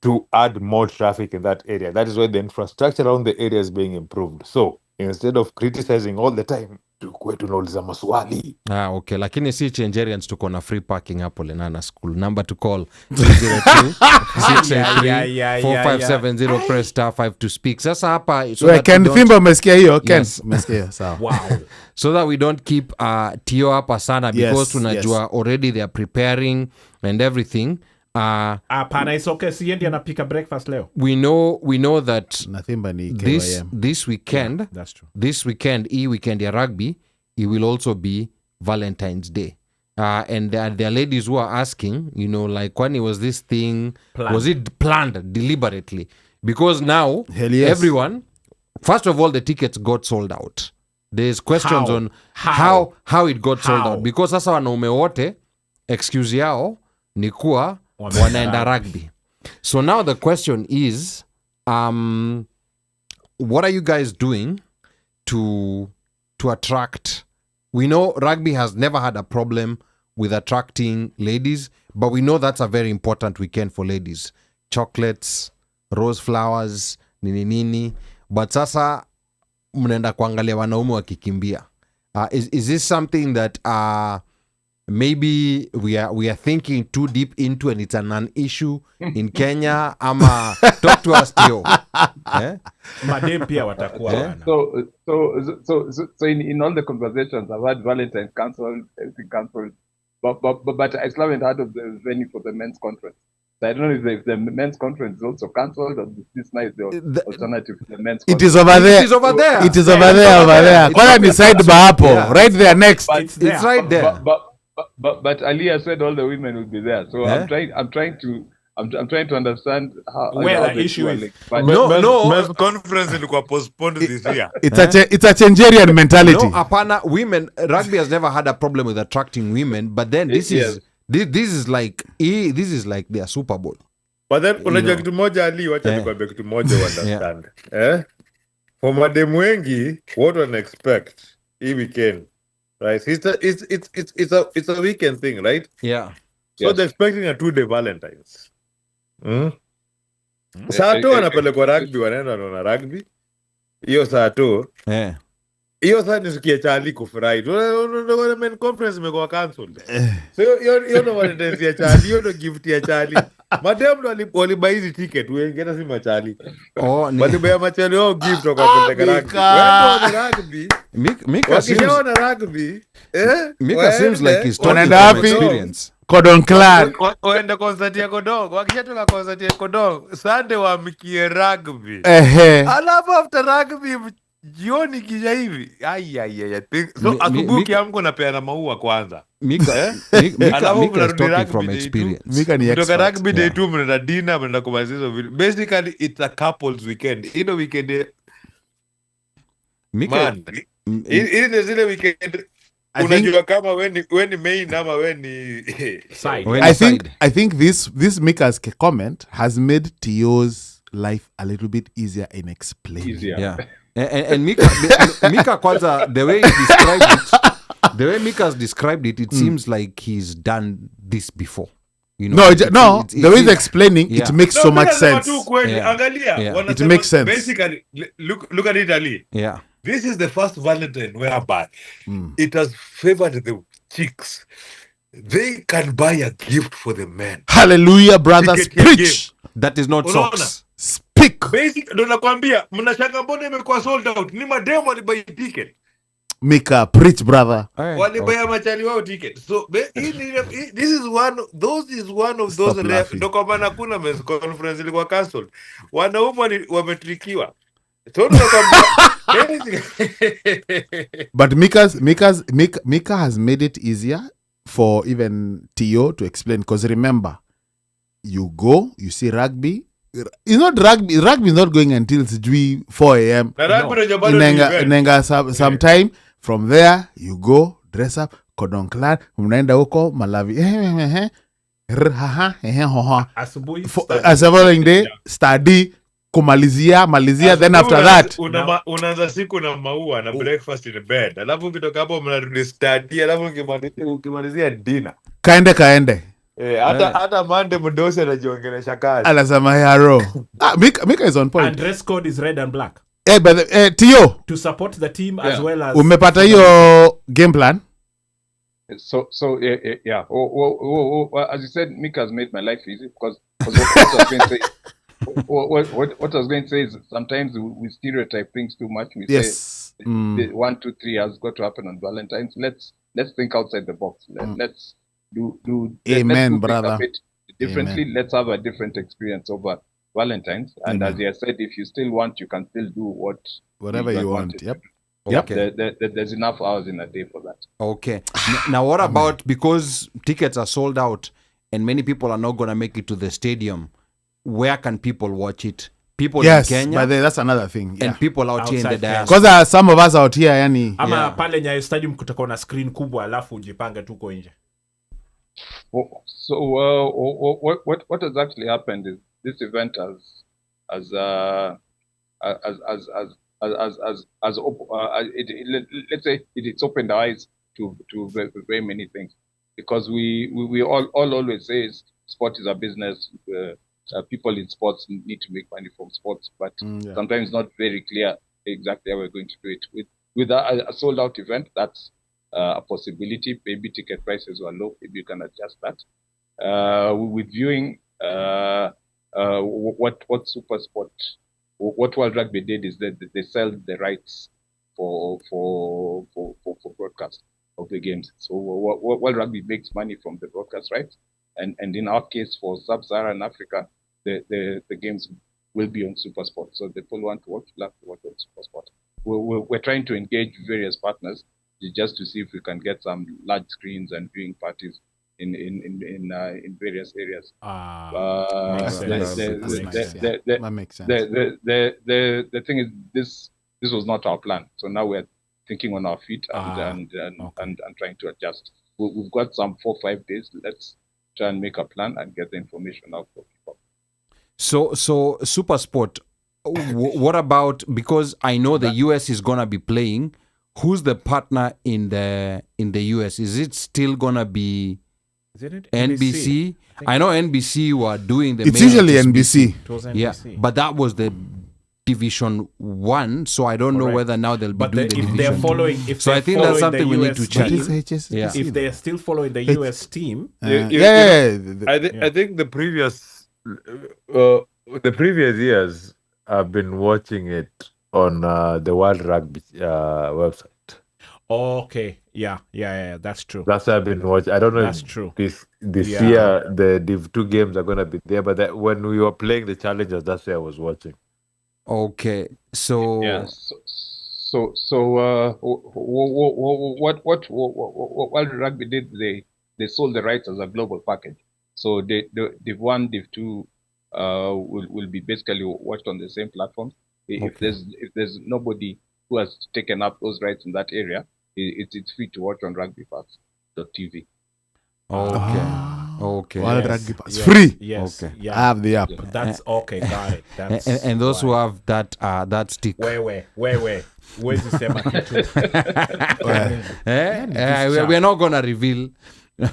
to add more traffic in that area. That is why the infrastructure around the area is being improved. So instead of criticizing all the time, tukue tunauliza maswali. Okay, lakini si Changerians tuko na free parking hapo Lenana School. Number to call 202-683-4570 press *5 to speak. Sasa hapa so Ken Fimbo umesikia hiyo? Ken umesikia sawa. Wow. So that we don't keep Tio hapa sana because tunajua already they are preparing and everything. Pana is okay, siendi anapika breakfast leo. We know that this weekend, that's true. This weekend ya rugby, it will also be Valentine's Day. And there are ladies who are asking, like when was this thing planned? Was it planned deliberately? Because now everyone, first of all, the tickets got sold out. There's questions on how it got sold out, because sasa wanaume wote excuse yao ni kuwa wanaenda rugby. So now the question is, what are you guys doing to attract? We know rugby has never had a problem with attracting ladies, but we know that's a very important weekend for ladies. Chocolates, rose flowers, nini. But sasa mnaenda kuangalia wanaume wakikimbia. Is this something that maybe we are thinking too deep into and it's a non-issue in Kenya? Ama talk to us, Tio. Madem pia watakuwa wana. So in all the conversations I've had Valentine cancelled, everything cancelled, but I still haven't heard of the venue for the men's conference. So I don't know if the men's conference is also cancelled or this night the alternative to the men's conference. It is over there. It is over there. Kwani ni side bar hapo, right there next. It's right there. But Aliyah said all the women will be there. So I'm trying to understand how where the issue is. No. Men's conference ilikuwa postponed this year. It's a Changerian mentality. No, apana, women, rugby has never had a problem with attracting women, but then this is like their Super Bowl. But then unajua kitu moja Ali, wacha nikwambie kitu moja understand. For madem wengi, what one expect hii weekend, right? It's a weekend thing, right? Yeah. So they're expecting a 2-day Valentine's. Saa tu wanapelekwa rugby, wanaenda na rugby. Hiyo saa tu. Hiyo saa nisikia Charlie kufurahi. Unaona main conference imekuwa cancelled. So hiyo ndo Valentine's ya Charlie, hiyo ndo gift ya Charlie. Madam ndo walibuy hizi ticket, wengine si machali. Walibuy machali wao gift wakapeleka rugby. Wao rugby. Mika seems like he's talking from experience. Cordon Clan. Waenda concert ya Kodong. Wakishatoka concert ya Kodong, Sunday waamkie rugby. Alafu after rugby jioni kisha hivi. So asubuhi kiamko napeana maua kwanza. Mika is talking from experience. Mika ni expert. Kutoka rugby day 2 mnaenda dinner, mnaenda kumaliza video. Basically it's a couples weekend. Ino weekend Mika ile zile weekend unajua kama when main ama when side. I think this Mika's comment has made Tio's life a little bit easier in explaining. Yeah. And Mika kwanza, the way he described it, the way Mika's described it, it seems like he's done this before. You know, the way he's explaining, it makes so much sense. It makes sense. Basically, look at it, Ali. Yeah. This is the first Valentine whereby it has favored the chicks. They can buy a gift for the men. Hallelujah, brothers. Preach. That is not socks. Speak. Basic, ndo nakwambia, mnashanga mbona imekuwa sold out. Ni mademo walibuy ticket. Mika, preach brother. Walibaya machali wao ticket. So this is one of Stop those laughing. ndo kwa maana kuna mess conference ilikuwa cancelled. Wanaume wametrikiwa. So nakwambia But Mika has made it easier for even Tio to explain, because remember, you go, you see rugby. It's not rugby. Rugby is not going until 4 a.m. Inenga sometime. From there, you go, dress up, Kodong Clan, mnaenda huko, Malawi. As a following day, study, kumalizia, then after that. Unaanza siku na maua na breakfast in bed. Alafu ukitoka hapo mnarudi study, alafu ukimalizia dinner. Kaende. Hata Monday mdosi anajiongelesha kazi. Anasema hero. Mika is on point. And dress code is red and black. But Tio, to support the team as well as umepata hiyo game plan? So yeah. As you said, Mika has made my life easy because what I was going to say. What I was going to say is sometimes we stereotype things too much. We say 1, 2, 3 has got to happen on Valentine's. Let's think outside the box. Let's do Amen, brother. Differently. Amen. Let's have a different experience over Valentine's. And as you said, if you still want, you can still do whatever you want. Yep. Okay. There's enough hours in a day for that. Okay. Now, what about, because tickets are sold out and many people are not going to make it to the stadium, where can people watch it? People in Kenya? But that's another thing. And people out here in the diaspora. Because there are some of us out here, yani. Ama pale Nyayo Stadium kutakuwa na screen kubwa alafu ujipange tuko nje. So what has actually happened is this event let's say it's opened our eyes to very many things, because we all always say sport is a business. People in sports need to make money from sports, but sometimes not very clear exactly how we're going to do it. With a sold out event, that's a possibility. Maybe ticket prices were low. Maybe you can adjust that. With viewing, what Super Sport, what World Rugby did is that they sell the rights for broadcast of the games. So World Rugby makes money from the broadcast rights, and in our case for Sub-Saharan Africa, the games will be on Super Sport. So the people want to watch, will have to watch on Super Sport. We're trying to engage various partners just to see if we can get some large screens and viewing parties in various areas. That makes sense. The thing is, this was not our plan. So now we're thinking on our feet and trying to adjust. We've got some 4 or 5 days. Let's try and make a plan and get the information out for people. So Super Sport, what about, because I know the US is gonna be playing, who's the partner in the US? Is it still gonna be NBC? I know NBC were doing the. It's usually NBC. It was NBC. Yeah, but that was the Division 1, so I don't know whether now they'll be doing the Division 2. They're following, so I think that's something we need to check. If they're still following the US team, I think the previous years I've been watching it on the World Rugby website. Okay, yeah, that's true. That's what I've been watching. I don't know that's if true. This year the Div 2 games are gonna be there, but when we were playing the Challengers, that's where I was watching. Okay, so what World Rugby did, they sold the rights as a global package. So Div 1, Div 2 will be basically watched on the same platforms. If there's nobody who has taken up those rights in that area, it's free to watch on rugbypass.tv. Okay. World Rugby Pass. Free. Yes. Okay. Yeah. I have the app. That's okay. Got it. That's and those who have that stick. Where? Where's the we're not gonna reveal.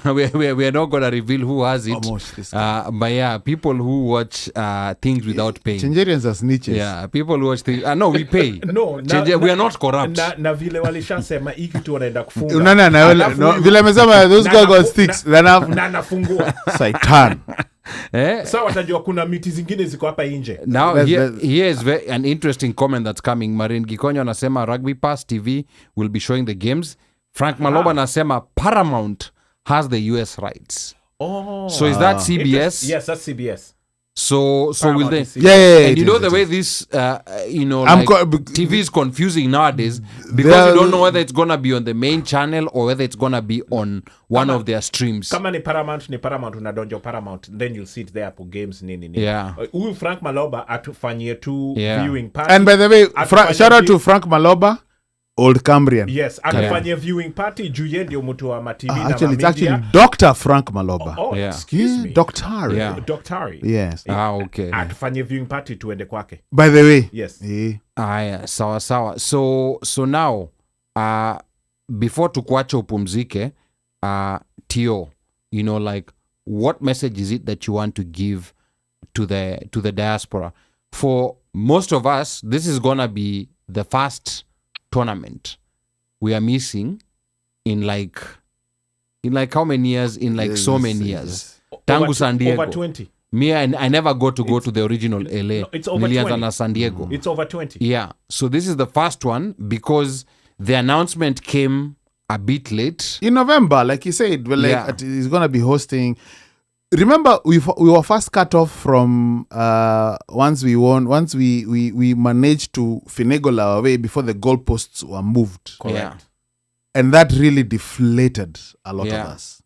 We're not gonna reveal who has it. But yeah, people who watch things without paying. Nigerians are snitches. Yeah, people who watch things. No, we pay. No, we are not corrupt. Na vile walishasema hiki tu wanaenda kufunga. No, vile amesema those guys got sticks. Na nafungua. Satan. So watajua kuna miti zingine ziko hapa nje. Now here is an interesting comment that's coming. Marin Gikonyo anasema Rugby Pass TV will be showing the games. Frank Maloba anasema Paramount has the US rights. So is that CBS? Yes, that's CBS. So will they? Yeah. And you know the way this, TV is confusing nowadays because you don't know whether it's gonna be on the main channel or whether it's gonna be on one of their streams. Kama ni Paramount, unadonjo Paramount, then you'll see it there for games nini. Yeah. Huyu Frank Maloba atufanyie tu viewing party. And by the way, shout out to Frank Maloba, Old Cambrian. Yes, atufanyie viewing party juu yeye ndio mtu wa ma TV na actually, it's media. actually Dr. Frank Maloba. Excuse me. Doctor. Yeah. Doctor. Yes. Okay. Atufanyie viewing party tuende kwake. By the way. Yes. Aya, sawa. So now, before tukuache upumzike, Tio, what message is it that you want to give to the diaspora? For most of us, this is gonna be the first tournament we are missing in how many years? So many years. Tangu San Diego. Over 20. Me, I never go to the original LA. No, it's over 20. San Diego. It's over 20. Yeah. So this is the first one because the announcement came a bit late. In November, like you said, he's going to be hosting. Remember, we were first cut off from once we managed to finagle our way before the goalposts were moved. Correct. Yeah. And that really deflated a lot of us.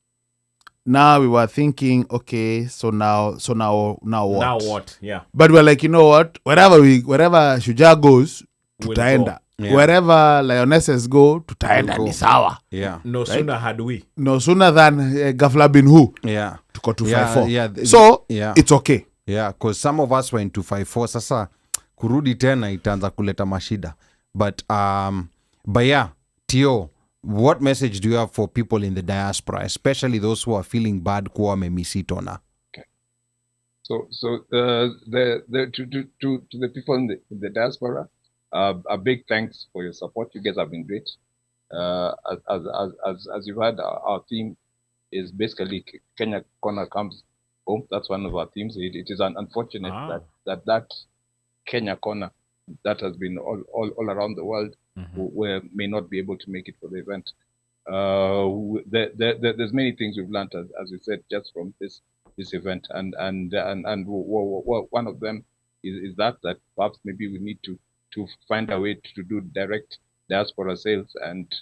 Now we were thinking, okay, so now what? Now what? Yeah. But we're like, you know what? Wherever Shujaa goes, tutaenda. Yeah. Wherever Lionesses go, tutaenda ni sawa. Yeah. No sooner had we. No sooner than Gafla bin Hu. Yeah. Tuko 254. Yeah. So, it's okay. Yeah, because some of us were in 254. Sasa kurudi tena itaanza kuleta mashida. But yeah, Tio, what message do you have for people in the diaspora, especially those who are feeling bad kuwa wamemisitona? Okay. So to the people in the diaspora, a big thanks for your support. You guys have been great. As you've heard, our theme is basically Kenya Corner comes home. That's one of our themes. It is unfortunate that Kenya Corner that has been all around the world may not be able to make it for the event. There's many things we've learned, as we said, just from this event, and one of them is that perhaps maybe we need to find a way to do direct diaspora sales and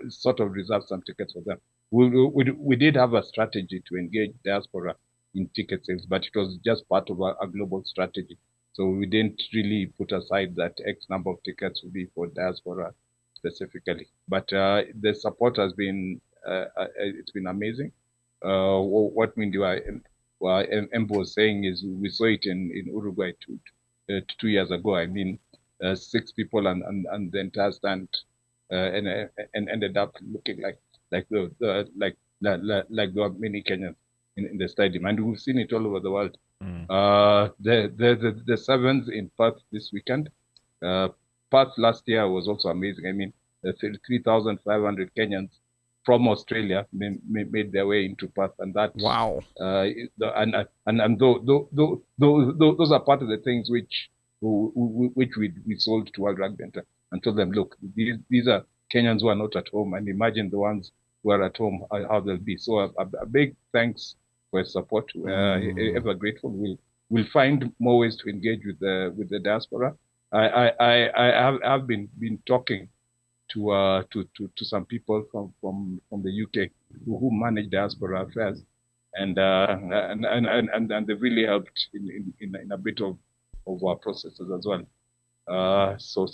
sort of reserve some tickets for them. We did have a strategy to engage diaspora in ticket sales, but it was just part of a global strategy. So we didn't really put aside that X number of tickets would be for diaspora specifically. But the support has been it's been amazing. What Embo was saying is we saw it in Uruguay 2 years ago. I mean, 6 people and the entire stand and ended up looking like there were many Kenyans in the stadium, and we've seen it all over the world. The sevens in Perth this weekend. Perth last year was also amazing. I mean, 3,500 Kenyans from Australia made their way into Perth, and that wow. And those are part of the things which we sold to World Rugby and told them, look, these are Kenyans who are not at home, and imagine the ones who are at home, how they'll be. So a big thanks for your support. Ever grateful. We'll find more ways to engage with the diaspora. I have been talking to some people from the UK who manage diaspora affairs, and they've really helped in a bit of our processes as well. So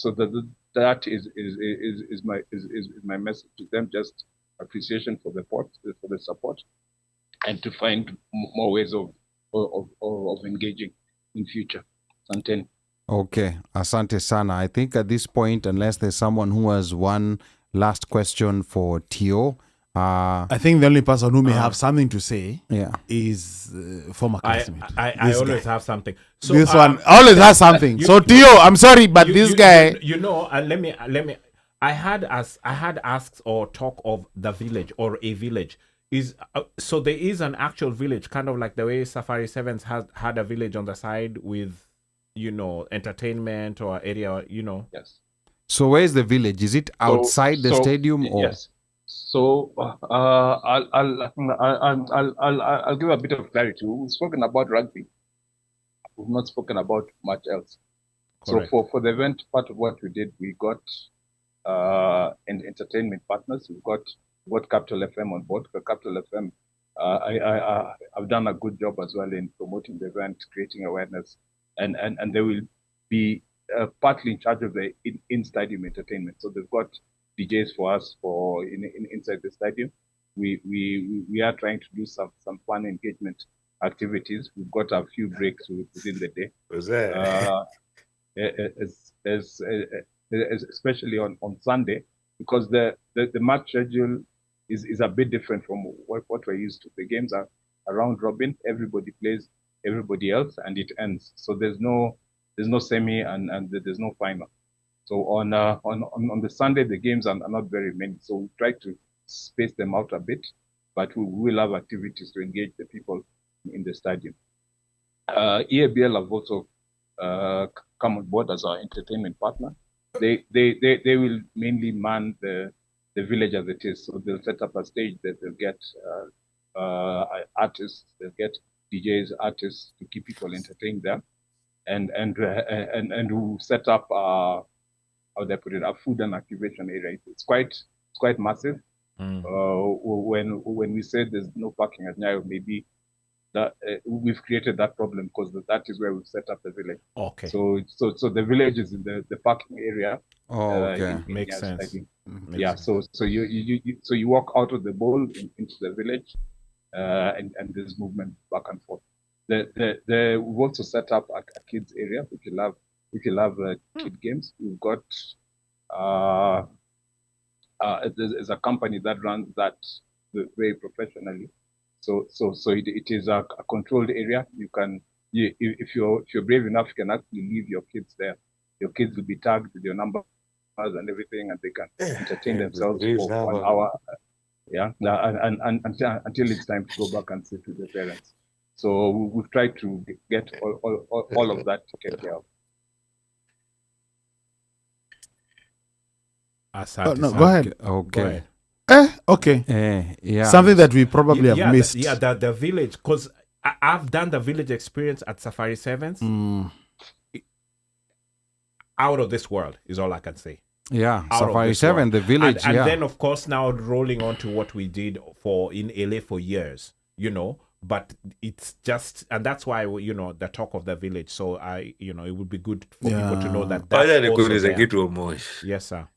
that is my message to them. Just appreciation for the support, and to find more ways of engaging in future. Asante. Okay, asante sana. I think at this point, unless there's someone who has one last question for Tio, I think the only person who may have something to say is former classmate. I always have something. So, this one always has something. So Tio, I'm sorry, but this guy, let me. I had asks or talk of the village or a village. So there is an actual village, kind of like the way Safari Sevens had a village on the side with, entertainment or area, Yes. So where is the village? Is it outside the stadium or? Yes. So I'll give a bit of clarity. We've spoken about rugby. We've not spoken about much else. Correct. So for the event part of what we did, we got entertainment partners. We've got Capital FM on board. Capital FM, I've done a good job as well in promoting the event, creating awareness, and they will be partly in charge of the in-stadium entertainment. So they've got DJs for us for inside the stadium. We are trying to do some fun engagement activities. We've got a few breaks within the day. Was that? Especially on Sunday, because the match schedule is a bit different from what we're used to. The games are round robin. Everybody plays everybody else, and it ends. So there's no semi and there's no final. So on the Sunday, the games are not very many. So we try to space them out a bit, but we will have activities to engage the people in the stadium. EABL have also come on board as our entertainment partner. They will mainly man the village as it is. So they'll set up a stage that they'll get artists, they'll get DJs, artists to keep people entertained there, and we'll set up how do I put it, a food and activation area. It's quite massive. When we said there's no parking at Nyayo, maybe that we've created that problem because that is where we've set up the village. Okay. So the village is in the parking area. Oh, okay. Makes sense. Yeah. So you walk out of the bowl into the village, and there's movement back and forth. We've also set up a kids area, which will have kid games. We've got there's a company that runs that very professionally. So it is a controlled area. If you're brave enough, you can actually leave your kids there. Your kids will be tagged with your numbers and everything, and they can entertain themselves for 1 hour. Yeah, and until it's time to go back and sit with the parents. So we've tried to get all of that taken care of. No, go ahead. Okay. Okay. Yeah. Something that we probably have missed. The village, because I've done the village experience at Safari Sevens. Out of this world is all I can say. Yeah, Safari 7, the village. And then, of course, now rolling on to what we did in LA for years, but it's just, and that's why, the talk of the village. So it would be good for people to know that. Yes, sir.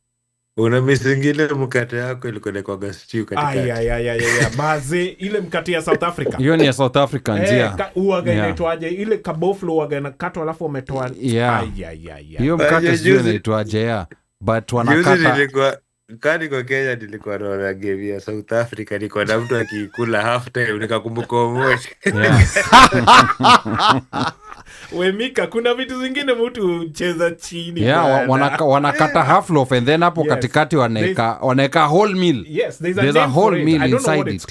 Unamisingile mkate yako ilikuwa stew katikati. Maze ile mkate ya South Africa. Hiyo ni ya South Africa ndia. Uwaga inaitwaje? Ile kaboflo uwaga inakatwa alafu umetoa. Hiyo mkate sio inaitwaje ya. But wanakata. Juzi nilikuwa kani kwa Kenya nilikuwa naona game ya South Africa, nilikuwa na mtu akikula half time nikakumbuka Omosh. Wemika, kuna vitu zingine mtu cheza chini. Yeah, wanakata half loaf and then hapo katikati waneka whole meal. Yes, there's a whole meal inside it.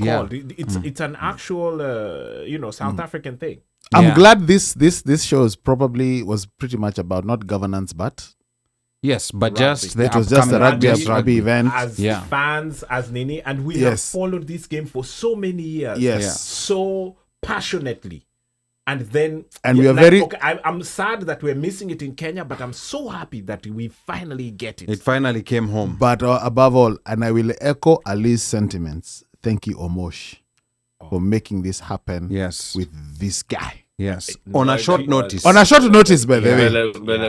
It's an actual South African thing. I'm glad this shows probably was pretty much about not governance but yes, but rugby. it was just a rugby event. As fans, as Nini, and we have followed this game for so many years. Yes. So passionately. And then we are very I'm sad that we're missing it in Kenya, but I'm so happy that we finally get it. It finally came home. But above all, and I will echo Ali's sentiments, thank you, Omosh, for making this happen with this guy. Yes. On a short notice. On a short notice, by the way.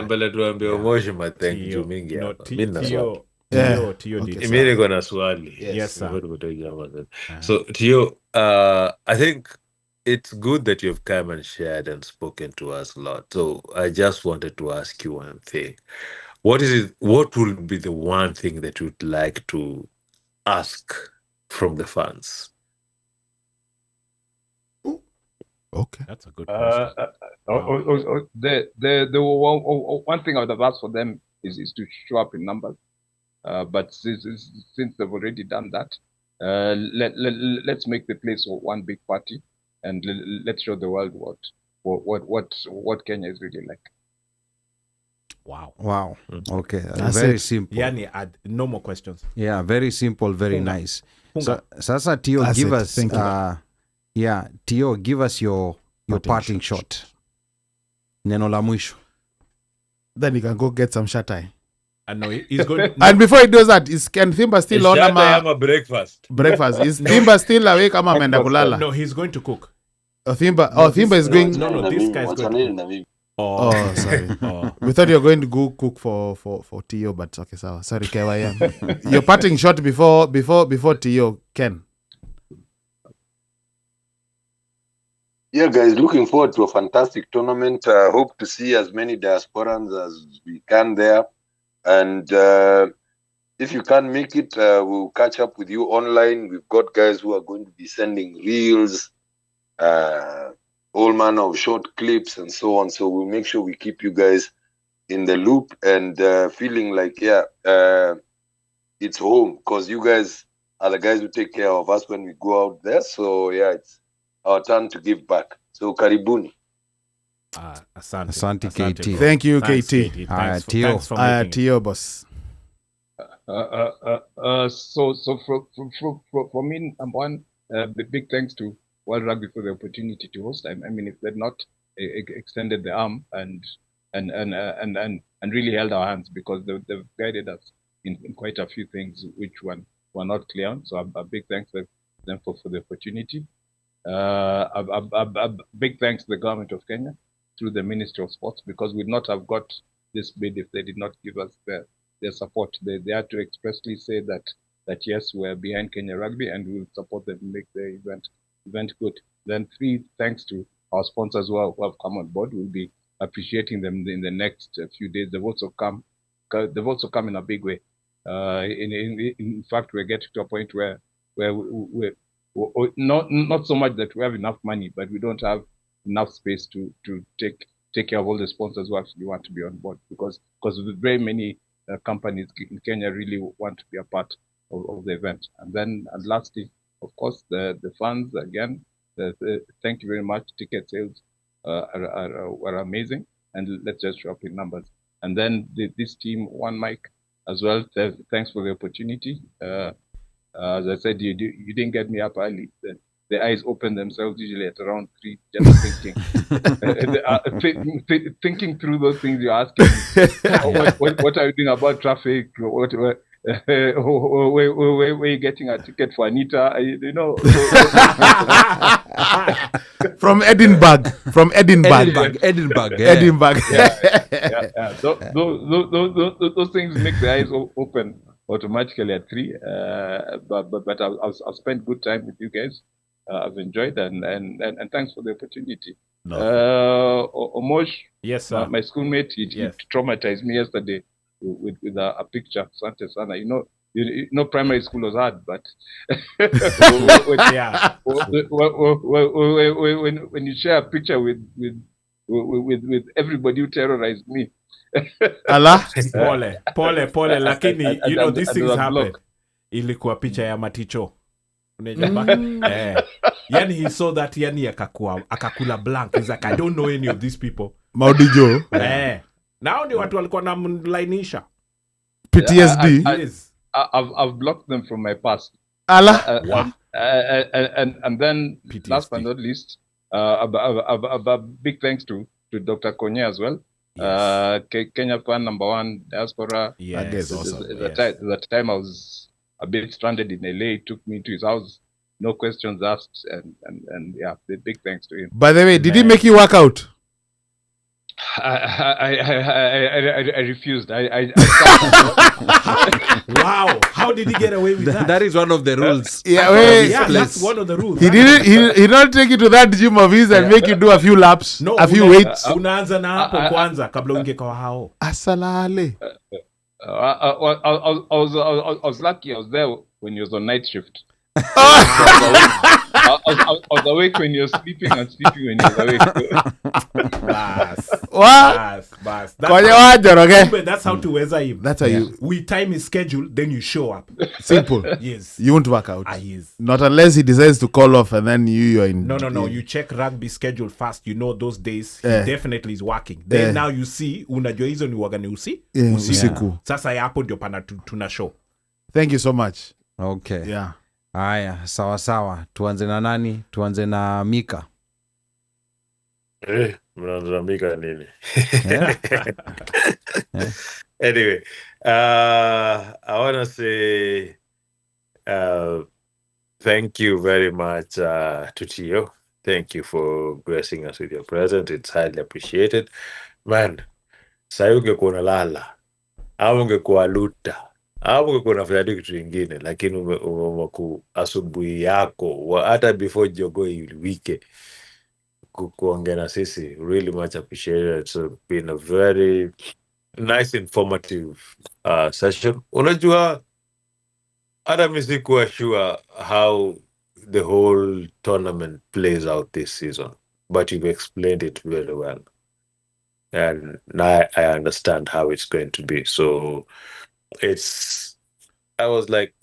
Mbele tuambie Omosh thank you mingi hapa. Mimi niko na swali. Yes, sir. So Tio, I think it's good that you've come and shared and spoken to us a lot. So I just wanted to ask you one thing. What will be the one thing that you'd like to ask from the fans? Okay. That's a good question. The one thing I would have asked for them is to show up in numbers. But since they've already done that, let's make the place one big party, and let's show the world what Kenya is really like. Wow. Okay. That's Very it. simple. Yani, no more questions. Yeah, very simple, very nice. So, Sasa Tio, That's give it. us Thank you. Tio, give us your parting shot. Neno la mwisho. Then you can go get some shatai. I know he's going. And before he does that, is Ken Thimba still on Ama breakfast. breakfast? Is Thimba still awake ama ameenda kulala? No, he's going to cook. Thimba is going. No, this guy's going to cook. Oh, sorry. We thought you were going to go cook for Tio, but okay, sorry, KYM. Your parting shot before Tio, Ken. Yeah, guys, looking forward to a fantastic tournament. Hope to see as many diasporans as we can there. And if you can't make it, we'll catch up with you online. We've got guys who are going to be sending reels, all manner of short clips and so on. So we'll make sure we keep you guys in the loop and feeling like, it's home, because you guys are the guys who take care of us when we go out there. So yeah, it's our turn to give back. So karibuni. Asante KT. Thank you, Thanks, KT. Tio. Thanks for making it. Tio, boss. So for me, number one, big thanks to World Rugby for the opportunity to host. I mean, if they'd not extended the arm and really held our hands, because they've guided us in quite a few things which were not clear on. So a big thanks to them for the opportunity. A big thanks to the government of Kenya through the Ministry of Sports, because we'd not have got this bid if they did not give us their support. They had to expressly say that yes, we're behind Kenya Rugby and we'll support them and make the event good. Then three, thanks to our sponsors who have come on board. We'll be appreciating them in the next few days. They've also come in a big way. In fact, we're getting to a point where we're not so much that we have enough money, but we don't have enough space to take care of all the sponsors who actually want to be on board, because very many companies in Kenya really want to be a part of the event. And lastly, of course, the fans again. Thank you very much. Ticket sales are amazing, and let's just show up in numbers. And then this team, One Mike, as well. Thanks for the opportunity. As I said, you didn't get me up early. The eyes open themselves usually at around 3, just thinking through those things you're asking. What are you doing about traffic? Where you getting a ticket for Anita? You know. From Edinburgh. Edinburgh. Yeah. Those things make the eyes open automatically at 3. But I've spent good time with you guys. I've enjoyed and thanks for the opportunity. Omosh, yes, sir. My schoolmate, he traumatized me yesterday with a picture. Sante sana. You know, primary school was hard, but when you share a picture with everybody who terrorized me. Allah. Pole, lakini you know these things happen. Ilikuwa picha ya Maticho. Yani he saw that, yani akakula blank. He's like, I don't know any of these people. Maudijo. Now ndio watu walikuwa namlainisha. PTSD. I've blocked them from my past. Allah. Wow. And then PTSD. Last but not least, a big thanks to Dr. Konya as well. Yes. Kenya fan #1 diaspora. Yes. That is awesome. The time I was a bit stranded in LA, he took me to his house, no questions asked, and yeah, big thanks to him. By the way, did he make you work out? I refused. Wow, how did he get away with that? That is one of the rules. That's one of the rules. He didn't. He don't take you to that gym of his and make you do a few laps, a few weights. Unaanza na hapo kwanza kabla unge kwa hao. Asalale. I was lucky. I was there when he was on night shift. I was awake when you're sleeping and sleeping when you're awake. Bas. That's how to weather him. That's how you. We time his schedule, then you show up. Simple. Yes. You won't work out. Yes. Not unless he decides to call off and then you're in. No. You check rugby schedule first. You know those days he definitely is working. Then now you see unajua hizo ni waga ni usiku. Sasa hapo ndio pana tuna show. Thank you so much. Okay. Yeah. Haya, sawa. Tuanze na nani? Tuanze na Mika. Mnaanza na Mika nini? Yeah. Anyway, I want to say thank you very much to Tio. Thank you for gracing us with your presence. It's highly appreciated. Man, sasa ungekuwa unalala au ungekuwa luta au ungekuwa unafanya kitu kingine, lakini umeku asubuhi yako hata before jogo iwike kuongea na sisi, really much appreciated. It's been a very nice, informative session. Unajua hata mimi sikuwa sure how the whole tournament plays out this season, but you've explained it very well, and now I understand how it's going to be. So I was like,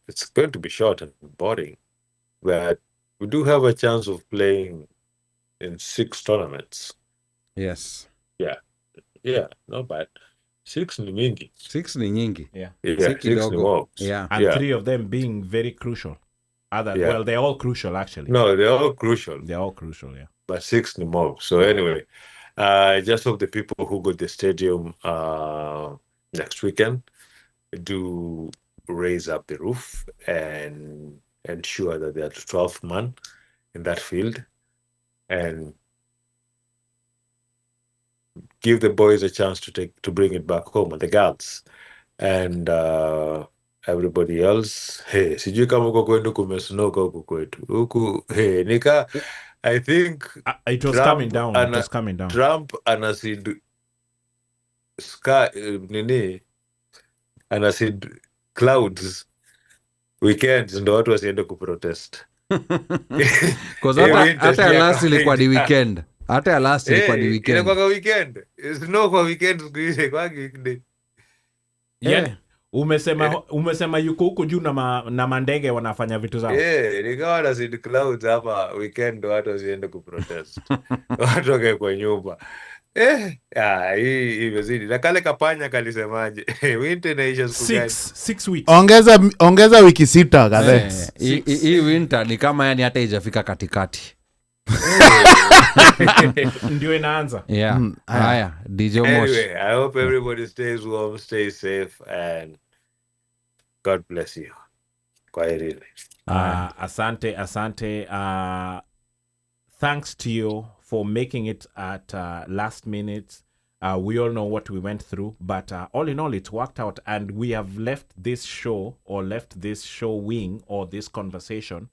it's going to be short and boring, but we do have a chance of playing in 6 tournaments. Yes. Yeah, not bad. 6 ni mingi. 6 ni nyingi. Yeah. 6 ni more. Yeah. And 3 of them being very crucial. Well, they're all crucial actually. No, they're all crucial. They're all crucial, yeah. But 6 ni more. So anyway, just hope the people who go to the stadium next weekend do raise up the roof and ensure that there are 12 men in that field, and give the boys a chance to bring it back home, and the girls, and everybody else. Hey, sijui kama uko kwetu kumesnoka huku kwetu. Huku, hey, nika, I think it was coming down. It was coming down. Trump anasid sky anasid clouds weekends ndo watu wasiende kuprotest. Hata last ilikuwa di weekend. Hata last ilikuwa di weekend. Ilikuwa kwa weekend. Snow kwa weekend siku hizi kwa weekday. Yeah. Umesema yuko huko juu na mandege wanafanya vitu zao. Nikawa na seed clouds hapa weekend watu wasiende kuprotest. Watu wakae kwa nyumba. Hii imezidi. Na kale kapanya kalisemaje? Winter inaisha siku gani? 6 weeks. Ongeza wiki 6 kadhaa. Hii winter ni kama yani hata haijafika katikati. Ndio inaanza. Yeah. Haya, DJ Mosh. Anyway, I hope everybody stays warm, stay safe, and God bless you. Kwaherini. Asante. Thanks to you for making it at last minute. We all know what we went through, but all in all, it worked out, and we have left this show wing or this conversation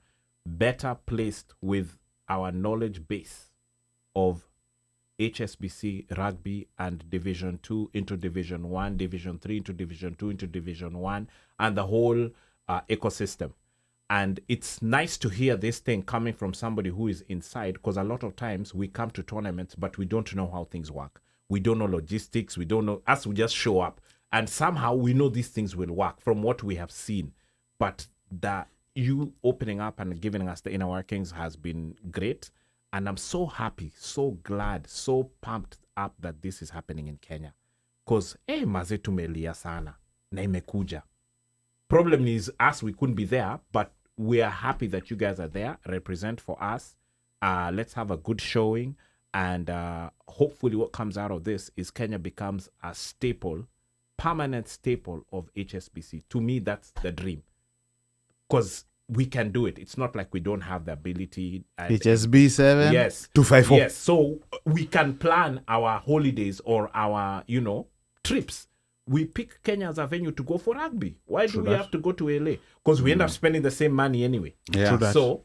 better placed with our knowledge base of HSBC Rugby and Division 2 into Division 1, Division 3 into Division 2 into Division 1, and the whole ecosystem. And it's nice to hear this thing coming from somebody who is inside, because a lot of times we come to tournaments, but we don't know how things work. We don't know logistics. We don't know, us, we just show up. And somehow we know these things will work from what we have seen. But you opening up and giving us the inner workings has been great. And I'm so happy, so glad, so pumped up that this is happening in Kenya. Because, maze tumelia sana na imekuja. Problem is us, we couldn't be there, but we are happy that you guys are there, represent for us. Let's have a good showing. And hopefully what comes out of this is Kenya becomes a staple, permanent staple of HSBC. To me, that's the dream. Because we can do it. It's not like we don't have the ability. HSB7? Yes. 254. Yes. So we can plan our holidays or our, trips. We pick Kenya as a venue to go for rugby. Why do we have to go to LA? Because we end up spending the same money anyway. Yeah. So,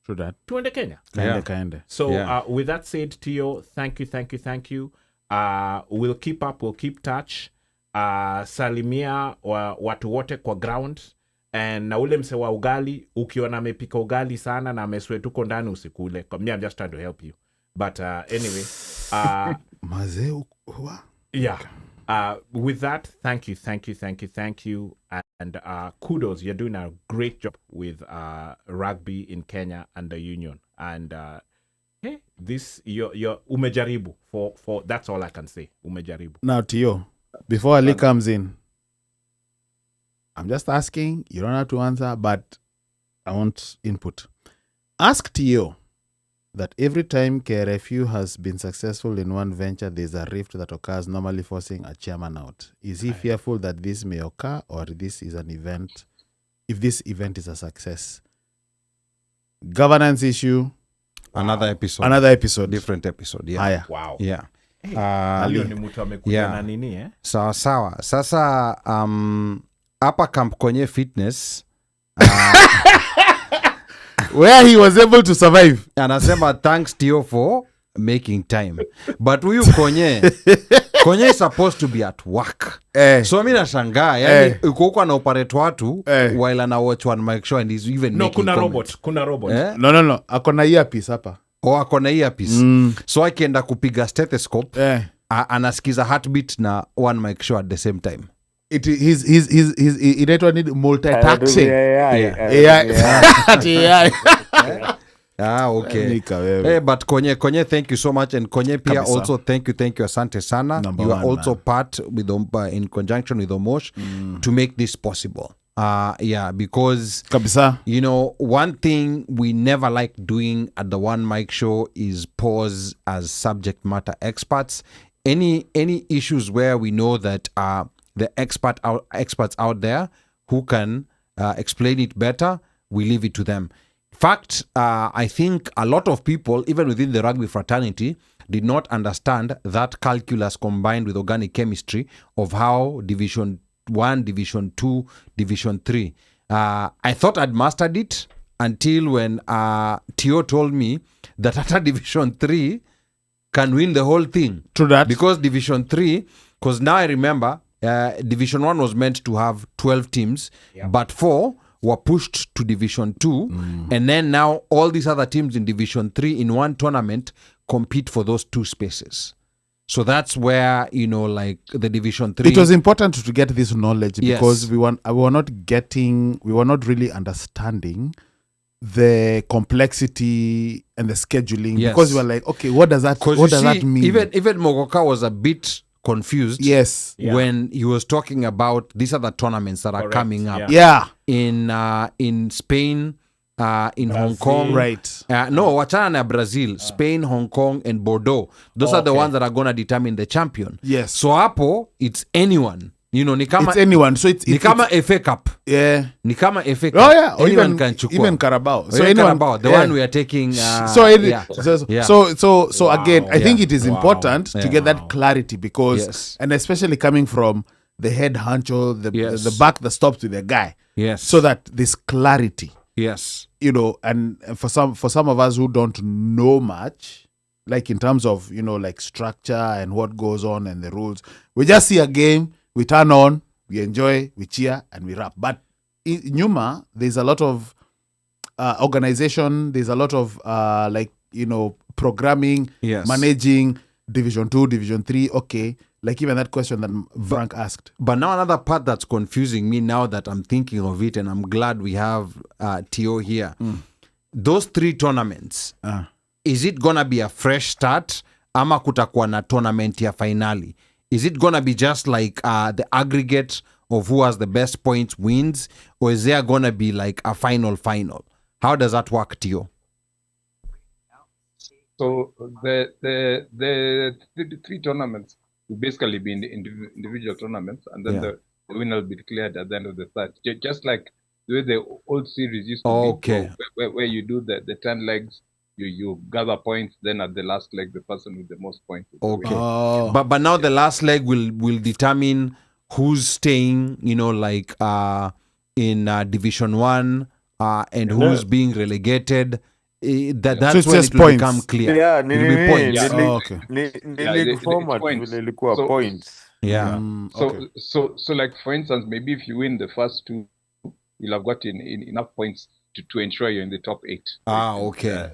tuende Kenya. Kaende. So with that said, Tio, thank you. We'll keep up, we'll keep touch. Salimia watu wote kwa ground. and na ule mse wa ugali ukiona amepika ugali sana na amesweat uko ndani usikule. I'm just trying to help you. But anyway, yeah. With that, thank you, and kudos. You're doing a great job with rugby in Kenya and the union. And hey, this you're umejaribu for that's all I can say. Umejaribu. Now, Tio, before Ali comes in, I'm just asking. You don't have to answer, but I want input. Ask Tio that every time KRFU has been successful in one venture, there's a rift that occurs, normally forcing a chairman out. Is he fearful that this may occur, or this is an event, if this event is a success? Governance issue. Another episode. Different episode, yeah. Haya. Wow. Yeah. Sawa. Sasa hapa Camp Konye Fitness where he was able to survive. Anasema thanks Tio for making time. But huyu Konye is supposed to be at work. So mimi nashangaa yani uko huko na operate watu while ana watch one mic show and he's even making comments. Kuna robot. No. Akona earpiece hapa. Akona earpiece. So akienda kupiga stethoscope anasikiza heartbeat na one mic show at the same time. He's need multitasking. Okay. Hey, but Konye, thank you so much, and Konye Pia also thank you, asante sana. You are also part with in conjunction with Omosh to make this possible. Because you know, one thing we never like doing at the One Mic Show is pause as subject matter experts. Any issues where we know that the experts out there who can explain it better, we leave it to them. In fact, I think a lot of people, even within the rugby fraternity, did not understand that calculus combined with organic chemistry of how Division 1, Division 2, Division 3. I thought I'd mastered it until when Tio told me that after Division 3 can win the whole thing. True that. Because Division 3, because now I remember, Division 1 was meant to have 12 teams, but 4 were pushed to Division 2, and then now all these other teams in Division 3 in one tournament compete for those 2 spaces. So that's where, you know, like the Division 3... It was important to get this knowledge because we were not really understanding the complexity and the scheduling, because we were like, okay, what does that mean? Even Mogoka was a bit confused when he was talking about these other tournaments that are coming up in Spain, in Brazil. Hong Kong, wachana na Brazil, Spain, Hong Kong and Bordeaux. Those are the ones that are going to determine the champion. So hapo it's anyone, you know, it's anyone. So it's kama FA Cup. Ni kama FA Cup. Or anyone can chukua. Even Carabao. So anyone, Carabao, the one we are taking. So again, I think it is important to get that clarity because, and especially coming from the head honcho, the back that stops with the guy. So that this clarity. You know, and for some of us who don't know much, like in terms of, you know, like structure and what goes on and the rules, we just see a game. We turn on, we enjoy, we cheer, and we rap. But in Nyuma, there's a lot of organization. There's a lot of, like, you know, programming, managing Division 2, Division 3. Okay, like even that question that Frank asked. But now another part that's confusing me now that I'm thinking of it, and I'm glad we have Tio here. Those 3 tournaments, is it going to be a fresh start? Ama kutakuwa na tournament ya finali? Is it going to be just like the aggregate of who has the best points wins? Or is there going to be like a final? How does that work, Tio? So the 3 tournaments will basically be in the individual tournaments, and then the winner will be declared at the end of the third. Just like the way the old series used to be, where you do the 10 legs, you gather points, then at the last leg, the person with the most points. But now the last leg will determine who's staying, you know, like in Division 1 and who's being relegated. That's when it will become clear. It will be points. League format will points. So like for instance, maybe if you win the first 2, you'll have got enough points to ensure you're in the top 8. Okay.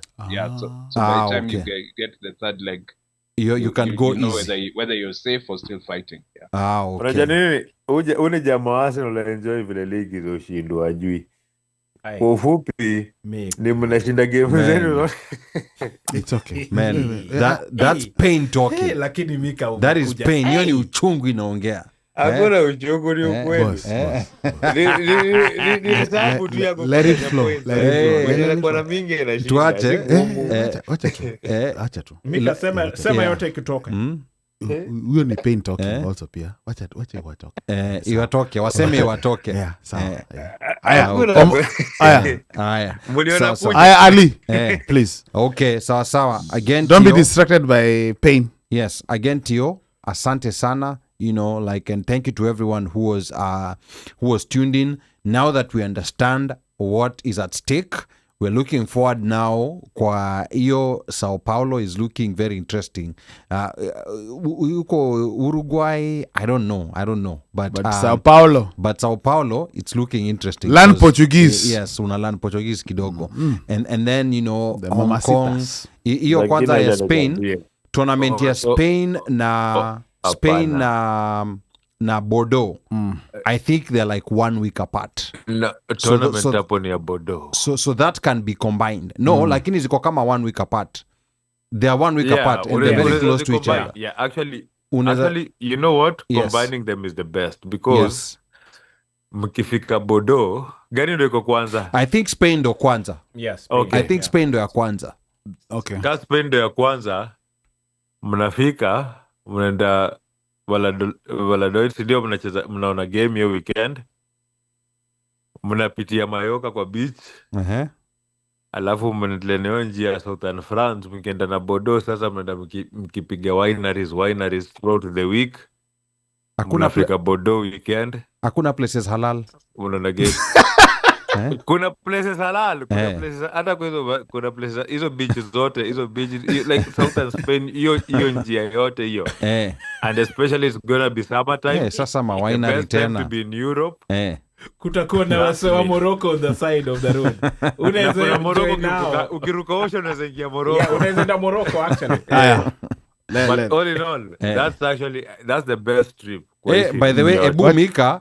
So by the time you get to the third leg, you can go know easy. whether you're safe or still fighting. Okay. Unajua jamaa wa Arsenal enjoy vile ligi zoshindwa ajui. Kwa ufupi ni mnashinda game zenu. It's okay. Man, that's pain talking. Lakini Mika that is pain. Hiyo ni uchungu inaongea. Hakuna uchungu ni ukweli. Ni sababu tu ya let it flow. Kwa mingi inashinda. Tuache. Acha tu. Mika sema yote ikitoka. Huyo ni pain talking also pia. Wacha Iwatoke, waseme iwatoke. Sawa. Aya, Ali, please. Okay, sawa. Again, don't be distracted by pain. Yes, again Tio, asante sana, and thank you to everyone who was tuned in. Now that we understand what is at stake, we're looking forward now kwa hiyo Sao Paulo is looking very interesting. Uko Uruguay, I don't know. But Sao Paulo, it's looking interesting. Learn Portuguese. Yes, una learn Portuguese kidogo. And then, the Hong Kong, hiyo kwanza ya Spain, tournament ya Spain na Bordeaux. I think they're like 1 week apart. No, tournament hapo ni ya Bordeaux. So that can be combined. No, lakini ziko kama 1 week apart. They are 1 week apart and they're very close to each other. Yeah, actually, you know what? Yes. Combining them is the best because mkifika Bordeaux, gani ndio iko kwanza? I think Spain ndo kwanza. Yes. Okay. I think Spain ndo ya kwanza. Okay. Ka Spain ndo ya kwanza, mnafika, mnaenda Valentine ndio mnaona game hiyo weekend. Mnapitia Mayoka kwa beach. Alafu mnaendelea njia ya Southern France mkienda na Bordeaux, sasa mnaenda mkipiga wineries throughout the week. Mnafika Bordeaux weekend. Hakuna places halal. Unaona game. Kuna places halal, places hata kuna places hizo beaches zote, like Southern Spain, hiyo njia yote hiyo. And especially it's gonna be summertime. Sasa ma winery tena. To be in Europe. Kutakuwa na wasewa Morocco on the side of the road. Unaweza Morocco, ukiruka ocean unaweza ingia Morocco. Yeah, unaweza enda Morocco actually. But all in all, that's the best trip. By the way,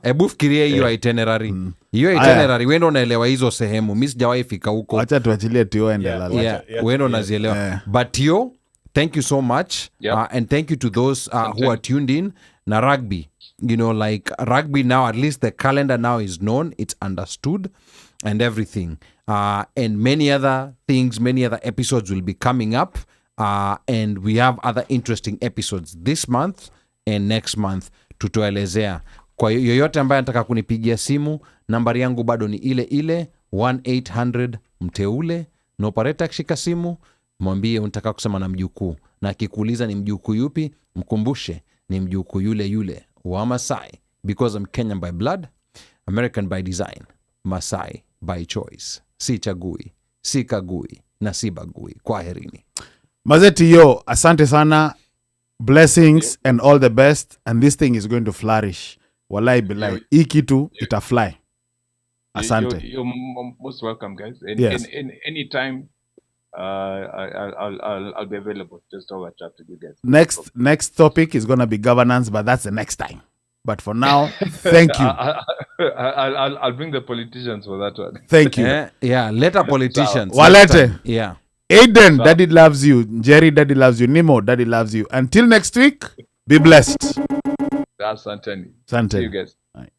ebu fikiria hiyo itinerary. Hiyo itinerary wewe ndo unaelewa hizo sehemu. Mimi sijawahi fika huko. Acha tuachilie Tio ende la. Wewe ndo unazielewa. But Tio, thank you so much. And thank you to those who are tuned in. Na rugby, like rugby now, at least the calendar now is known, it's understood and everything. And many other things, many other episodes will be coming up. And we have other interesting episodes this month and next month tutoelezea. Kwa yoyote ambaye anataka kunipigia simu, nambari yangu bado ni ile 1-800 mteule. Na operator akishika simu, mwambie unataka kusema na mjukuu. Na akikuuliza ni mjukuu yupi, mkumbushe ni mjukuu yule wa Masai. Because I'm Kenyan by blood, American by design, Masai by choice. Si chagui, si kagui, na si bagui. Kwaherini. Mazeti yo, asante sana. Blessings and all the best, and this thing is going to flourish. Wallahi billahi. Hii kitu ita fly. Asante. You're most welcome, guys. In any time, I'll be available. Just have a chat with you guys. Next topic is going to be governance, but that's the next time. But for now, thank you. I'll bring the politicians for that one. Thank you. Later politicians. Walete. Yeah. Aiden, Daddy loves you. Jerry, Daddy loves you. Nemo, Daddy loves you. Until next week, be blessed. That's Santani. See you guys. Right.